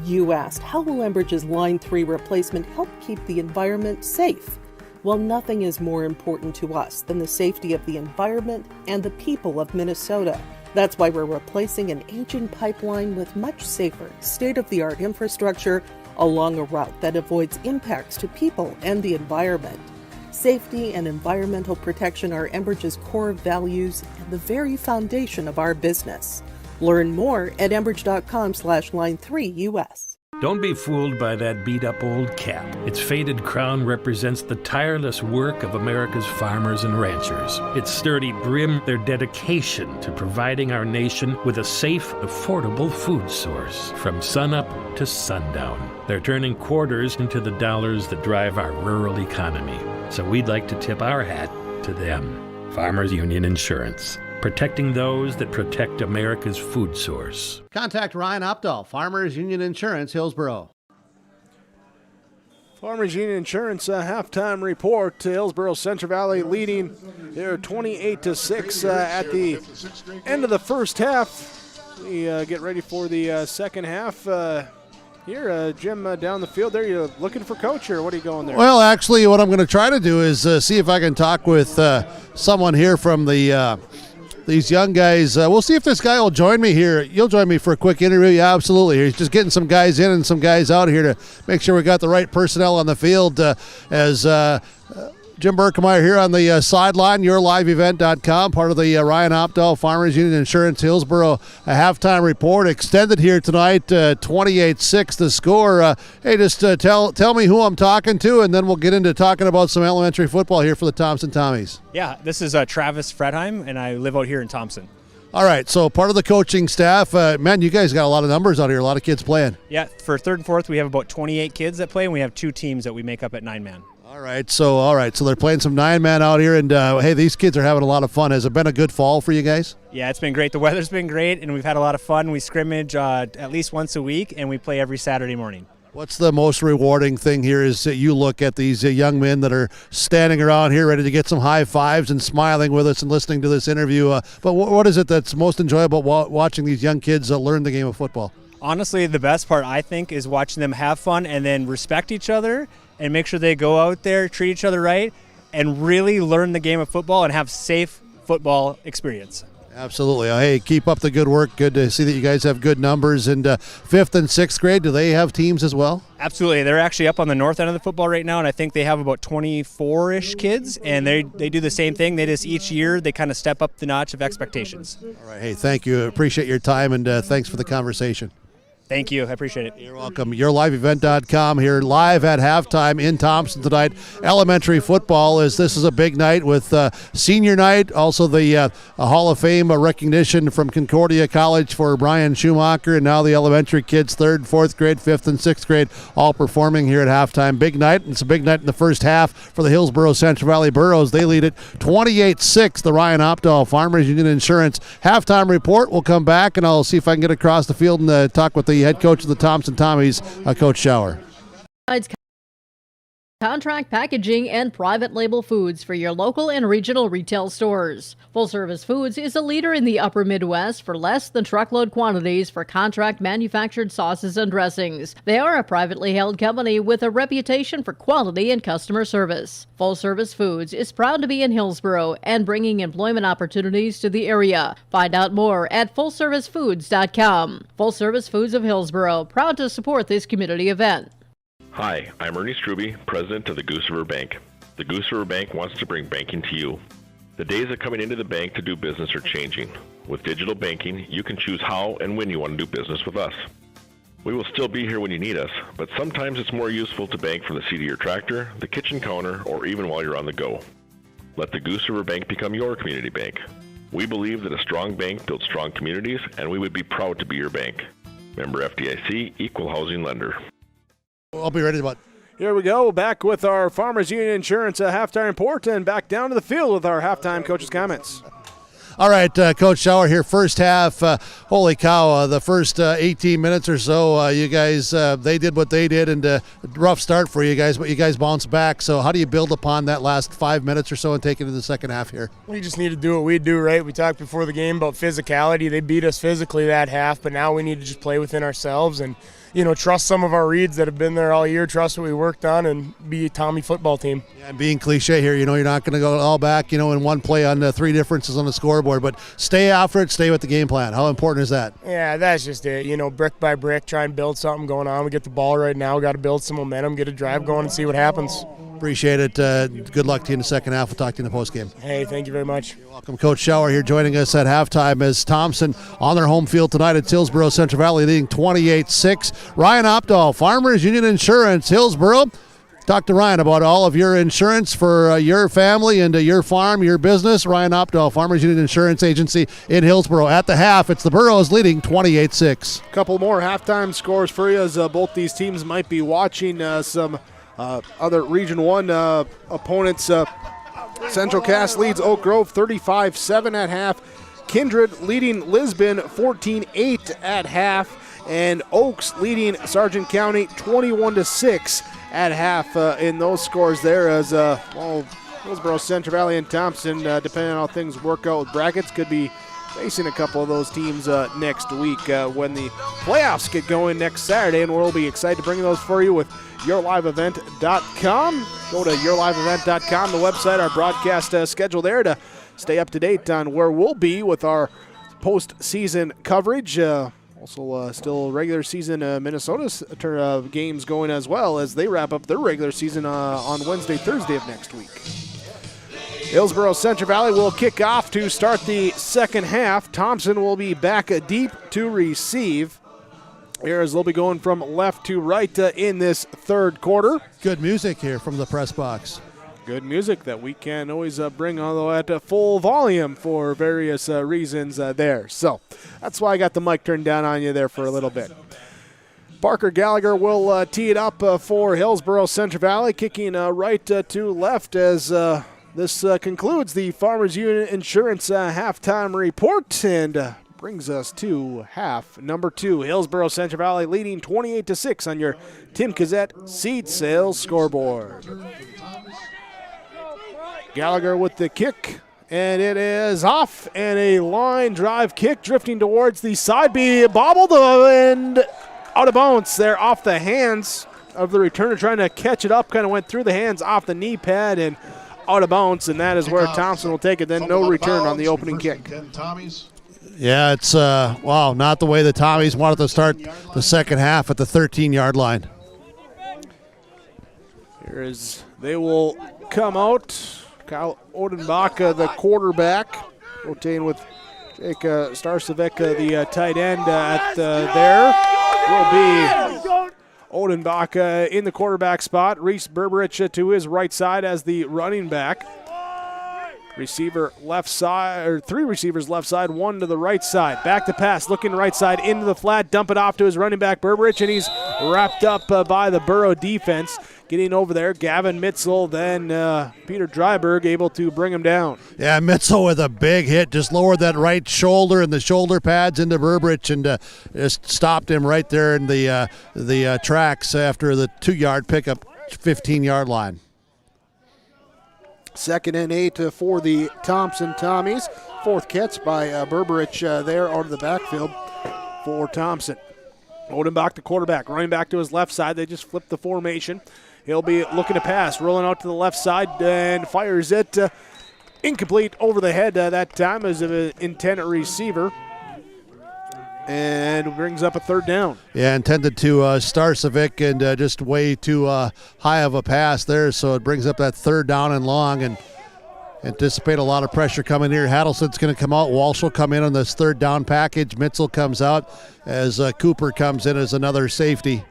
You asked, how will Enbridge's Line 3 replacement help keep the environment safe? Well, nothing is more important to us than the safety of the environment and the people of Minnesota. That's why we're replacing an aging pipeline with much safer, state-of-the-art infrastructure along a route that avoids impacts to people and the environment. Safety and environmental protection are Enbridge's core values and the very foundation of our business. Learn more at enbridge.com/line3US. Don't be fooled by that beat-up old cap. Its faded crown represents the tireless work of America's farmers and ranchers. Its sturdy brim, their dedication to providing our nation with a safe, affordable food source from sunup to sundown. They're turning quarters into the dollars that drive our rural economy. So we'd like to tip our hat to them. Farmers Union Insurance. Protecting those that protect America's food source. Contact Ryan Opdahl, Farmers Union Insurance, Hillsboro. Farmers Union Insurance halftime report. Hillsboro Central Valley leading there 28-6 at the end of the first half. We get ready for the second half. Here, Jim, down the field there, you looking for coach, or what are you going there? Well, actually, what I'm going to try to do is see if I can talk with someone here from these young guys. We'll see if this guy will join me here. You'll join me for a quick interview? Yeah, absolutely. He's just getting some guys in and some guys out here to make sure we got the right personnel on the field as Jim Berkemeyer here on the sideline, yourliveevent.com, part of the Ryan Opdahl Farmers Union Insurance Hillsboro halftime report. Extended here tonight, 28-6 the score. Hey, just tell me who I'm talking to, and then we'll get into talking about some elementary football here for the Thompson Tommies. Yeah, this is Travis Fredheim, and I live out here in Thompson. All right, so part of the coaching staff. Man, you guys got a lot of numbers out here, a lot of kids playing. Yeah, for third and fourth, we have about 28 kids that play, and we have 2 teams that we make up at 9-man. All right, so they're playing some 9-man out here, and hey, these kids are having a lot of fun. Has it been a good fall for you guys? Yeah, it's been great. The weather's been great, and we've had a lot of fun. We scrimmage at least once a week, and we play every Saturday morning. What's the most rewarding thing here is that you look at these young men that are standing around here ready to get some high fives and smiling with us and listening to this interview. But what is it that's most enjoyable watching these young kids learn the game of football? Honestly, the best part, I think, is watching them have fun and then respect each other and make sure they go out there, treat each other right, and really learn the game of football and have safe football experience. Absolutely. Hey, keep up the good work. Good to see that you guys have good numbers. And 5th and 6th grade, do they have teams as well? Absolutely. They're actually up on the north end of the football right now, and I think they have about 24-ish kids, and they do the same thing. They just each year they kind of step up the notch of expectations. All right. Hey, thank you. Appreciate your time, and thanks for the conversation. Thank you. I appreciate it. You're welcome. YourLiveEvent.com here live at halftime in Thompson tonight. Elementary football, as this is a big night with senior night, also the Hall of Fame recognition from Concordia College for Brian Schumacher, and now the elementary kids, 3rd, 4th grade, 5th, and 6th grade, all performing here at halftime. Big night. It's a big night in the first half for the Hillsboro Central Valley Burros. They lead it 28-6, the Ryan Opdahl Farmers Union Insurance halftime report. We'll come back, and I'll see if I can get across the field and talk with the head coach of the Thompson Tommies, Coach Schauer. Contract packaging and private label foods for your local and regional retail stores. Full Service Foods is a leader in the upper Midwest for less than truckload quantities for contract manufactured sauces and dressings. They are a privately held company with a reputation for quality and customer service. Full Service Foods is proud to be in Hillsboro and bringing employment opportunities to the area. Find out more at fullservicefoods.com. Full Service Foods of Hillsboro, proud to support this community event. Hi, I'm Ernie Struby, president of the Goose River Bank. The Goose River Bank wants to bring banking to you. The days of coming into the bank to do business are changing. With digital banking, you can choose how and when you want to do business with us. We will still be here when you need us, but sometimes it's more useful to bank from the seat of your tractor, the kitchen counter, or even while you're on the go. Let the Goose River Bank become your community bank. We believe that a strong bank builds strong communities, and we would be proud to be your bank. Member FDIC, Equal Housing Lender. I'll be ready to about. Here we go, back with our Farmers Union Insurance halftime report, and back down to the field with our halftime coaches' comments. All right, Coach Schauer here, first half. Holy cow, the first 18 minutes or so, you guys, they did what they did, and rough start for you guys, but you guys bounced back. So how do you build upon that last 5 minutes or so and take it into the second half here? We just need to do what we do, right? We talked before the game about physicality. They beat us physically that half, but now we need to just play within ourselves and, trust some of our reads that have been there all year, trust what we worked on, and be a Tommy football team. Yeah, and being cliche here, you're not going to go all back, in one play on the three differences on the scoreboard, but stay after it, stay with the game plan. How important is that? Yeah, that's just it. Brick by brick, try and build something going on. We get the ball right now, got to build some momentum, get a drive going, and see what happens. Appreciate it. Good luck to you in the second half. We'll talk to you in the postgame. Hey, thank you very much. You're welcome. Coach Schauer here joining us at halftime as Thompson on their home field tonight at Hillsboro Central Valley leading 28-6. Ryan Opdahl, Farmers Union Insurance, Hillsboro. Talk to Ryan about all of your insurance for your family and your farm, your business. Ryan Opdahl, Farmers Union Insurance Agency in Hillsboro. At the half, it's the Burros leading 28-6. A couple more halftime scores for you as both these teams might be watching some other Region 1 opponents. Central Cass leads Oak Grove 35-7 at half. Kindred leading Lisbon 14-8 at half. And Oaks leading Sargent County 21-6 at half in those scores there as Hillsboro, Central Valley, and Thompson, depending on how things work out with brackets, could be facing a couple of those teams next week when the playoffs get going next Saturday, and we'll be excited to bring those for you with yourliveevent.com. Go to yourliveevent.com, the website, our broadcast schedule there to stay up to date on where we'll be with our postseason coverage. Also, still regular season Minnesota games going as well as they wrap up their regular season on Wednesday, Thursday of next week. Hillsboro Central Valley will kick off to start the second half. Thompson will be back deep to receive. Here as they'll be going from left to right in this third quarter. Good music here from the press box. Good music that we can always bring, although at full volume for various reasons there. So that's why I got the mic turned down on you there for a little bit. Parker Gallagher will tee it up for Hillsboro Central Valley, kicking right to left as this concludes the Farmers Union Insurance halftime report and brings us to half number 2. Hillsboro Central Valley leading 28-6 on your Tim Cassette seed sales scoreboard. Gallagher with the kick, and it is off, and a line drive kick drifting towards the side, be bobbled and out of bounds there off the hands of the returner, trying to catch it up, kind of went through the hands off the knee pad and out of bounds, and that is where Thompson will take it. Then no return on the opening kick. Yeah, it's, not the way the Tommies wanted to start the second half at the 13-yard line. Here is, they will come out. Kyle Odenbach, the quarterback, rotating with Jake Starcevec, the tight end there. Will be Odenbach in the quarterback spot. Reese Berberich to his right side as the running back. Receiver left side, or 3 receivers left side, 1 to the right side. Back to pass, looking right side into the flat, dump it off to his running back Berberich, and he's wrapped up by the Burrow defense. Getting over there, Gavin Mitzel, then Peter Dryberg able to bring him down. Yeah, Mitzel with a big hit, just lowered that right shoulder and the shoulder pads into Berberich and just stopped him right there in the tracks after the 2-yard pickup, 15-yard line. 2nd and 8 for the Thompson Tommies. 4th catch by Berberich there out of the backfield for Thompson. Odenbach, the quarterback, running back to his left side. They just flipped the formation. He'll be looking to pass, rolling out to the left side and fires it incomplete over the head that time as an intended receiver. And brings up a 3rd down. Yeah, intended to Starcevec and just way too high of a pass there, so it brings up that 3rd down and long, and anticipate a lot of pressure coming here. Hadelson's going to come out. Walsh will come in on this 3rd down package. Mitzel comes out as Cooper comes in as another safety.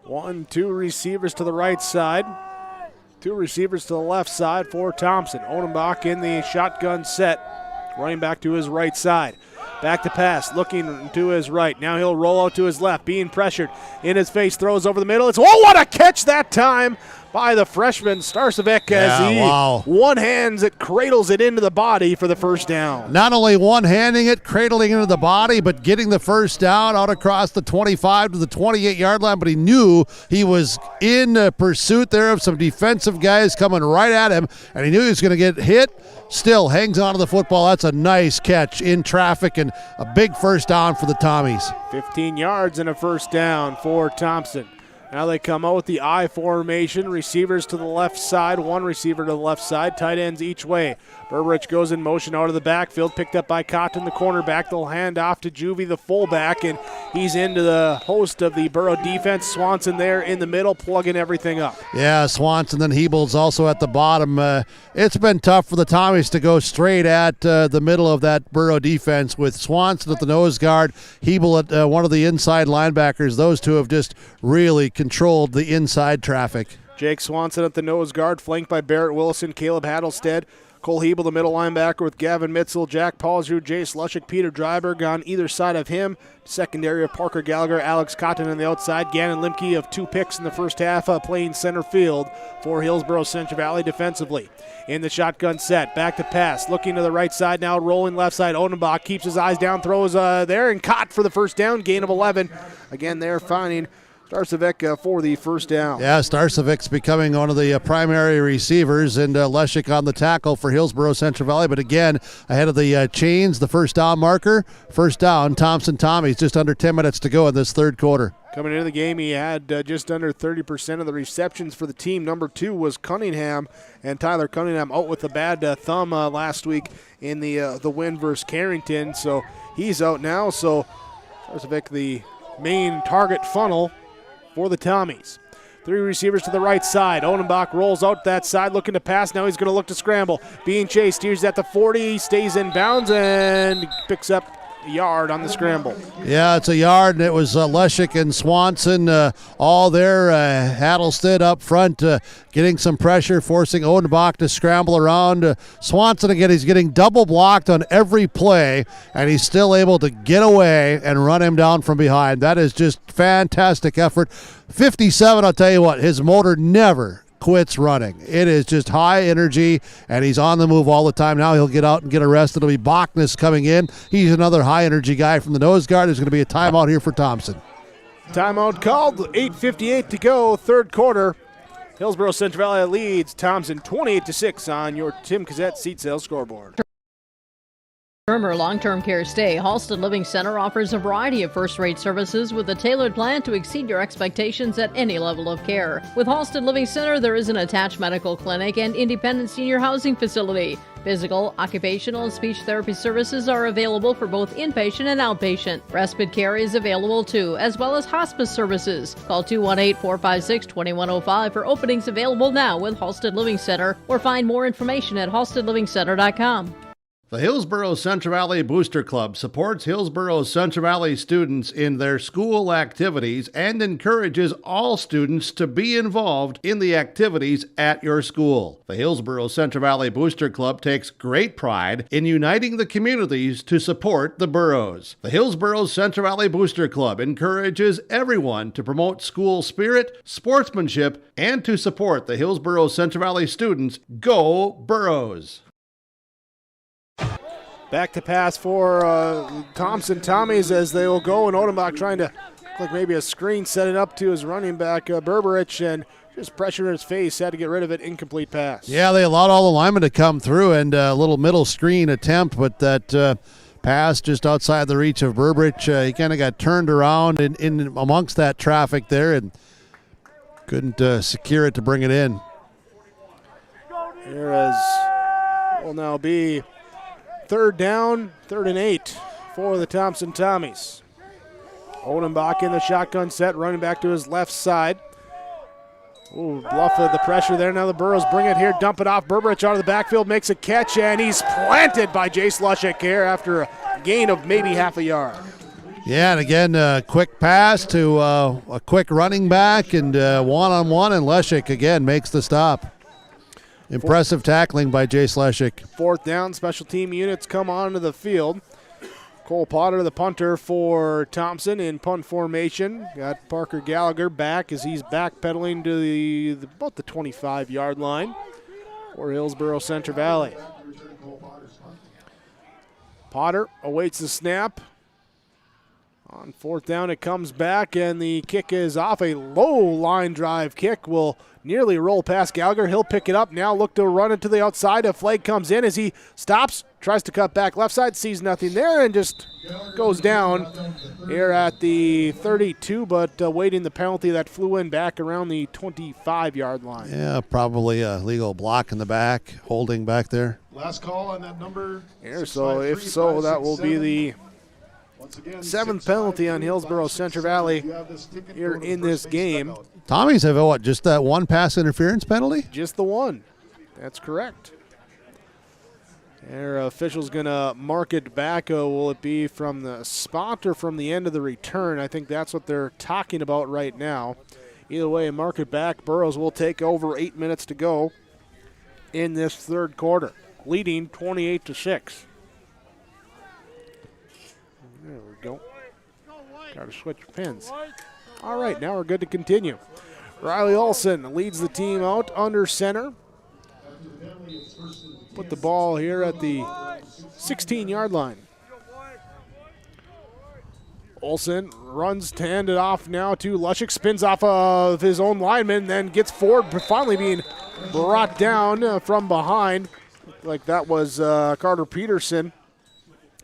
1, 2 receivers to the right side. 2 receivers to the left side for Thompson. Odenbach in the shotgun set. Running back to his right side. Back to pass, looking to his right. Now he'll roll out to his left, being pressured. In his face, throws over the middle. It's, what a catch that time by the freshman Starcevic as he one-hands it, cradles it into the body for the first down. Not only one-handing it, cradling into the body, but getting the first down out across the 25 to the 28-yard line, but he knew he was in pursuit there of some defensive guys coming right at him, and he knew he was going to get hit. Still hangs on to the football. That's a nice catch in traffic and a big first down for the Tommies. 15 yards and a first down for Thompson. Now they come out with the I formation. Receivers to the left side, one receiver to the left side, tight ends each way. Berberich goes in motion out of the backfield, picked up by Cotton, the cornerback. They'll hand off to Juvie, the fullback, and he's into the host of the Borough defense. Swanson there in the middle, plugging everything up. Yeah, Swanson and Hebel's also at the bottom. It's been tough for the Tommies to go straight at the middle of that Borough defense with Swanson at the nose guard, Hebel at one of the inside linebackers. Those two have just really controlled the inside traffic. Jake Swanson at the nose guard, flanked by Barrett Wilson, Caleb Hattlestead, Cole Hebel, the middle linebacker, with Gavin Mitzel, Jack Paulsrud, Jace Lushik, Peter Dryberg on either side of him. Secondary of Parker Gallagher, Alex Cotton on the outside. Gannon Limke of 2 picks in the first half, playing center field for Hillsboro Central Valley defensively. In the shotgun set, back to pass, looking to the right side now, rolling left side. Odenbach keeps his eyes down, throws there, and caught for the first down, gain of 11. Again, they're finding Starcevic for the first down. Yeah, Starcevic's becoming one of the primary receivers, and Leshik on the tackle for Hillsboro Central Valley. But again, ahead of the chains, the first down marker. First down, Thompson Tommies, just under 10 minutes to go in this third quarter. Coming into the game, he had just under 30% of the receptions for the team. Number 2 was Cunningham, and Tyler Cunningham out with a bad thumb last week in the win versus Carrington. So he's out now. So Starcevic, the main target funnel for the Tommies. 3 receivers to the right side. Odenbach rolls out that side looking to pass. Now he's going to look to scramble. Being chased, steers at the 40, stays in bounds, and picks up a yard on the scramble. Yeah, it's a yard, and it was Leshik and Swanson all there. Hattlestead up front getting some pressure, forcing Odenbach to scramble around. Swanson, again, he's getting double blocked on every play, and he's still able to get away and run him down from behind. That is just fantastic effort. 57, I'll tell you what, his motor never quits running. It is just high energy, and he's on the move all the time. Now he'll get out and get arrested. It'll be Bachnes coming in. He's another high energy guy from the nose guard. There's going to be a timeout here for Thompson. Timeout called, 8:58 to go, third quarter. Hillsboro Central Valley leads Thompson 28-6 on your Tim Cassette seat sales scoreboard. Or long-term care stay, Halstead Living Center offers a variety of first-rate services with a tailored plan to exceed your expectations at any level of care. With Halstead Living Center, there is an attached medical clinic and independent senior housing facility. Physical, occupational, and speech therapy services are available for both inpatient and outpatient. Respite care is available too, as well as hospice services. Call 218-456-2105 for openings available now with Halstead Living Center, or find more information at halsteadlivingcenter.com. The Hillsboro Central Valley Booster Club supports Hillsboro Central Valley students in their school activities and encourages all students to be involved in the activities at your school. The Hillsboro Central Valley Booster Club takes great pride in uniting the communities to support the boroughs. The Hillsboro Central Valley Booster Club encourages everyone to promote school spirit, sportsmanship, and to support the Hillsboro Central Valley students. Go Boroughs! Back to pass for Thompson Tommies as they will go, and Odenbach trying to look like maybe a screen, set it up to his running back, Berberich, and just pressure in his face, had to get rid of it, incomplete pass. Yeah, they allowed all the linemen to come through, and a little middle screen attempt, but that pass just outside the reach of Berberich. He kind of got turned around in amongst that traffic there and couldn't secure it to bring it in. Here is will now be third down, 3rd and 8 for the Thompson Tommies. Odenbach in the shotgun set, running back to his left side. Ooh, bluff of the pressure there. Now the Burrows bring it here, dump it off. Berberich out of the backfield, makes a catch, and he's planted by Jace Lushik here after a gain of maybe half a yard. Yeah, and again, a quick pass to a quick running back, and one-on-one, and Lushik again makes the stop. Impressive tackling by Jace Lushik. 4th down, special team units come onto the field. Cole Potter, the punter for Thompson in punt formation. Got Parker Gallagher back as he's backpedaling to about the 25-yard line for Hillsboro Central Valley. Potter awaits the snap. On fourth down, it comes back, and the kick is off. A low line drive kick will nearly roll past Gallagher. He'll pick it up now, look to run it to the outside. A flag comes in as he stops, tries to cut back left side, sees nothing there, and just goes down here at the 32, but waiting the penalty that flew in back around the 25-yard line. Yeah, probably a legal block in the back, holding back there. Last call on that number. Here, so if so, that will be the seventh penalty on Hillsboro Central Valley here in this game. Tommies have what, just that one pass interference penalty? Just the one. That's correct. Their official's going to mark it back. Will it be from the spot or from the end of the return? I think that's what they're talking about right now. Either way, mark it back. Burroughs will take over 8 minutes to go in this third quarter, leading 28-6. There we go. Got to switch pins. All right, now we're good to continue. Riley Olson leads the team out under center. Put the ball here at the 16-yard line. Olson runs to hand it off now to Lushik, spins off of his own lineman, then gets forward, finally being brought down from behind. Looked like that was Carter Peterson.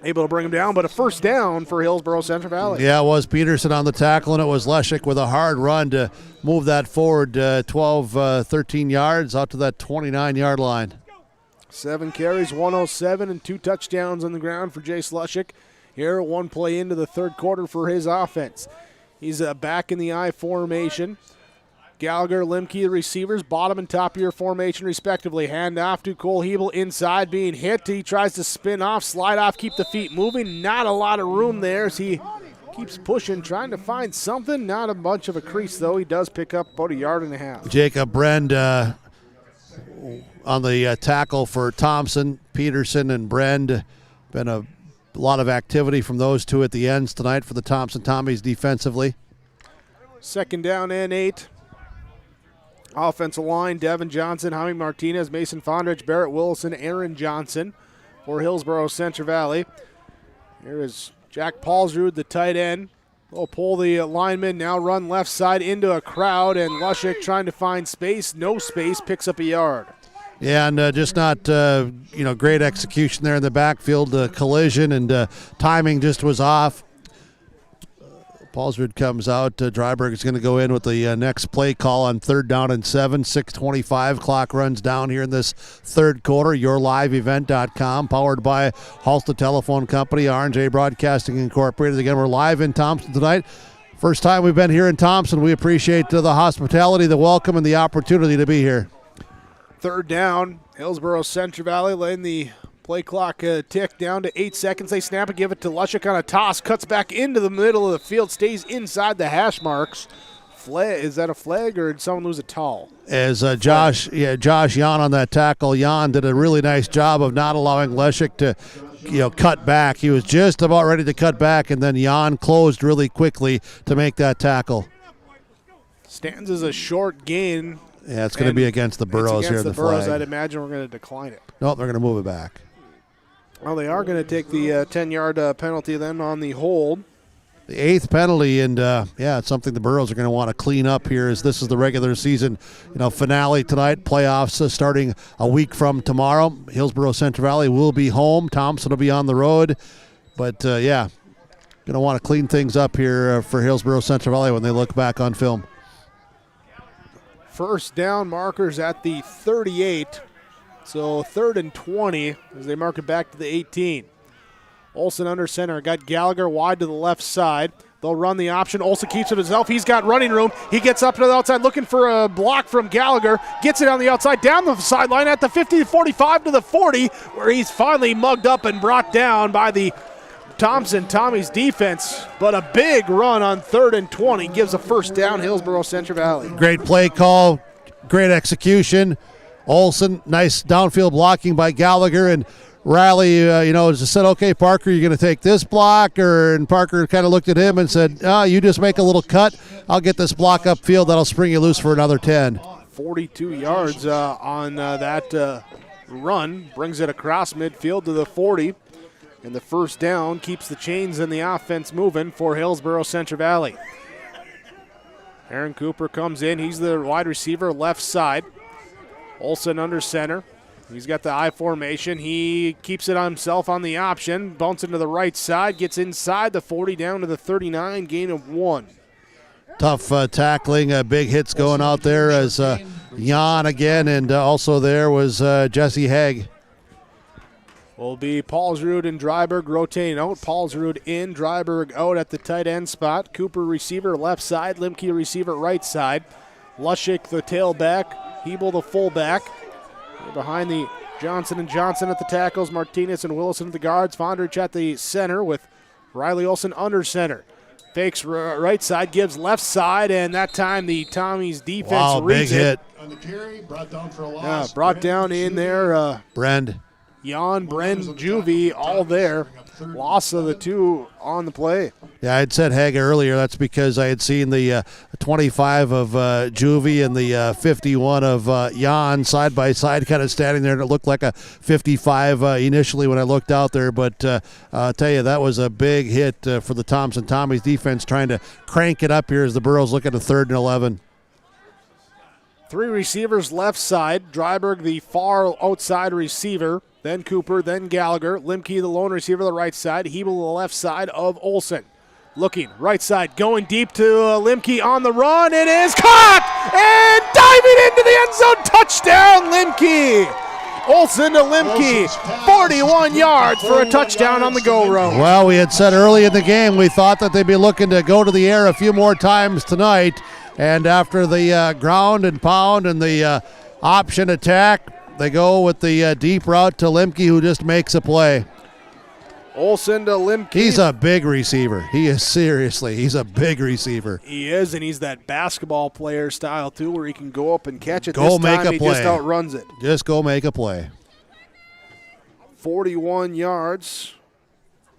Able to bring him down, but a first down for Hillsboro Central Valley. Yeah, it was Peterson on the tackle, and it was Leshik with a hard run to move that forward 12, 13 yards out to that 29-yard line. 7 carries, 107, and 2 touchdowns on the ground for Jace Leshik. Here, one play into the third quarter for his offense. He's back in the I formation. Gallagher, Limke, the receivers, bottom and top of your formation respectively. Hand off to Cole Hebel inside, being hit. He tries to spin off, slide off, keep the feet moving. Not a lot of room there as he keeps pushing, trying to find something. Not a bunch of a crease, though. He does pick up about 1.5 yards. Jacob Brend on the tackle for Thompson, Peterson, and Brend. Been a lot of activity from those two at the ends tonight for the Thompson Tommies defensively. Second down and 8. Offensive line, Devin Johnson, Jaime Martinez, Mason Fondrich, Barrett Wilson, Aaron Johnson for Hillsboro Central Valley. Here is Jack Paulsrud, the tight end. Will pull the lineman, now run left side into a crowd, and Lushik trying to find space. No space, picks up 1 yard. Yeah, and just not, great execution there in the backfield. Collision and timing just was off. Paulsrud comes out. Dryberg is going to go in with the next play call on 3rd down and 7. 6:25. Clock runs down here in this third quarter. YourLiveEvent.com, powered by Halstead Telephone Company, R&J Broadcasting Incorporated. Again, we're live in Thompson tonight. First time we've been here in Thompson. We appreciate the hospitality, the welcome, and the opportunity to be here. 3rd down. Hillsboro Central Valley letting the play clock tick down to 8 seconds. They snap it, give it to Lushik on a toss. Cuts back into the middle of the field, stays inside the hash marks. Is that a flag, or did someone lose a towel? As Josh Jan on that tackle. Jan did a really nice job of not allowing Lushik to cut back. He was just about ready to cut back, and then Jan closed really quickly to make that tackle. Stands as a short gain. Yeah, it's going to be against the Burrows here. The Burrows, flag. I'd imagine we're going to decline it. Nope, they're going to move it back. Well, they are going to take the 10-yard penalty then on the hold. The 8th penalty, and it's something the Burrows are going to want to clean up here, as this is the regular season finale tonight. Playoffs starting a week from tomorrow. Hillsboro Central Valley will be home. Thompson will be on the road. But, going to want to clean things up here for Hillsboro Central Valley when they look back on film. First down markers at the 38. So 3rd and 20 as they mark it back to the 18. Olson under center. Got Gallagher wide to the left side. They'll run the option. Olson keeps it himself. He's got running room. He gets up to the outside looking for a block from Gallagher. Gets it on the outside, down the sideline at the 50, 45 to the 40, where he's finally mugged up and brought down by the Thompson-Tommy's defense. But a big run on 3rd and 20 gives a first down, Hillsboro Central Valley. Great play call. Great execution. Olson, nice downfield blocking by Gallagher, and Riley, just said, okay, Parker, you're going to take this block, and Parker kind of looked at him and said, you just make a little cut. I'll get this block upfield. That'll spring you loose for another 10. 42 yards on that run. Brings it across midfield to the 40. And the first down keeps the chains and the offense moving for Hillsboro Central Valley. Aaron Cooper comes in. He's the wide receiver left side. Olsen under center. He's got the I formation. He keeps it on himself on the option. Bouncing to the right side. Gets inside the 40 down to the 39. Gain of 1. Tough tackling. Big hits going out there as Jan again. And also there was Jesse Haig. Will be Paulsrud and Dryberg rotating out. Paulsrud in, Dryberg out at the tight end spot. Cooper receiver left side. Limke receiver right side. Lushik the tailback. Hebel the fullback. Behind the Johnson and Johnson at the tackles, Martinez and Willison at the guards, Vondrich at the center with Riley Olsen under center. Fakes right side, gives left side, and that time the Tommies defense reads big hit. On the carry, brought down for a loss. Yeah, brought down in there. Brend. Jan, Bren, Juvie, all there. Loss of the 2 on the play. Yeah, I had said Haga earlier. That's because I had seen the 25 of Juvie and the 51 of Jan side by side, kind of standing there, and it looked like a 55 initially when I looked out there. But I'll tell you, that was a big hit for the Thompson Tommies defense, trying to crank it up here as the Burros look at a 3rd and 11. 3 receivers left side. Dryberg the far outside receiver. Then Cooper, then Gallagher. Limke, the lone receiver, the right side. Hebel, the left side of Olsen. Looking, right side, going deep to Limke on the run. It is caught! And diving into the end zone. Touchdown, Limke! Olsen to Limke. 41 yards for a touchdown on the go route. Well, we had said early in the game we thought that they'd be looking to go to the air a few more times tonight. And after the ground and pound and the option attack, they go with the deep route to Limke, who just makes a play. Olsen to Limke. He's a big receiver. He is seriously. He's a big receiver. He is, and he's that basketball player style, too, where he can go up and catch it. Go this make time a he play. just outruns it. Just go make a play. 41 yards.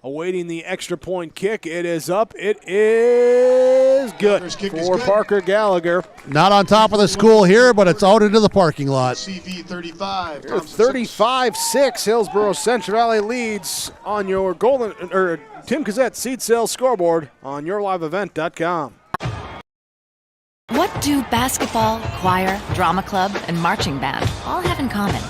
Awaiting the extra point kick. It is up. It is good for Parker Gallagher. Not on top of the school here, but it's out into the parking lot. CV 35. 35-6. Hillsboro Central Valley leads on your Tim Cassette seed sales scoreboard on yourliveevent.com. What do basketball, choir, drama club, and marching band all have in common?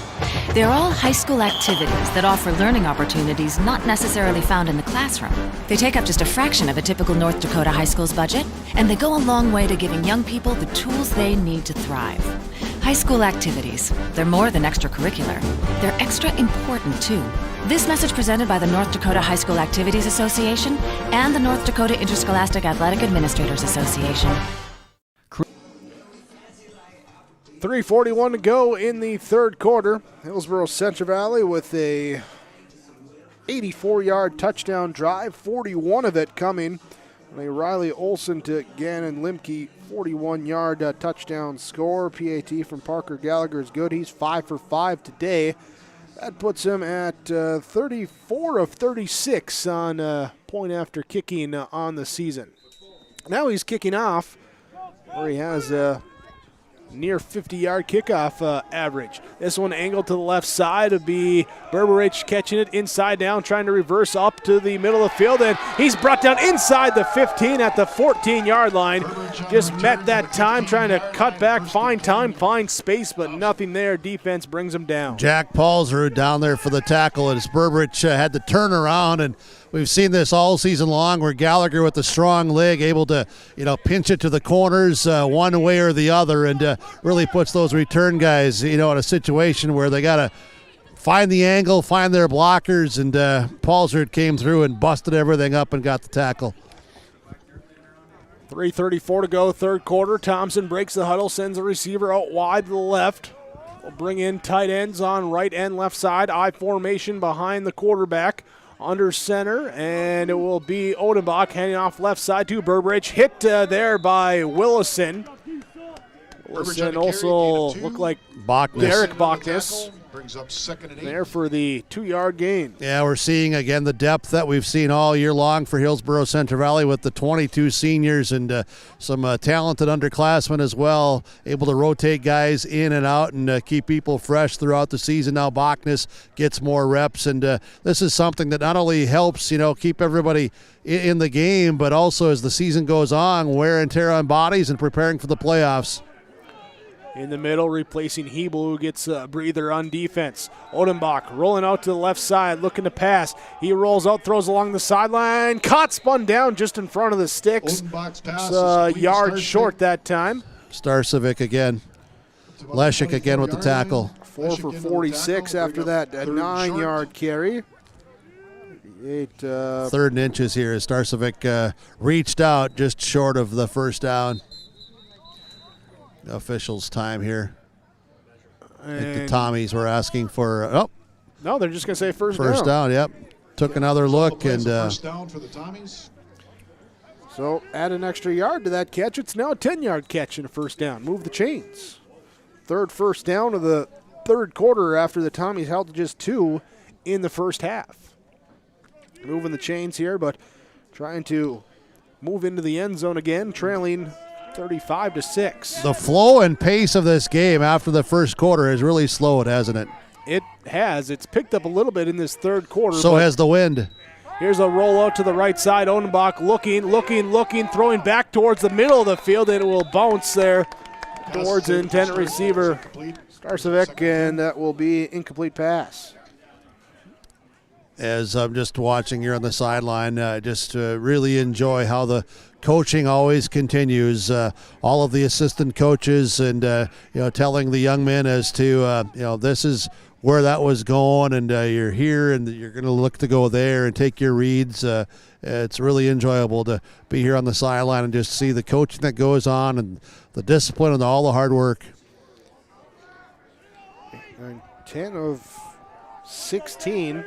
They're all high school activities that offer learning opportunities not necessarily found in the classroom. They take up just a fraction of a typical North Dakota high school's budget, and they go a long way to giving young people the tools they need to thrive. High school activities, they're more than extracurricular. They're extra important, too. This message presented by the North Dakota High School Activities Association and the North Dakota Interscholastic Athletic Administrators Association. 3:41 to go in the third quarter. Hillsboro Central Valley with a 84-yard touchdown drive, 41 of it coming. A Riley Olsen to Gannon Limke, 41-yard touchdown score. PAT from Parker Gallagher is good. He's 5 for 5 today. That puts him at 34 of 36 on point after kicking on the season. Now he's kicking off where he has near 50-yard kickoff average. This one angled to the left side would be Berberich catching it inside down, trying to reverse up to the middle of the field, and he's brought down inside the 15 at the 14-yard line. Just met that time, trying to cut back, find time, find space, but nothing there. Defense brings him down. Jack Paulsrud down there for the tackle, and Berberich had to turn around, and we've seen this all season long where Gallagher with the strong leg able to, pinch it to the corners one way or the other, and really puts those return guys, in a situation where they got to find the angle, find their blockers, and Paulsrud came through and busted everything up and got the tackle. 3:34 to go, third quarter. Thompson breaks the huddle, sends the receiver out wide to the left. We'll bring in tight ends on right and left side. I formation behind the quarterback. Under center, and it will be Odenbach handing off left side to Berberich. Hit there by Willison. Willison also looked like Bachnes. Derek Bachnes. Brings up 2nd and 8. There for the 2-yard gain. Yeah, we're seeing again the depth that we've seen all year long for Hillsboro Central Valley with the 22 seniors and some talented underclassmen as well, able to rotate guys in and out and keep people fresh throughout the season. Now Bachnes gets more reps, and this is something that not only helps, keep everybody in the game, but also as the season goes on, wear and tear on bodies and preparing for the playoffs. In the middle, replacing Hebel, who gets a breather on defense. Odenbach rolling out to the left side, looking to pass. He rolls out, throws along the sideline. Caught, spun down just in front of the sticks. Odenbach's pass It's a yard short that time. Starcevic again. Leshik again with the tackle. 4 for 46 after that 9-yard carry. 3rd and inches here as Starcevic reached out just short of the first down. Officials' time here. I think the Tommies were asking for. No, they're just going to say first down. Yep. Took another look and. First down for the Tommies. So add an extra yard to that catch. It's now a 10-yard catch and a first down. Move the chains. 3rd first down of the 3rd quarter after the Tommies held to just 2 in the first half. Moving the chains here, but trying to move into the end zone again, trailing 35-6. The flow and pace of this game after the first quarter has really slowed, hasn't it? It has. It's picked up a little bit in this 3rd quarter. So has the wind. Here's a rollout to the right side. Odenbach looking, throwing back towards the middle of the field, and it will bounce there towards the intended receiver, Starcevic, and that will be incomplete pass. As I'm just watching here on the sideline, just really enjoy how the coaching always continues. All of the assistant coaches and telling the young men as to this is where that was going, and you're here, and you're going to look to go there and take your reads. It's really enjoyable to be here on the sideline and just see the coaching that goes on and the discipline and all the hard work. 10 of 16.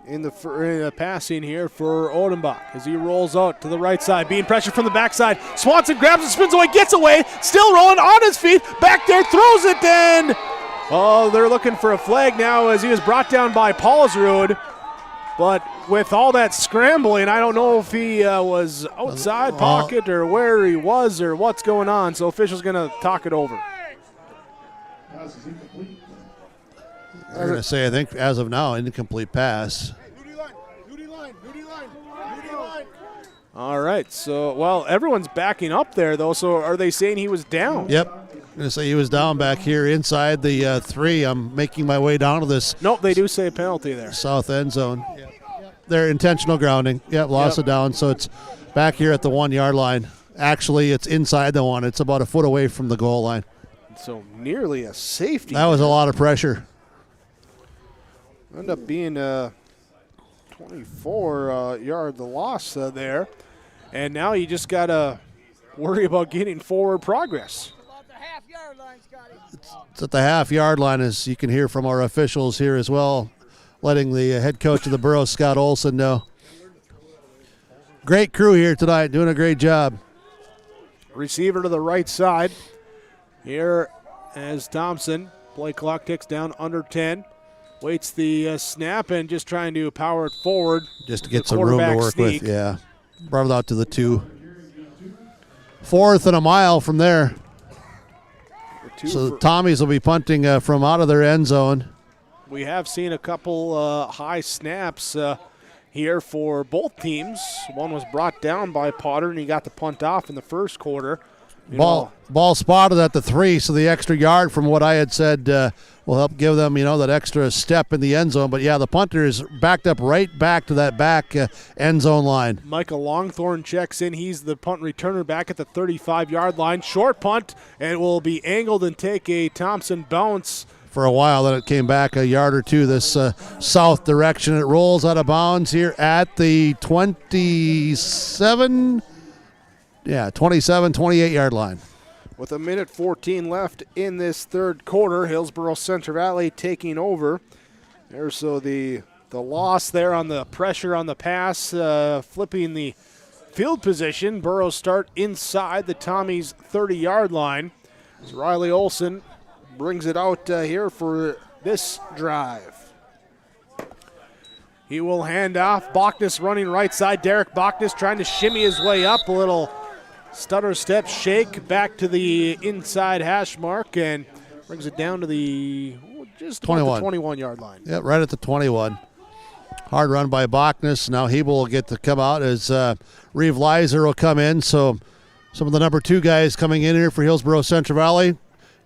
In the passing here for Odenbach as he rolls out to the right side, being pressured from the backside. Swanson grabs and spins away, gets away, still rolling on his feet, back there, throws it in. Oh, they're looking for a flag now as he was brought down by Paulsrud. But with all that scrambling, I don't know if he was outside pocket or where he was or what's going on. So officials going to talk it over. They're going to say, I think, as of now, incomplete pass. All right. So, well, everyone's backing up there, though. So are they saying he was down? Yep. I'm going to say he was down back here inside the 3. I'm making my way down to this. Nope, they do say a penalty there. South end zone. Yep. They're intentional grounding. Yep, loss of down. So it's back here at the 1-yard line. Actually, it's inside the 1. It's about a foot away from the goal line. So nearly a safety. That was a lot of pressure. End up being 24-yard the loss there. And now you just got to worry about getting forward progress. It's at the half-yard line, as you can hear from our officials here as well, letting the head coach of the Burros, Scott Olson, know. Great crew here tonight, doing a great job. Receiver to the right side. Here as Thompson. Play clock ticks down under 10. Waits the snap and just trying to power it forward. Just to get some room to work with, yeah. Brought it out to the 2. 4th and a mile from there. So the Tommies will be punting from out of their end zone. We have seen a couple high snaps here for both teams. One was brought down by Potter, and he got the punt off in the first quarter. Ball spotted at the 3, so the extra yard from what I had said will help give them, that extra step in the end zone. But, yeah, the punter is backed up right back to that back end zone line. Michael Longthorne checks in. He's the punt returner back at the 35-yard line. Short punt, and it will be angled and take a Thompson bounce. For a while, then it came back a yard or two this south direction. It rolls out of bounds here at the 27, 28-yard line. With 1:14 left in this 3rd quarter, Hillsboro Central Valley taking over. There's the loss there on the pressure on the pass, flipping the field position. Burros start inside the Tommies' 30-yard line. As Riley Olson brings it out here for this drive. He will hand off. Bachnes running right side. Derek Bachnes trying to shimmy his way up. A little stutter step shake back to the inside hash mark and brings it down to the just 21-yard line. Yeah, right at the 21. Hard run by Bachnes. Now Hebel will get to come out as Reeve Leiser will come in. So some of the number 2 guys coming in here for Hillsboro Central Valley,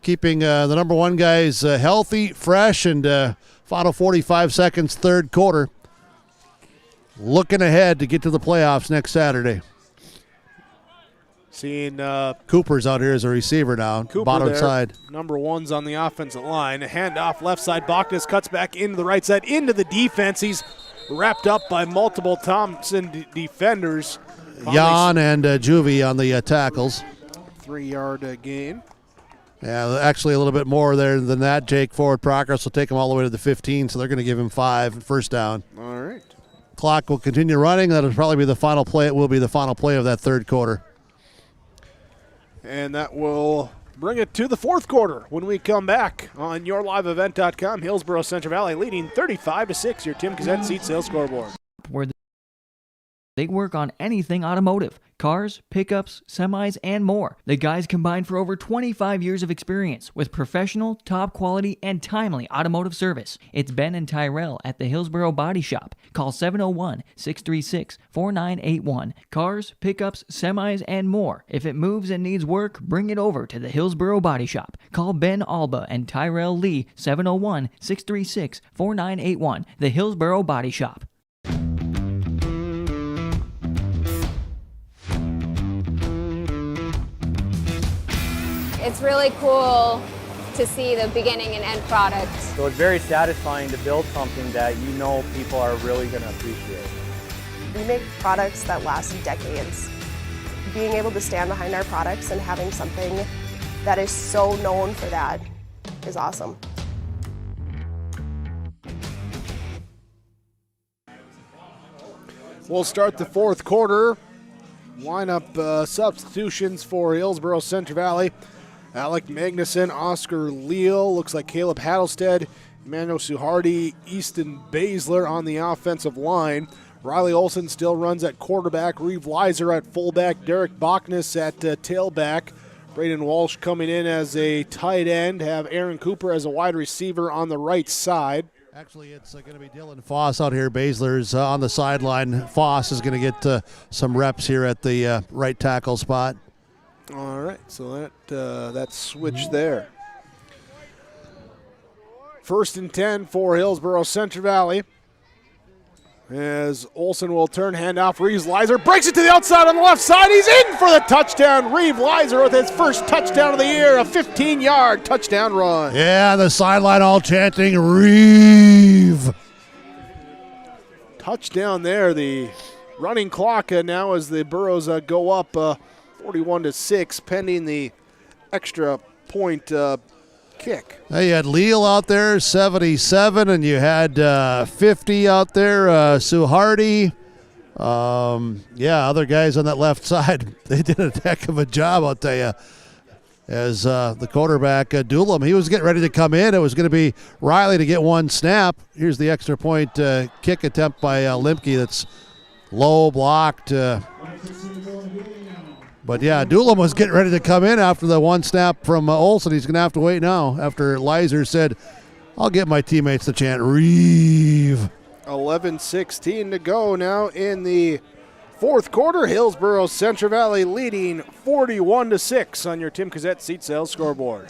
keeping the number 1 guys healthy, fresh, and final 45 seconds, third quarter. Looking ahead to get to the playoffs next Saturday. Seeing Cooper's out here as a receiver now, bottom there, side. Number 1's on the offensive line. A handoff left side. Bachnes cuts back into the right side, into the defense. He's wrapped up by multiple Thompson defenders. Jan and Juvie on the tackles. 3-yard gain. Yeah, actually a little bit more there than that. Jake Forward Progress will take him all the way to the 15, so they're going to give him 5, first down. All right. Clock will continue running. That'll probably be the final play. It will be the final play of that third quarter. And that will bring it to the fourth quarter when we come back on yourliveevent.com. Hillsboro Central Valley leading 35-6. Your Tim Gazette seat sales scoreboard. Where they work on anything automotive, cars, pickups, semis, and more. The guys combine for over 25 years of experience with professional, top quality, and timely automotive service. It's Ben and Tyrell at the Hillsboro Body Shop. Call 701-636-4981. Cars, pickups, semis, and more. If it moves and needs work, bring it over to the Hillsboro Body Shop. Call Ben Alba and Tyrell Lee, 701-636-4981. The Hillsboro Body Shop. It's really cool to see the beginning and end product. So it's very satisfying to build something that you know people are really going to appreciate. We make products that last decades. Being able to stand behind our products and having something that is so known for that is awesome. We'll start the fourth quarter. Lineup substitutions for Hillsboro Central Valley. Alec Magnuson, Oscar Leal, looks like Caleb Hattlestead, Emmanuel Suhardi, Easton Baszler on the offensive line. Riley Olson still runs at quarterback, Reeve Leiser at fullback, Derek Bachnes at tailback. Braden Walsh coming in as a tight end, have Aaron Cooper as a wide receiver on the right side. Actually, it's going to be Dylan Foss out here. Baszler's on the sideline. Foss is going to get some reps here at the right tackle spot. All right, so that switch there. 1st and 10 for Hillsboro Central Valley. As Olson will turn handoff, Reeve Leiser breaks it to the outside on the left side. He's in for the touchdown. Reeve Leiser with his first touchdown of the year, a 15-yard touchdown run. Yeah, the sideline all chanting, Reeve. Touchdown there. The running clock now as the Burros go up 41-6, pending the extra point kick. Now you had Leal out there, 77, and you had 50 out there, Suhardi. Other guys on that left side, they did a heck of a job, I'll tell you. As the quarterback, Doolum, he was getting ready to come in. It was going to be Riley to get one snap. Here's the extra point kick attempt by Limke that's low blocked. But yeah, Doolum was getting ready to come in after the one snap from Olson. He's going to have to wait now after Leiser said, I'll get my teammates to chant Reeve. 11:16 to go now in the fourth quarter. Hillsboro Central Valley leading 41-6 on your Tim Gazette seat sales scoreboard.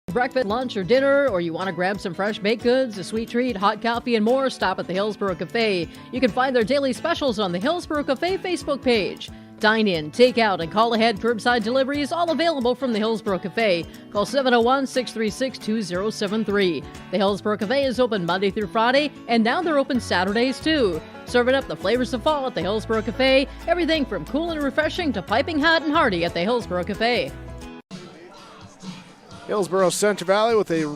Breakfast, lunch, or dinner, or you want to grab some fresh baked goods, a sweet treat, hot coffee, and more, stop at the Hillsboro Cafe. You can find their daily specials on the Hillsboro Cafe Facebook page. Dine in, take out, and call ahead curbside deliveries, all available from the Hillsboro Cafe. Call 701-636-2073. The Hillsboro Cafe is open Monday through Friday, and now they're open Saturdays too. Serving up the flavors of fall at the Hillsboro Cafe. Everything from cool and refreshing to piping hot and hearty at the Hillsboro Cafe. Hillsboro Central Valley with a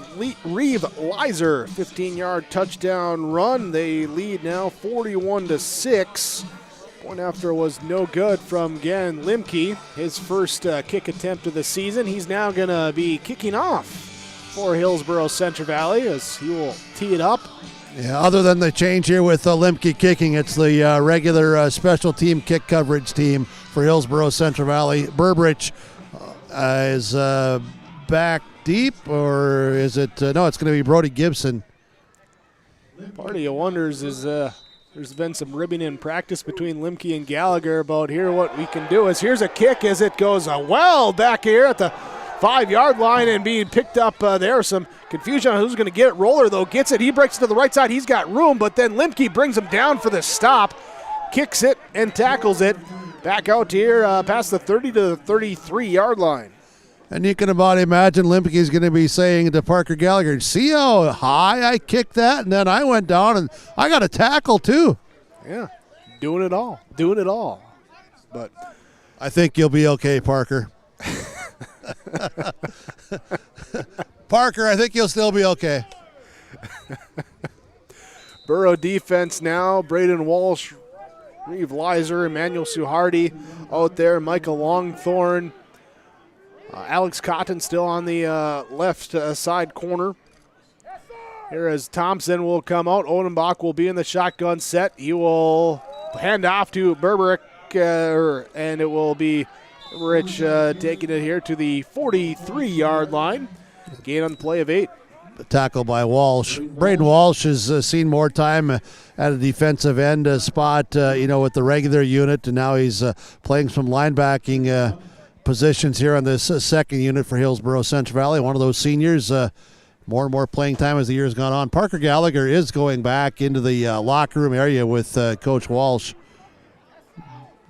Reeve Leiser 15-yard touchdown run. They lead now 41-6. Point after was no good from Gann Limke. His first kick attempt of the season. He's now going to be kicking off. for Hillsboro Central Valley as he will tee it up. Yeah, other than the change here with Limke kicking, it's the regular special team kick coverage team for Hillsboro Central Valley. Burbridge is back deep, or is it? No, it's going to be Brody Gibson. Part of you wonders is there's been some ribbing in practice between Limke and Gallagher about here what we can do. Here's a kick as it goes well back here at the 5-yard line and being picked up there. Some confusion on who's going to get it. Roller, though, gets it. He breaks it to the right side. He's got room, but then Limke brings him down for the stop, kicks it, and tackles it back out here past the 30 to the 33-yard line. And you can about imagine Limke is going to be saying to Parker Gallagher, see how high I kicked that? And then I went down and I got a tackle too. Yeah, doing it all. But I think you'll be okay, Parker. Parker, I think you'll still be okay. Borough defense now. Braden Walsh, Reeve Leiser, Emmanuel Suhardi out there. Michael Longthorne. Alex Cotton still on the left side corner. Here as Thompson will come out. Odenbach will be in the shotgun set. He will hand off to Berberick, and it will be Rich taking it here to the 43-yard line. Gain on the play of 8. The tackle by Walsh. Braden Walsh has seen more time at a defensive end spot, with the regular unit, and now he's playing some linebacking positions here on this second unit for Hillsboro Central Valley. One of those seniors, more and more playing time as the year's gone on. Parker Gallagher is going back into the locker room area with Coach Walsh.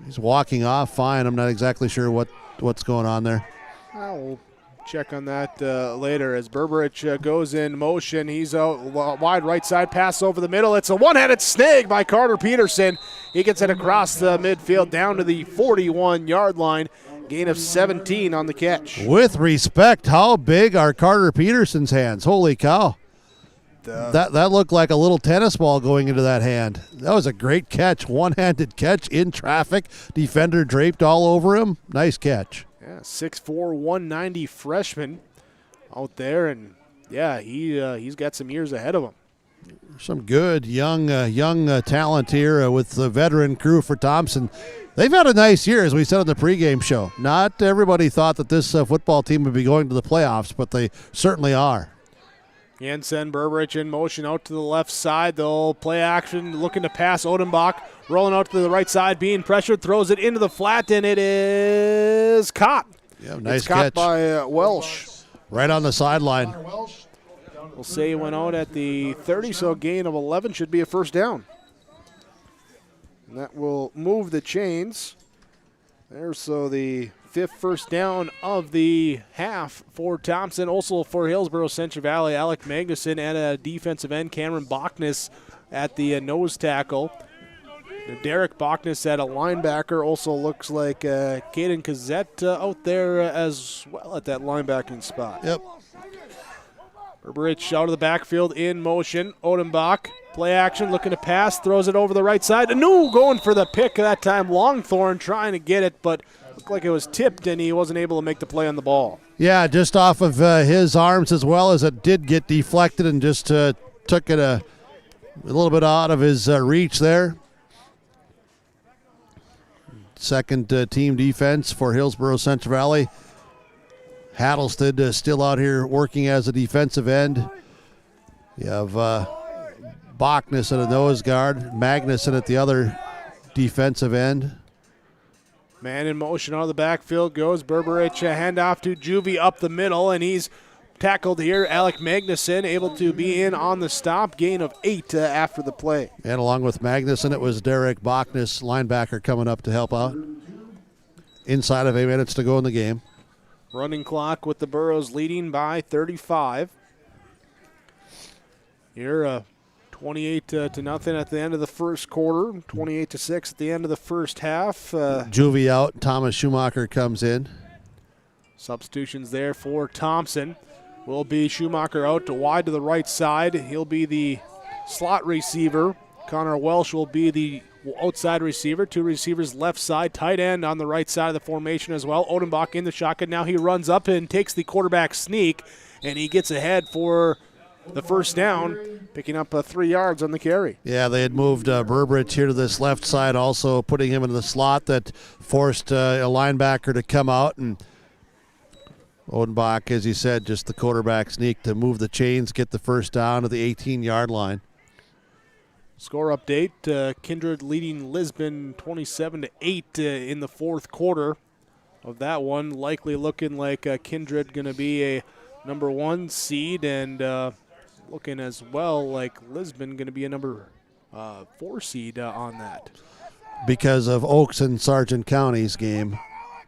He's walking off fine. I'm not exactly sure what's going on there. We'll check on that later as Berberich goes in motion. He's out wide right side, pass over the middle. It's a one-handed snag by Carter Peterson. He gets it across the midfield down to the 41-yard line. Gain of 17 on the catch. With respect, how big are Carter Peterson's hands? Holy cow. That looked like a little tennis ball going into that hand. That was a great catch. One-handed catch in traffic. Defender draped all over him. Nice catch. Yeah, 6'4", 190 freshman out there, and yeah, he's got some years ahead of him. Some good young talent here with the veteran crew for Thompson. They've had a nice year, as we said on the pregame show. Not everybody thought that this football team would be going to the playoffs, but they certainly are. Jensen, Berberich in motion out to the left side. They'll play action, looking to pass. Odenbach rolling out to the right side, being pressured, throws it into the flat, and it is caught. Yeah, nice it's caught catch by Welsh. Right on the sideline. We'll say he went out at the 30, so a gain of 11 should be a first down. And that will move the chains. There's so the 5th first down of the half for Thompson. Also for Hillsboro Central Valley, Alec Magnuson at a defensive end. Cameron Bachnes at the nose tackle. Derek Bachnes at a linebacker. Also looks like Caden Kazette out there as well at that linebacking spot. Yep. Berberich out of the backfield in motion. Odenbach, play action, looking to pass, throws it over the right side. Anu going for the pick that time. Longthorne trying to get it, but looked like it was tipped and he wasn't able to make the play on the ball. Yeah, just off of his arms, as well as it did get deflected and just took it a little bit out of his reach there. Second team defense for Hillsboro Central Valley. Hattlestead still out here working as a defensive end. You have Bachnes at a nose guard, Magnuson at the other defensive end. Man in motion out of the backfield goes Berberich, a handoff to Juvie up the middle, and he's tackled here. Alec Magnuson able to be in on the stop, gain of 8 after the play. And along with Magnuson, it was Derek Bachnes, linebacker, coming up to help out. Inside of 8 minutes to go in the game. Running clock with the Burros leading by 35. Here, 28 to nothing at the end of the first quarter. 28-6 at the end of the first half. Juvie out. Thomas Schumacher comes in. Substitutions there for Thompson. Will be Schumacher out to wide to the right side. He'll be the slot receiver. Connor Welsh will be the outside receiver, 2 receivers left side, tight end on the right side of the formation as well. Odenbach in the shotgun. Now he runs up and takes the quarterback sneak, and he gets ahead for the first down, picking up 3 yards on the carry. Yeah, they had moved Berberich here to this left side, also putting him in the slot that forced a linebacker to come out. And Odenbach, as you said, just the quarterback sneak to move the chains, get the first down to the 18-yard line. Score update, Kindred leading Lisbon 27-8 in the fourth quarter of that one. Likely looking like Kindred going to be a number 1 seed, and looking as well like Lisbon going to be a number 4 seed on that. Because of Oaks and Sargent County's game.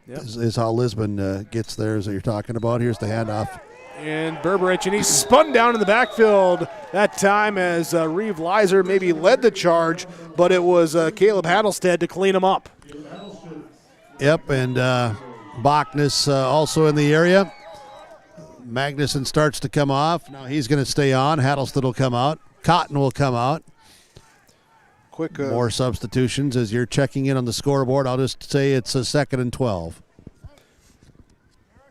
Yep. Is how Lisbon gets theirs that you're talking about. Here's the handoff. And Berberich, and he's spun down in the backfield that time as Reeve Leiser maybe led the charge, but it was Caleb Hattelstead to clean him up. Yep, and Bachnes also in the area. Magnuson starts to come off. Now he's going to stay on. Hattelstead will come out. Cotton will come out. Quick. More substitutions as you're checking in on the scoreboard. I'll just say it's a 2nd and 12.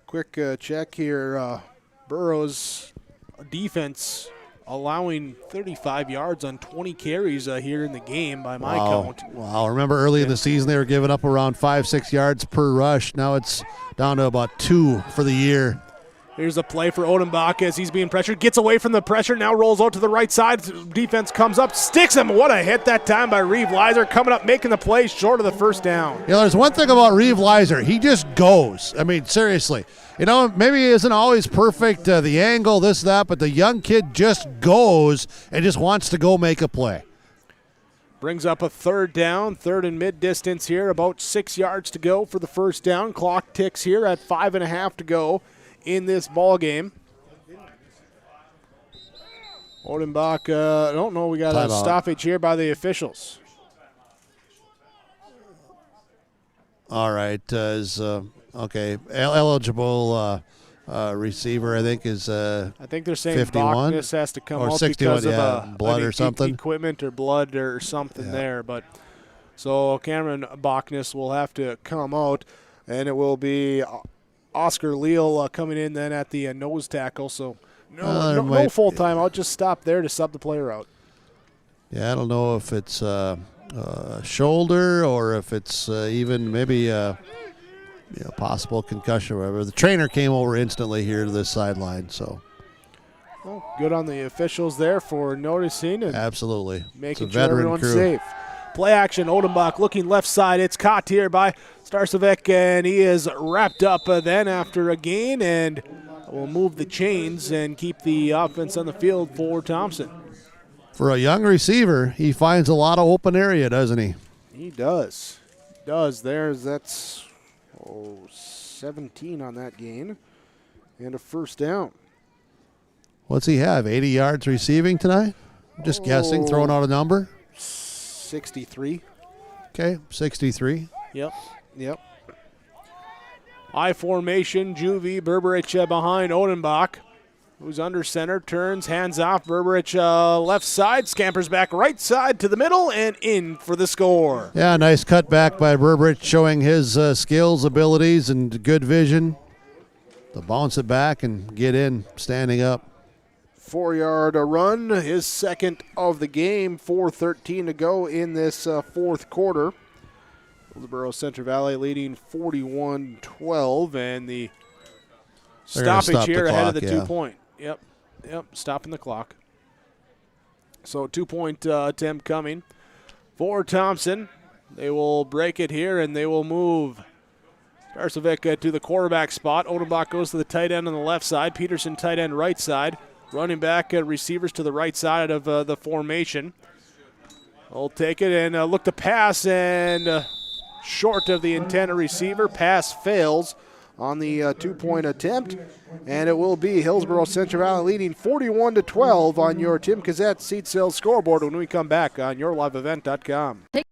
Quick check here. Burroughs defense allowing 35 yards on 20 carries here in the game by my count. Wow. Remember early in the season they were giving up around 5-6 yards per rush. Now it's down to about 2 for the year. Here's a play for Odenbach as he's being pressured. Gets away from the pressure, now rolls out to the right side. Defense comes up, sticks him. What a hit that time by Reeve Leiser, coming up, making the play short of the first down. You know, there's one thing about Reeve Leiser. He just goes. I mean, seriously. You know, maybe he isn't always perfect, the angle, this, that, but the young kid just goes and just wants to go make a play. Brings up a 3rd down, 3rd and mid-distance here, about 6 yards to go for the first down. Clock ticks here at 5.5 to go in this ball game. Odenbach, I don't know, we got a stoppage here by the officials. All right, okay, eligible receiver, I think, is I think they're saying 51 Bachnes has to come or out 61, because of blood or something. Equipment or blood or something there. But so Cameron Bachnes will have to come out, and it will be Oscar Leal coming in then at the nose tackle. So no full timeout, just stop there to sub the player out. Yeah, I don't know if it's shoulder or if it's even maybe possible concussion or whatever. The trainer came over instantly here to this sideline. So good on the officials there for noticing and absolutely making sure everyone's safe. Play action, Odenbach looking left side. It's caught here by Starcevic, and he is wrapped up then after a gain, and will move the chains and keep the offense on the field for Thompson. For a young receiver, he finds a lot of open area, doesn't he? He does. That's 17 on that gain, and a first down. What's he have, 80 yards receiving tonight? I'm just guessing, throwing out a number. 63. Okay, 63. Yep. I formation, Juvie, Berberich behind Odenbach, who's under center, turns, hands off. Berberich left side, scampers back right side to the middle, and in for the score. Yeah, nice cutback by Berberich, showing his skills, abilities, and good vision to bounce it back and get in, standing up. 4-yard run, his second of the game, 4:13 to go in this fourth quarter. Hillsboro Central Valley leading 41-12, and the stoppage here ahead of the 2-point. Yep, stopping the clock. So 2-point attempt coming for Thompson. They will break it here, and they will move Starcevic to the quarterback spot. Odenbach goes to the tight end on the left side. Peterson tight end right side. Running back receivers to the right side of the formation. They'll take it and look to pass, and short of the intended receiver. Pass fails on the 2-point attempt, and it will be Hillsboro Central Valley leading 41-12 on your Tim Kazette seat sales scoreboard when we come back on yourliveevent.com. Take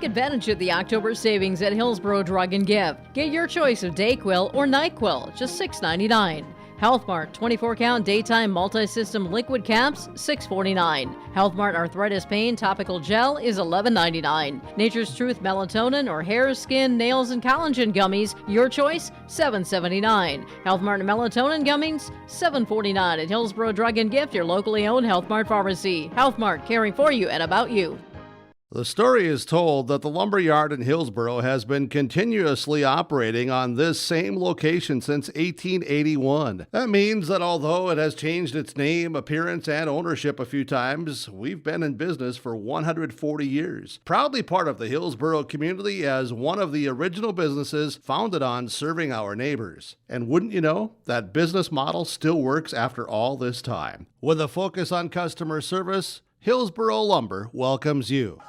advantage of the October savings at Hillsboro Drug and Give. Get your choice of Dayquil or NyQuil, just $6.99. Health Mart 24-count daytime multi-system liquid caps, $6.49. Health Mart arthritis pain topical gel is $11.99. Nature's Truth melatonin or hair, skin, nails, and collagen gummies, your choice, $7.79. Health Mart melatonin gummies, $7.49 at Hillsboro Drug and Gift, your locally owned Health Mart pharmacy. Health Mart, caring for you and about you. The story is told that the lumber yard in Hillsboro has been continuously operating on this same location since 1881. That means that although it has changed its name, appearance, and ownership a few times, we've been in business for 140 years. Proudly part of the Hillsboro community as one of the original businesses founded on serving our neighbors. And wouldn't you know, that business model still works after all this time. With a focus on customer service, Hillsboro Lumber welcomes you.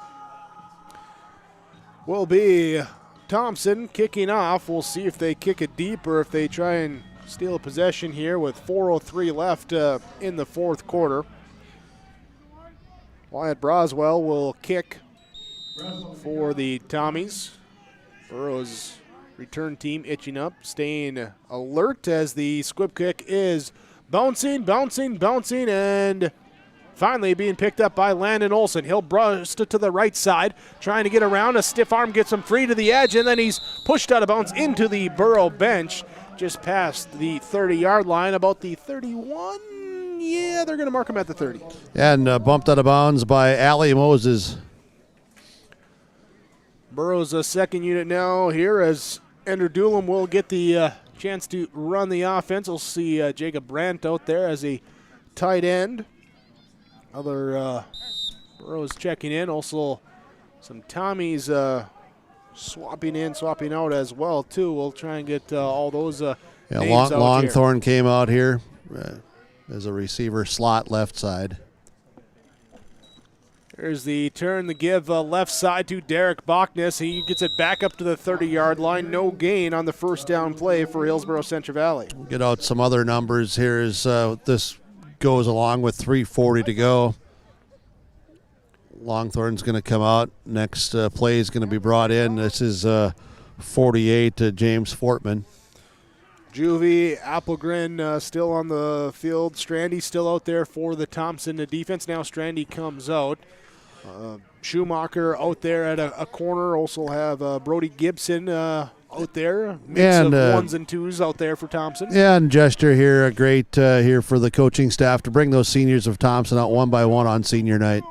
Will be Thompson kicking off. We'll see if they kick it deep or if they try and steal a possession here with 4:03 left in the fourth quarter. Wyatt Broswell will kick for the Tommies. Burrow's return team itching up, staying alert as the squib kick is bouncing, and finally being picked up by Landon Olson. He'll burst it to the right side, trying to get around. A stiff arm gets him free to the edge, and then he's pushed out of bounds into the Burrow bench, just past the 30-yard line, about the 31. Yeah, they're going to mark him at the 30. And bumped out of bounds by Allie Moses. Burrow's second unit now here as Ender Doolin will get the chance to run the offense. We'll see Jacob Brandt out there as a tight end. Other Burrows checking in. Also some Tommies swapping in, swapping out as well, too. We'll try and get all those names out Longthorn here. came out here as a receiver slot left side. There's the turn, the give left side to Derek Bachnes. He gets it back up to the 30-yard line. No gain on the first down play for Hillsboro Central Valley. We'll get out some other numbers here as this goes along with 3:40 to go. Longthorn's going to come out. Next play is going to be brought in. This is 48 to James Fortman. Juvie, Applegren still on the field. Strandy still out there for the Thompson defense. Now Strandy comes out. Schumacher out there at a corner. Also have Brody Gibson out there. Mix of ones and twos out there for Thompson. Yeah, and gesture here, a great here for the coaching staff to bring those seniors of Thompson out one by one on senior night.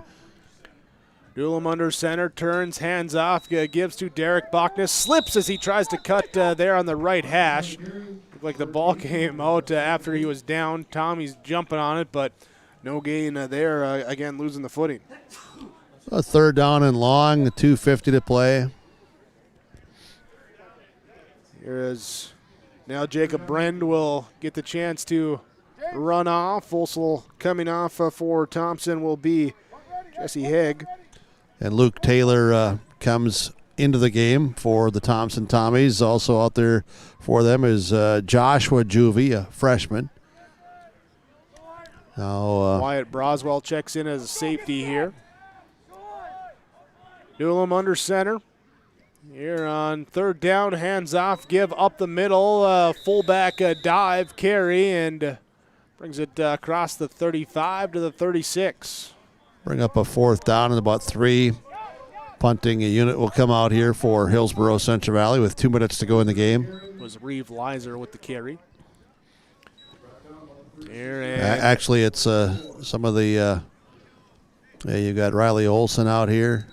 Doolin under center, turns, hands off, gives to Derek Bachnes. Slips as he tries to cut there on the right hash. Looked like the ball came out after he was down. Tommy's jumping on it, but no gain there. Again, losing the footing. A third down and long, 2:50 to play. Here is now Jacob Brend will get the chance to run off. Also coming off for Thompson will be Jesse Haig. And Luke Taylor comes into the game for the Thompson Tommies. Also out there for them is Joshua Juvie, a freshman. Now Wyatt Broswell checks in as a safety here. Doolin under center. Here on third down, hands off, give up the middle, fullback dive carry, and brings it across the 35 to the 36. Bring up a fourth down and about 3. Punting a unit will come out here for Hillsboro Central Valley with 2 minutes to go in the game. Was Reeve Leiser with the carry. Here and actually, it's some of the, you got Riley Olson out here.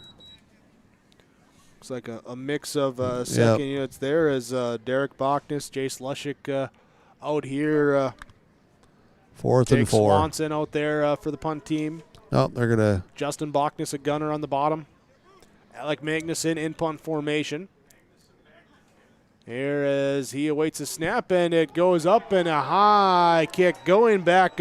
Looks like a mix of second units there as Derek Bachnes, Jace Lushik out here. Fourth and 4. Swanson out there for the punt team. No, they're going to. Justin Bachnes, a gunner on the bottom. Alec Magnuson in punt formation. Here as he awaits a snap, and it goes up, and a high kick going back.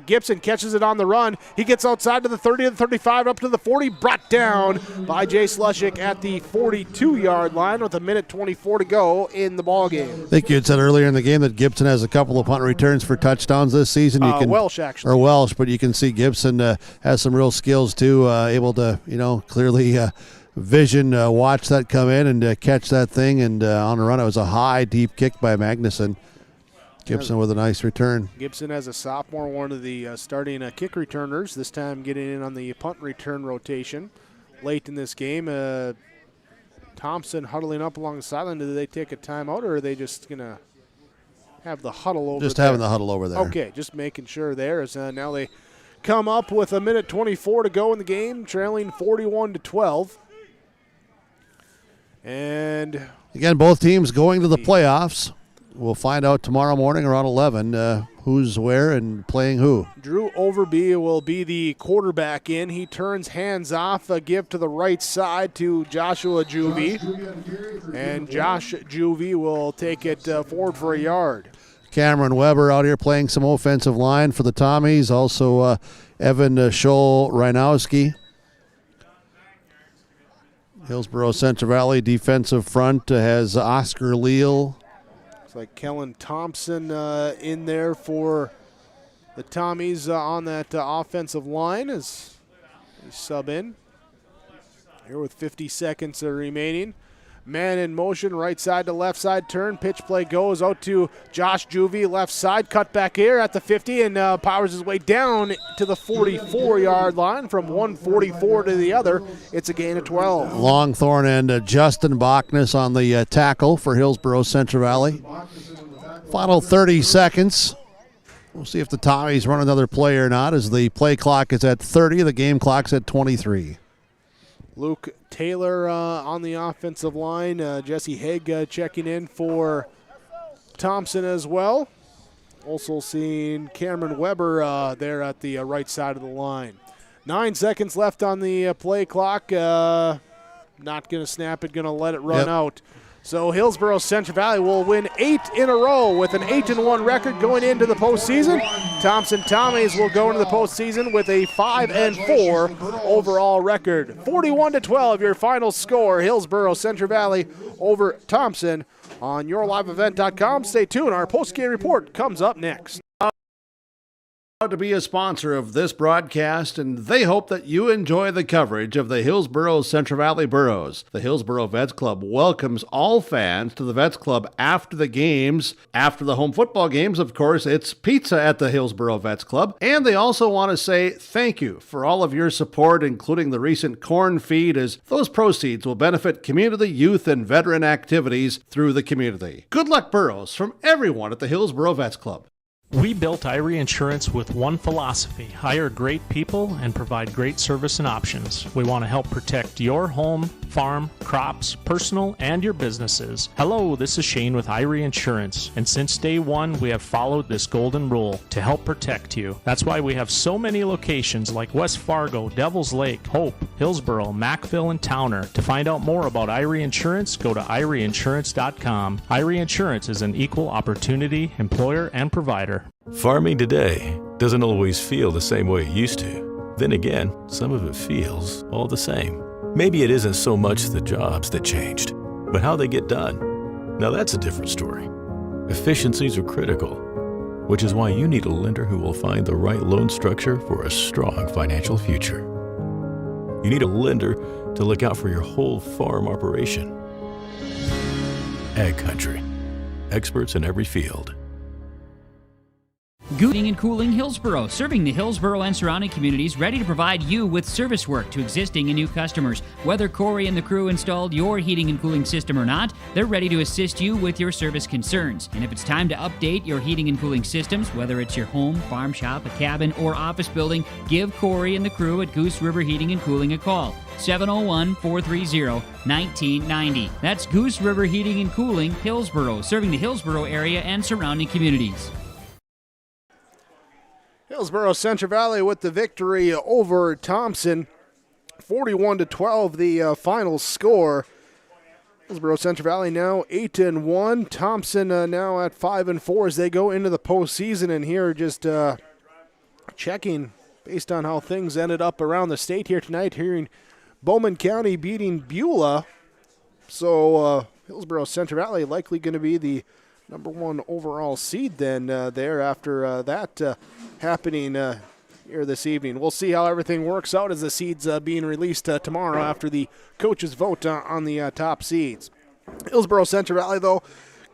Gibson catches it on the run. He gets outside to the 30 to the 35, up to the 40, brought down by Jace Lushik at the 42-yard line with 1:24 to go in the ballgame. I think you had said earlier in the game that Gibson has a couple of punt returns for touchdowns this season. Welsh, actually. Or Welsh, but you can see Gibson has some real skills, too, able to, clearly vision, watch that come in and catch that thing, and on the run it was a high, deep kick by Magnuson. Gibson with a nice return. Gibson as a sophomore, one of the starting kick returners, this time getting in on the punt return rotation. Late in this game, Thompson huddling up along the sideline. Did they take a timeout, or are they just going to have the huddle over there? Just having the huddle over there. Okay, just making sure there. As now they come up with 1:24 to go in the game, trailing 41-12. And again, both teams going to the playoffs. We'll find out tomorrow morning around 11 who's where and playing who. Drew Overby will be the quarterback in. He turns hands off, a give to the right side to Joshua Juvie. And Josh Juvie will take it forward for a yard. Cameron Weber out here playing some offensive line for the Tommies. Also Evan Scholl-Reinowski. Hillsboro Central Valley defensive front has Oscar Leal. Like Kellen Thompson in there for the Tommies on that offensive line as they sub in. Here with 50 seconds remaining. Man in motion, right side to left side turn. Pitch play goes out to Josh Juvie, left side. Cut back here at the 50 and powers his way down to the 44-yard line. From 144 to the other, it's a gain of 12. Longthorn and Justin Bachnes on the tackle for Hillsboro Central Valley. Final 30 seconds. We'll see if the Tommies run another play or not, as the play clock is at 30, the game clock's at 23. Luke Taylor on the offensive line. Jesse Haig checking in for Thompson as well. Also seeing Cameron Weber there at the right side of the line. 9 seconds left on the play clock. Not going to snap it, going to let it run out. So Hillsboro Central Valley will win 8 in a row with an 8-1 record going into the postseason. Thompson Tommies will go into the postseason with a 5-4 overall record. 41-12 your final score. Hillsboro Central Valley over Thompson on yourliveevent.com. Stay tuned. Our postgame report comes up next. Proud to be a sponsor of this broadcast, and they hope that you enjoy the coverage of the Hillsboro Central Valley Burros. The Hillsboro Vets Club welcomes all fans to the Vets Club after the games. After the home football games, of course, it's pizza at the Hillsboro Vets Club. And they also want to say thank you for all of your support, including the recent corn feed, as those proceeds will benefit community, youth, and veteran activities through the community. Good luck, Burros, from everyone at the Hillsboro Vets Club. We built Irie Insurance with one philosophy: hire great people and provide great service and options. We want to help protect your home, farm, crops, personal, and your businesses. Hello, this is Shane with Irie Insurance, and since day one, we have followed this golden rule to help protect you. That's why we have so many locations like West Fargo, Devils Lake, Hope, Hillsboro, Mackville, and Towner. To find out more about Irie Insurance, go to IrieInsurance.com. Irie Insurance is an equal opportunity employer and provider. Farming today doesn't always feel the same way it used to. Then again, some of it feels all the same. Maybe it isn't so much the jobs that changed, but how they get done. Now that's a different story. Efficiencies are critical, which is why you need a lender who will find the right loan structure for a strong financial future. You need a lender to look out for your whole farm operation. Ag Country. Experts in every field. Heating and Cooling Hillsboro, serving the Hillsboro and surrounding communities, ready to provide you with service work to existing and new customers. Whether Corey and the crew installed your heating and cooling system or not, they're ready to assist you with your service concerns. And if it's time to update your heating and cooling systems, whether it's your home, farm shop, a cabin, or office building, give Corey and the crew at Goose River Heating and Cooling a call. 701-430-1990. That's Goose River Heating and Cooling, Hillsboro, serving the Hillsboro area and surrounding communities. Hillsboro Central Valley with the victory over Thompson. 41-12 the final score. Hillsboro Central Valley now 8-1. Thompson now at 5-4 as they go into the postseason. And here just checking based on how things ended up around the state here tonight, hearing Bowman County beating Beulah. So Hillsboro Central Valley likely going to be the number one overall seed then there after that happening here this evening. We'll see how everything works out as the seeds being released tomorrow after the coaches vote on the top seeds. Hillsboro Central Valley, though,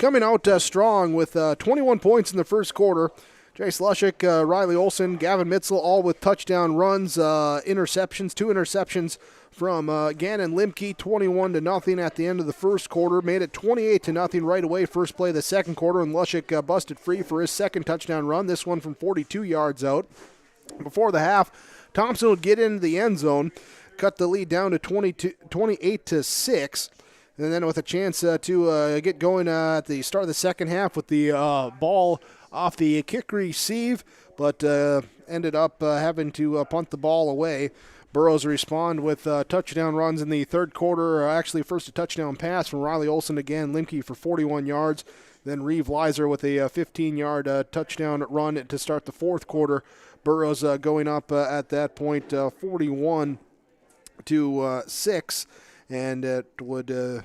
coming out strong with 21 points in the first quarter. Jace Lushik, Riley Olson, Gavin Mitzel, all with touchdown runs, interceptions, 2 interceptions from Gannon Limke, 21-0 at the end of the first quarter. Made it 28-0 right away, first play of the second quarter, and Lushik busted free for his second touchdown run, this one from 42 yards out. Before the half, Thompson would get into the end zone, cut the lead down to 28-6. And then with a chance to get going at the start of the second half with the ball off the kick receive, but ended up having to punt the ball away. Burrows respond with touchdown runs in the third quarter. Actually, first a touchdown pass from Riley Olson again, Limke for 41 yards. Then Reeve Leiser with a 15-yard touchdown run to start the fourth quarter. Burrows going up at that point 41-6. And it would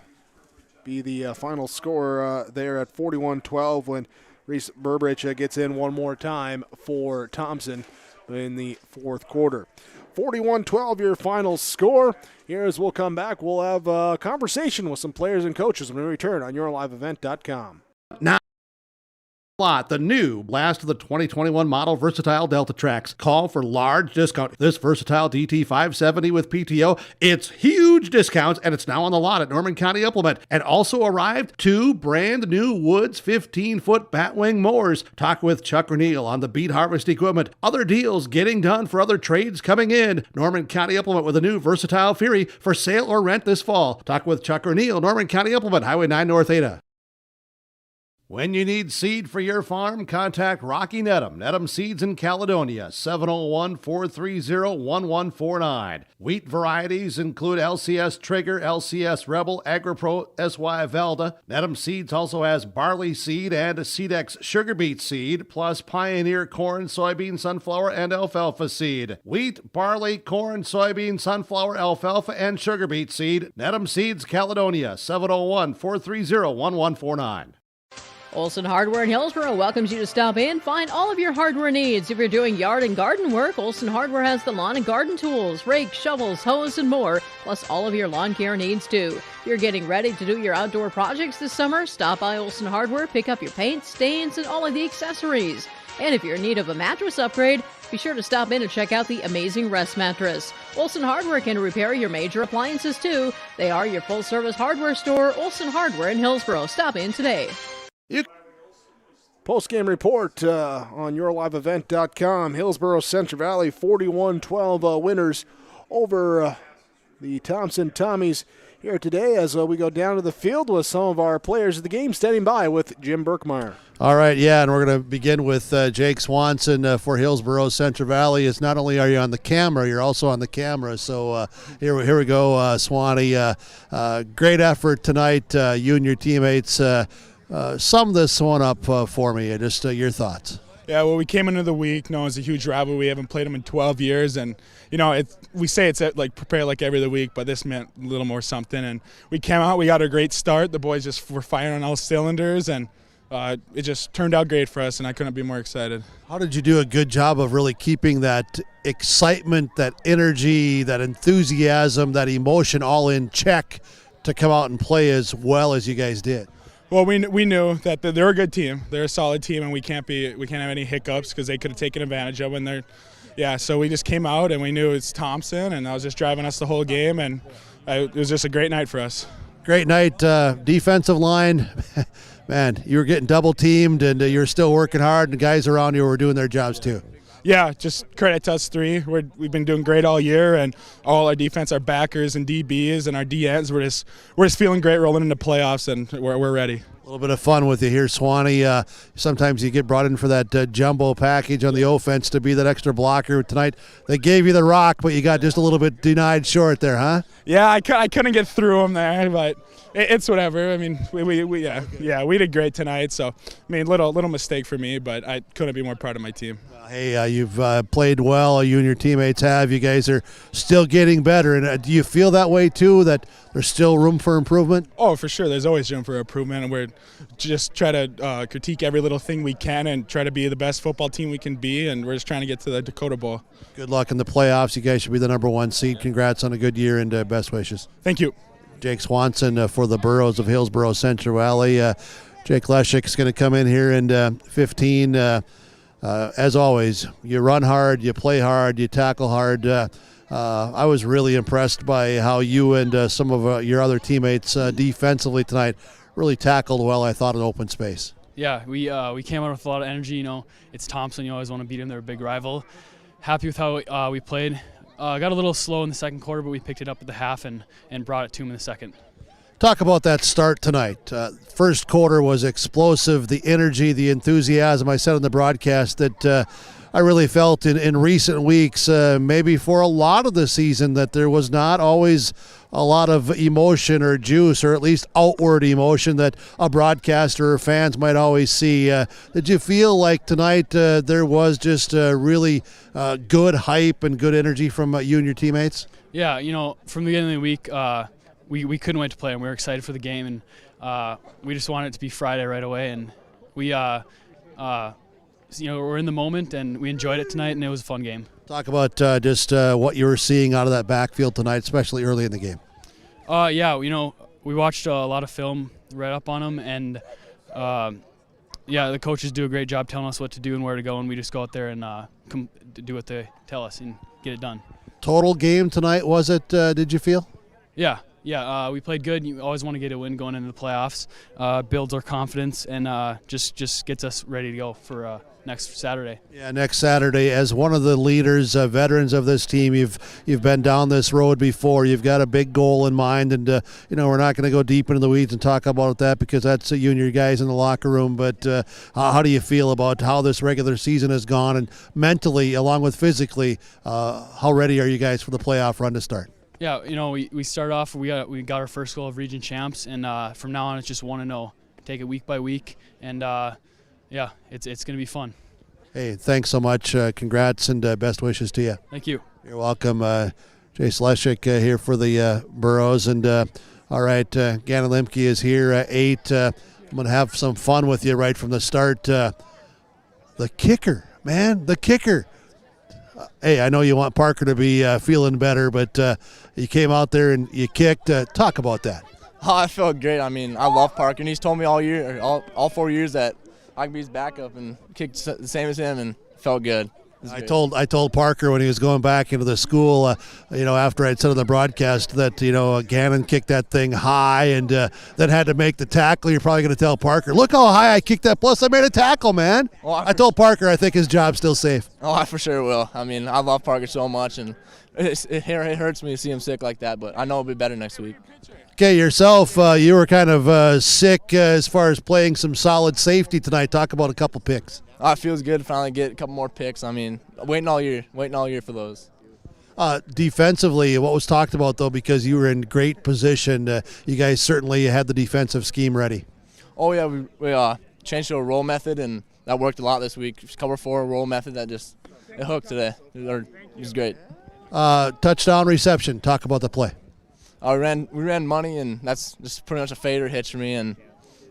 be the final score there at 41-12 when Reese Burbridge gets in one more time for Thompson in the fourth quarter. 41-12 your final score. Here as we'll come back, we'll have a conversation with some players and coaches when we return on yourliveevent.com. Now, the new Blast of the 2021 model Versatile Delta Tracks. Call for large discount. This Versatile DT570 with PTO, it's huge discounts, and it's now on the lot at Norman County Implement. And also arrived 2 brand new Woods 15-foot Batwing mowers. Talk with Chuck O'Neill on the beet harvest equipment. Other deals getting done for other trades coming in. Norman County Implement with a new Versatile Fury for sale or rent this fall. Talk with Chuck O'Neill, Norman County Implement, Highway 9 North Ada. When you need seed for your farm, contact Rocky Nedham. Nedham Seeds in Caledonia, 701-430-1149. Wheat varieties include LCS Trigger, LCS Rebel, AgriPro, SY Velda. Nedham Seeds also has barley seed and Seedex sugar beet seed, plus Pioneer corn, soybean, sunflower, and alfalfa seed. Wheat, barley, corn, soybean, sunflower, alfalfa, and sugar beet seed. Nedham Seeds, Caledonia, 701-430-1149. Olson Hardware in Hillsboro welcomes you to stop in. Find all of your hardware needs. If you're doing yard and garden work, Olson Hardware has the lawn and garden tools, rakes, shovels, hose, and more, plus all of your lawn care needs too. If you're getting ready to do your outdoor projects this summer, stop by Olson Hardware, pick up your paint, stains, and all of the accessories. And if you're in need of a mattress upgrade, be sure to stop in and check out the amazing Rest mattress. Olson Hardware can repair your major appliances too. They are your full-service hardware store, Olson Hardware in Hillsboro. Stop in today. Postgame report on yourliveevent.com. Hillsboro Central Valley 41-12 winners over the Thompson Tommies here today as we go down to the field with some of our players of the game standing by with Jim Berkmeyer. All right, yeah, and we're going to begin with Jake Swanson for Hillsboro Central Valley. It's not only are you on the camera, you're also on the camera. So here we go, Swanee. Great effort tonight, you and your teammates. Sum this one up for me, just your thoughts. Yeah, well, we came into the week, it's a huge rivalry. We haven't played them in 12 years, and, we say it's like prepare like every other week, but this meant a little more something. And we came out, we got a great start. The boys just were firing on all cylinders, and it just turned out great for us, and I couldn't be more excited. How did you do a good job of really keeping that excitement, that energy, that enthusiasm, that emotion all in check to come out and play as well as you guys did? Well, we knew that they're a good team. They're a solid team, and we can't have any hiccups because they could have taken advantage of when so we just came out and we knew it's Thompson, and I was just driving us the whole game, and it was just a great night for us. Great night, defensive line. Man, you were getting double teamed, and you were still working hard, and the guys around you were doing their jobs too. Yeah, just credit to us three. We've been doing great all year, and all our defense, our backers and DBs and our DNs, we're just feeling great rolling into playoffs, and we're ready. A little bit of fun with you here, Swanee. Sometimes you get brought in for that jumbo package on the offense to be that extra blocker. Tonight they gave you the rock, but you got just a little bit denied short there, huh? Yeah, I couldn't get through them there, but it's whatever. I mean, we did great tonight. So, little mistake for me, but I couldn't be more proud of my team. Hey, you've played well. You and your teammates have. You guys are still getting better. And do you feel that way too, that there's still room for improvement? Oh, for sure. There's always room for improvement, and we're just try to critique every little thing we can and try to be the best football team we can be, and we're just trying to get to the Dakota Bowl. Good luck in the playoffs. You guys should be the #1 seed. Congrats on a good year, and best wishes. Thank you. Jake Swanson for the Burros of Hillsboro Central Valley. Jake Leshek is going to come in here in 15. As always, you run hard, you play hard, you tackle hard. I was really impressed by how you and some of your other teammates defensively tonight really tackled well, I thought, in open space. Yeah, we came out with a lot of energy. It's Thompson. You always want to beat them. They're a big rival. Happy with how we played. Got a little slow in the second quarter, but we picked it up at the half and brought it to them in the second. Talk about that start tonight. First quarter was explosive, the energy, the enthusiasm. I said on the broadcast that I really felt in recent weeks, maybe for a lot of the season, that there was not always a lot of emotion or juice, or at least outward emotion that a broadcaster or fans might always see. Did you feel like tonight there was just really good hype and good energy from you and your teammates? Yeah, from the beginning of the week, we couldn't wait to play, and we were excited for the game, and we just wanted it to be Friday right away, and we we're in the moment, and we enjoyed it tonight, and it was a fun game. Talk about just what you were seeing out of that backfield tonight, especially early in the game. Yeah, we watched a lot of film, read up on them, and the coaches do a great job telling us what to do and where to go, and we just go out there and do what they tell us and get it done. Total game tonight, was it, did you feel? Yeah, we played good. You always want to get a win going into the playoffs. Builds our confidence and just gets us ready to go for next Saturday. Yeah, next Saturday. As one of the leaders, veterans of this team, you've been down this road before. You've got a big goal in mind, and we're not going to go deep into the weeds and talk about that because that's you and your guys in the locker room. But how do you feel about how this regular season has gone, and mentally, along with physically, how ready are you guys for the playoff run to start? Yeah, we start off. We got our first goal of region champs, and from now on, it's just 1-0. Take it week by week, and it's going to be fun. Hey, thanks so much. Congrats and best wishes to you. Thank you. You're welcome. Jace Leshek here for the Burros, and all right, Gannon Lemke is here at 8. I'm going to have some fun with you right from the start. The kicker, man, the kicker. Hey, I know you want Parker to be feeling better, but you came out there and you kicked. Talk about that. Oh, I felt great. I mean, I love Parker, and he's told me all 4 years that I can be his backup and kick the same as him, and felt good. I told Parker when he was going back into the school, after I'd said on the broadcast that, Gannon kicked that thing high and then had to make the tackle. You're probably going to tell Parker, look how high I kicked that, plus I made a tackle, man. Well, I told Parker I think his job's still safe. Oh, I for sure will. I mean, I love Parker so much, and it hurts me to see him sick like that, but I know it'll be better next week. Okay, yourself, you were kind of sick as far as playing some solid safety tonight. Talk about a couple picks. Oh, it feels good to finally get a couple more picks. I mean, waiting all year for those. Defensively, what was talked about, though, because you were in great position, you guys certainly had the defensive scheme ready. Oh, yeah, we changed to a roll method, and that worked a lot this week. Cover 4 roll method that it hooked today. It was great. Touchdown reception. Talk about the play. We ran money, and that's just pretty much a fader hitch for me. And,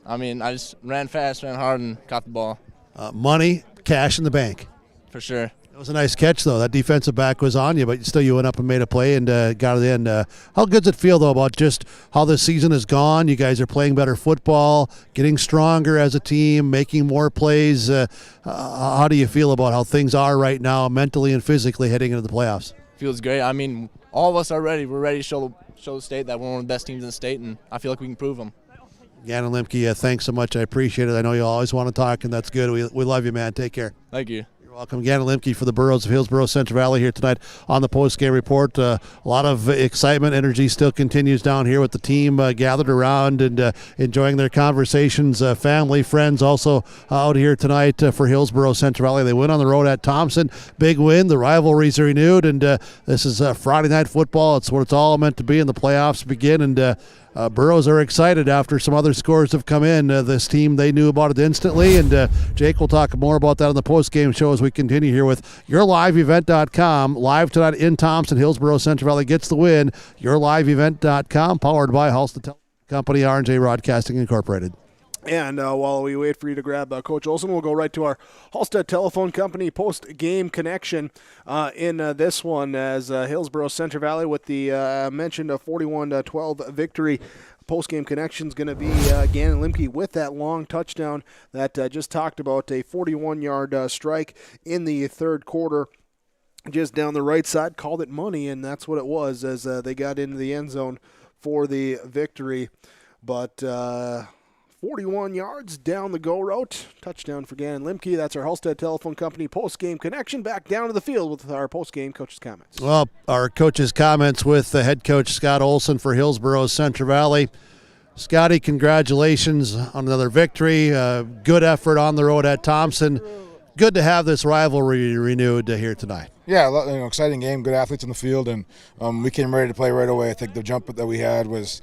I mean, I just ran fast, ran hard, and caught the ball. Money, cash in the bank. For sure. It was a nice catch, though. That defensive back was on you, but still you went up and made a play and got it in. How good does it feel, though, about just how the season has gone? You guys are playing better football, getting stronger as a team, making more plays. How do you feel about how things are right now, mentally and physically, heading into the playoffs? Feels great. I mean, all of us are ready. We're ready to show the state that we're one of the best teams in the state, and I feel like we can prove them. Gannon Lemke, thanks so much. I appreciate it. I know you always want to talk, and that's good. We love you, man. Take care. Thank you. You're welcome. Gannon Lemke for the Burros of Hillsboro Central Valley here tonight on the Postgame Report. A lot of excitement, energy still continues down here with the team gathered around and enjoying their conversations. Family, friends also out here tonight for Hillsboro Central Valley. They win on the road at Thompson. Big win. The rivalries are renewed, and this is Friday night football. It's what it's all meant to be, and the playoffs begin, and Burros are excited after some other scores have come in. This team, they knew about it instantly, and Jake will talk more about that on the post-game show as we continue here with YourLiveEvent.com. Live tonight in Thompson, Hillsboro Central Valley gets the win. YourLiveEvent.com, powered by Halston Television Company, R&J Broadcasting Incorporated. And while we wait for you to grab Coach Olson, we'll go right to our Halstead Telephone Company post-game connection in this one as Hillsboro Centre Valley with the mentioned 41-12 victory. Post-game connection is going to be Gannon Limke with that long touchdown that just talked about, a 41-yard strike in the third quarter. Just down the right side, called it money, and that's what it was as they got into the end zone for the victory. But 41 yards down the go route. Touchdown for Gannon Limke. That's our Halstead Telephone Company post-game connection. Back down to the field with our post-game coach's comments. Well, our coach's comments with the head coach, Scott Olson, for Hillsboro Centre Valley. Scotty, congratulations on another victory. Good effort on the road at Thompson. Good to have this rivalry renewed here tonight. Yeah, exciting game, good athletes in the field, and we came ready to play right away. I think the jump that we had was,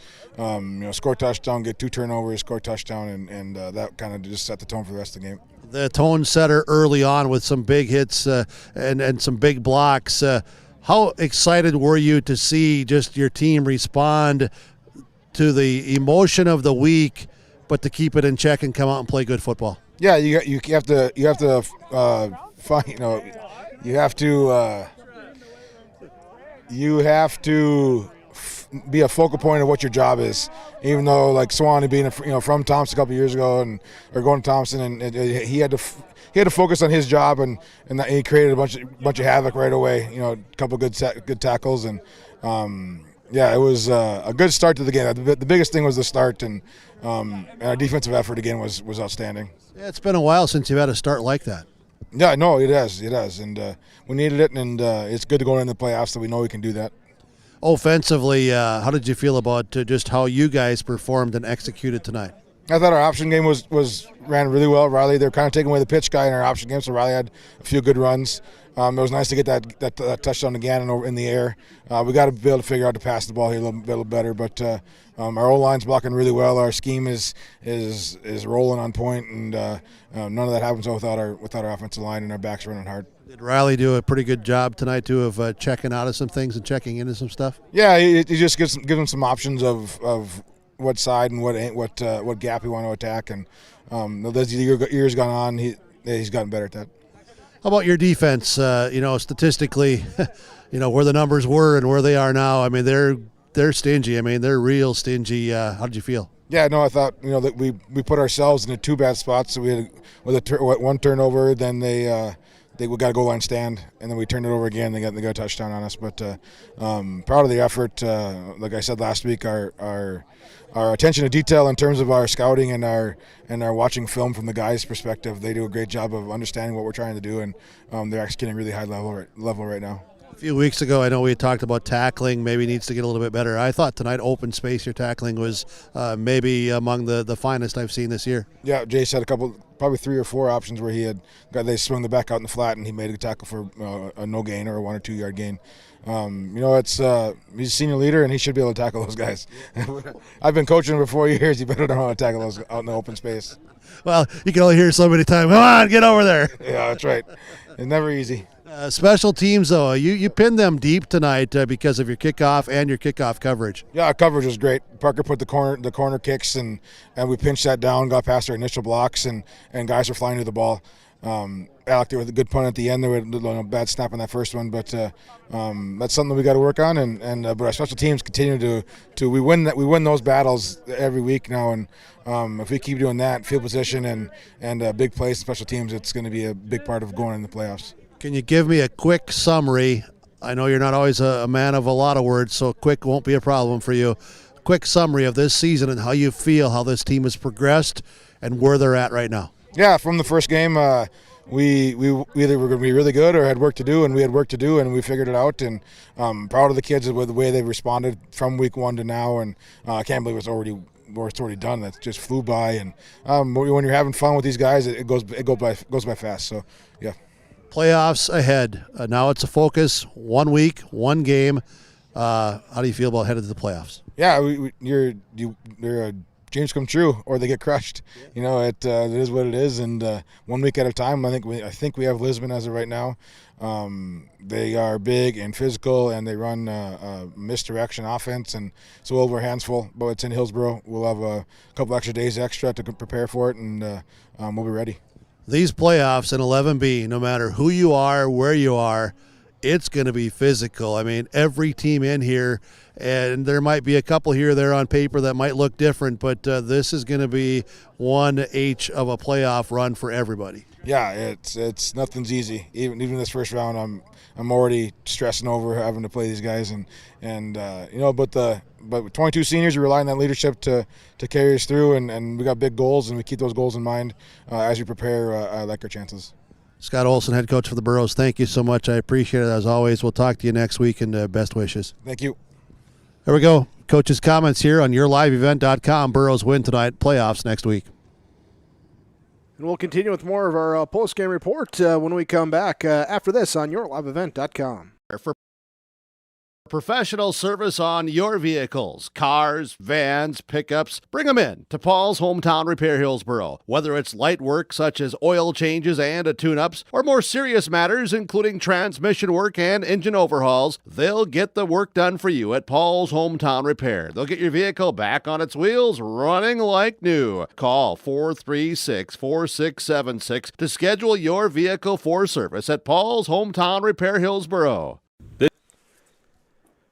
score touchdown, get 2 turnovers, score touchdown, and that kind of just set the tone for the rest of the game. The tone setter early on with some big hits and some big blocks. How excited were you to see just your team respond to the emotion of the week, but to keep it in check and come out and play good football? Yeah, you have to find, you have to be a focal point of what your job is. Even though, like Swanee being from Thompson a couple years ago or going to Thompson, and he had to focus on his job, and he created a bunch of havoc right away. A couple good tackles, and it was a good start to the game. The biggest thing was the start, and our defensive effort again was outstanding. Yeah, it's been a while since you've had a start like that. Yeah, no, it has, and we needed it, and it's good to go into the playoffs, so we know we can do that. Offensively, how did you feel about just how you guys performed and executed tonight? I thought our option game ran really well. Riley, they're kind of taking away the pitch guy in our option game, so Riley had a few good runs. It was nice to get that touchdown again and over in the air. We got to be able to figure out to pass the ball here a little better, but our O-line's blocking really well. Our scheme is rolling on point, and none of that happens without our offensive line and our backs running hard. Did Riley do a pretty good job tonight too of checking out of some things and checking into some stuff? Yeah, he just gives them some options of what side and what gap we want to attack, and as the year's gone on, he's gotten better at that. How about your defense? Statistically, where the numbers were and where they are now. I mean, they're stingy. I mean, they're real stingy. How did you feel? Yeah, no, I thought that we put ourselves in 2 bad spots. So we had one turnover, then we got a goal line stand, and then we turned it over again. They got a touchdown on us, but proud of the effort. Like I said last week, our attention to detail in terms of our scouting and our watching film from the guys' perspective, they do a great job of understanding what we're trying to do, and they're executing really high level right now. A few weeks ago, I know we had talked about tackling, maybe needs to get a little bit better. I thought tonight open space, your tackling was maybe among the finest I've seen this year. Yeah, Jace had probably 3 or 4 options where they swung the back out in the flat, and he made a tackle for a no gain or a 1 or 2 yard gain. He's a senior leader, and he should be able to tackle those guys. I've been coaching him for 4 years. He better know how to tackle those out in the open space. Well, you can only hear so many times, come on, get over there. Yeah, that's right. It's never easy. Special teams, though, you pinned them deep tonight because of your kickoff and your kickoff coverage. Yeah, our coverage was great. Parker put the corner kicks, and we pinched that down, got past our initial blocks, and guys were flying to the ball. Alec there with a good punt at the end. There was a bad snap on that first one, but that's something that we got to work on. But our special teams continue to we win those battles every week now, and if we keep doing that, field position and big plays, special teams, it's going to be a big part of going in the playoffs. Can you give me a quick summary? I know you're not always a man of a lot of words, so quick won't be a problem for you. Quick summary of this season and how you feel, how this team has progressed, and where they're at right now. Yeah, from the first game, we either were going to be really good or had work to do, and we had work to do, and we figured it out. And proud of the kids with the way they responded from week 1 to now, and I can't believe it's already done. That just flew by, and when you're having fun with these guys, it goes by fast. So yeah. Playoffs ahead. Now it's a focus. 1 week, 1 game. How do you feel about headed to the playoffs? Yeah, you're a dreams come true or they get crushed. It is what it is, and 1 week at a time. I think we have Lisbon as of right now. They are big and physical, and they run misdirection offense, and so we'll have our hands full. But it's in Hillsboro. We'll have a couple extra days extra to prepare for it, and we'll be ready. These playoffs in 11B, no matter who you are, where you are, it's going to be physical. I mean, every team in here, and there might be a couple here or there on paper that might look different, but this is going to be one H of a playoff run for everybody. Yeah, it's nothing's easy. Even this first round, I'm already stressing over having to play these guys, but 22 seniors, we rely on that leadership to carry us through, and we got big goals, and we keep those goals in mind as we prepare. I like our chances. Scott Olson, head coach for the Burros, thank you so much. I appreciate it as always. We'll talk to you next week, and best wishes. Thank you. There we go. Coach's comments here on yourliveevent.com. Burros win tonight. Playoffs next week. And we'll continue with more of our post-game report when we come back after this on yourliveevent.com. For professional service on your vehicles, cars, vans, pickups, bring them in to Paul's Hometown Repair Hillsboro. Whether it's light work such as oil changes and tune-ups, or more serious matters including transmission work and engine overhauls, they'll get the work done for you at Paul's Hometown Repair. They'll get your vehicle back on its wheels, running like new. Call 436-4676 to schedule your vehicle for service at Paul's Hometown Repair Hillsboro.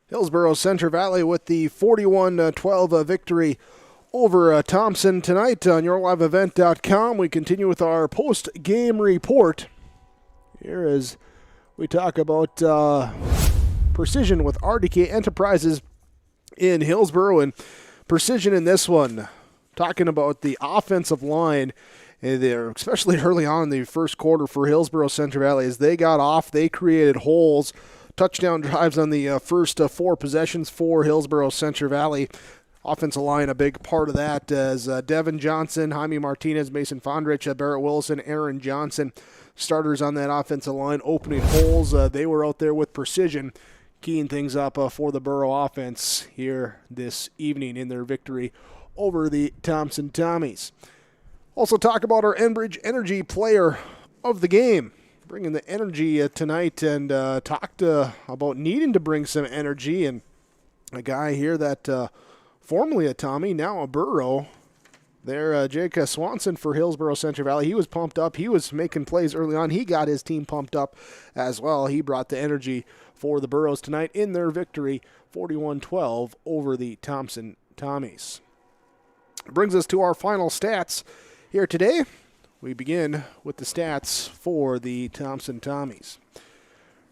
Hillsboro Central Valley with the 41-12 victory over Thompson tonight on yourliveevent.com. We continue with our post-game report. Here as we talk about Precision with RDK Enterprises in Hillsboro, and Precision in this one, talking about the offensive line there, especially early on in the first quarter for Hillsboro Central Valley. As they got off, they created holes. Touchdown drives on the first 4 possessions for Hillsboro Central Valley. Offensive line, a big part of that, as Devin Johnson, Jaime Martinez, Mason Fondrich, Barrett Wilson, Aaron Johnson, starters on that offensive line, opening holes. They were out there with precision, keying things up for the Borough offense here this evening in their victory over the Thompson Tommies. Also talk about our Enbridge Energy Player of the Game. Bringing the energy tonight, and talked about needing to bring some energy, and a guy here that formerly a Tommy, now a Borough. There, Jake Swanson for Hillsboro Central Valley. He was pumped up. He was making plays early on. He got his team pumped up as well. He brought the energy for the Burros tonight in their victory, 41-12 over the Thompson Tommies. Brings us to our final stats here today. We begin with the stats for the Thompson Tommies.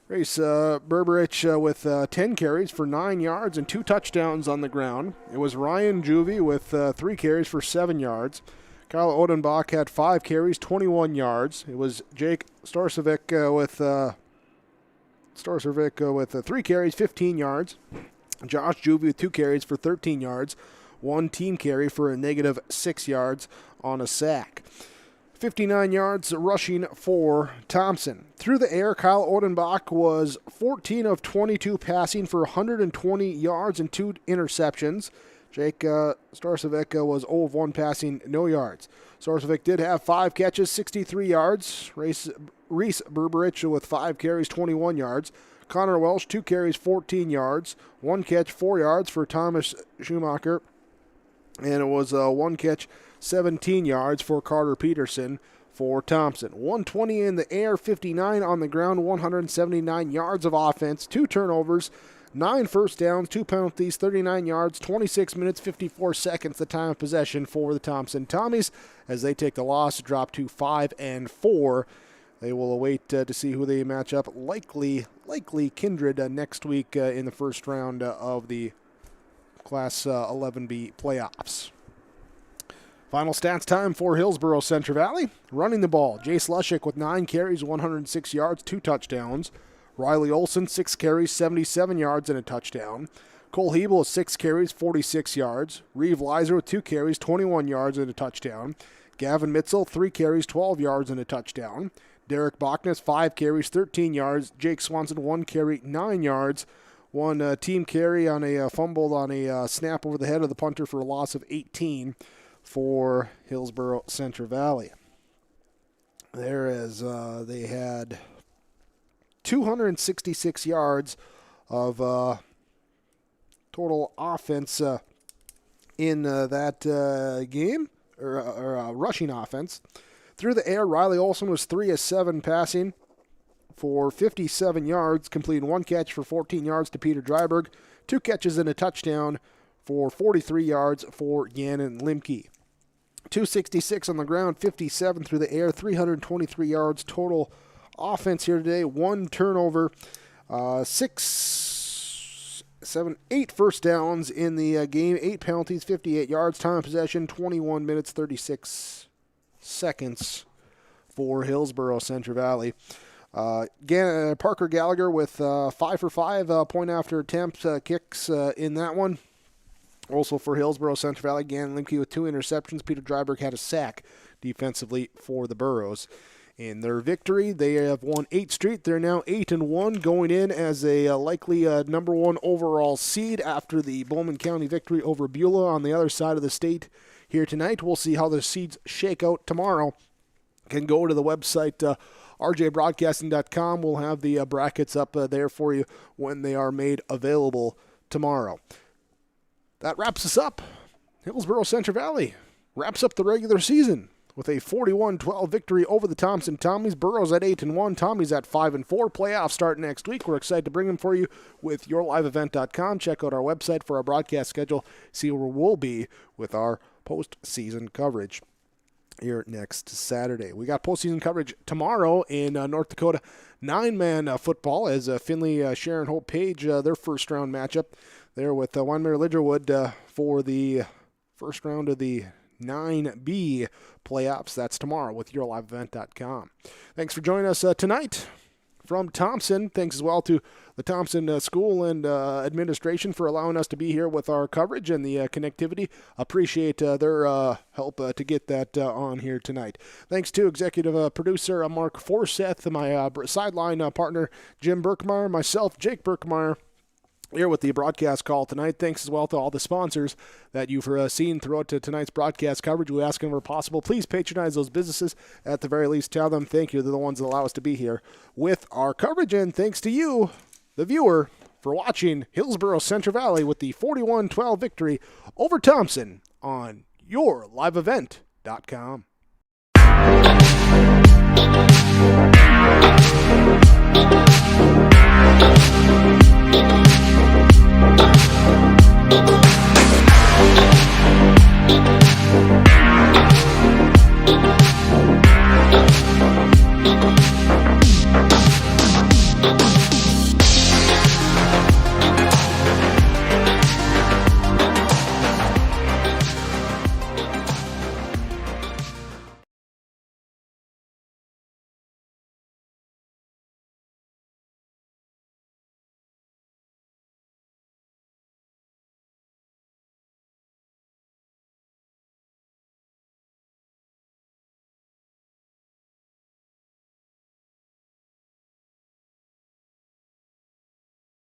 Race Berberich with 10 carries for 9 yards and 2 touchdowns on the ground. It was Ryan Juvie with 3 carries for 7 yards. Kyle Odenbach had 5 carries, 21 yards. It was Jake Storcevic with 3 carries, 15 yards. Josh Juvie with 2 carries for 13 yards. 1 team carry for a negative 6 yards on a sack. 59 yards rushing for Thompson. Through the air, Kyle Odenbach was 14 of 22 passing for 120 yards and 2 interceptions. Jake Starcevic was 0 of 1 passing, no yards. Starcevic did have 5 catches, 63 yards. Reese Berberich with 5 carries, 21 yards. Connor Welsh, 2 carries, 14 yards. 1 catch, 4 yards for Thomas Schumacher. And it was 1 catch, 17 yards for Carter Peterson for Thompson. 120 in the air, 59 on the ground, 179 yards of offense, 2 turnovers, 9 first downs, 2 penalties, 39 yards, 26 minutes, 54 seconds, the time of possession for the Thompson Tommies as they take the loss, drop to 5-4. They will await to see who they match up. Likely Kindred next week in the first round of the Class 11B playoffs. Final stats time for Hillsboro Central Valley. Running the ball, Jace Lushik with 9 carries, 106 yards, 2 touchdowns. Riley Olson, 6 carries, 77 yards, and a touchdown. Cole Hebel with 6 carries, 46 yards. Reeve Leiser with 2 carries, 21 yards, and a touchdown. Gavin Mitzel, 3 carries, 12 yards, and a touchdown. Derek Bachnes, 5 carries, 13 yards. Jake Swanson, 1 carry, 9 yards. 1 team carry on a fumble on a snap over the head of the punter for a loss of 18. for Hillsboro Central Valley. They had 266 yards of total offense in that game, or rushing offense. Through the air, Riley Olson was 3 of 7 passing for 57 yards, completing 1 catch for 14 yards to Peter Dryberg, 2 catches and a touchdown for 43 yards for Gannon Limke. 266 on the ground, 57 through the air, 323 yards total offense here today. 1 turnover, 8 first downs in the game, 8 penalties, 58 yards, time of possession, 21 minutes, 36 seconds for Hillsboro Central Valley. Parker Gallagher with 5 for 5 point after attempt kicks in that one. Also for Hillsboro Central Valley, Gannon Limke with 2 interceptions. Peter Dryberg had a sack defensively for the Burros. In their victory, they have won 8 straight. They're now 8-1, going in as a likely number 1 overall seed after the Bowman County victory over Beulah on the other side of the state here tonight. We'll see how the seeds shake out tomorrow. You can go to the website rjbroadcasting.com. We'll have the brackets up there for you when they are made available tomorrow. That wraps us up. Hillsboro Central Valley wraps up the regular season with a 41-12 victory over the Thompson Tommies. Burros at 8-1, Tommies at 5-4. Playoffs start next week. We're excited to bring them for you with yourliveevent.com. Check out our website for our broadcast schedule. See where we'll be with our postseason coverage here next Saturday. We got postseason coverage tomorrow in North Dakota 9-man football as Finley Sharon Hope Page, their first round matchup there with Weinmere Lidgerwood for the first round of the 9B playoffs. That's tomorrow with yourliveevent.com. Thanks for joining us tonight from Thompson. Thanks as well to the Thompson School and administration for allowing us to be here with our coverage and the connectivity. Appreciate their help to get that on here tonight. Thanks to executive producer Mark Forseth, my sideline partner Jim Berkmeyer, myself, Jake Berkmeyer, here with the broadcast call tonight. Thanks as well to all the sponsors that you've seen throughout tonight's broadcast coverage. We ask them where possible, please patronize those businesses. At the very least, tell them thank you. They're the ones that allow us to be here with our coverage. And thanks to you, the viewer, for watching Hillsboro Central Valley with the 41-12 victory over Thompson on yourliveevent.com.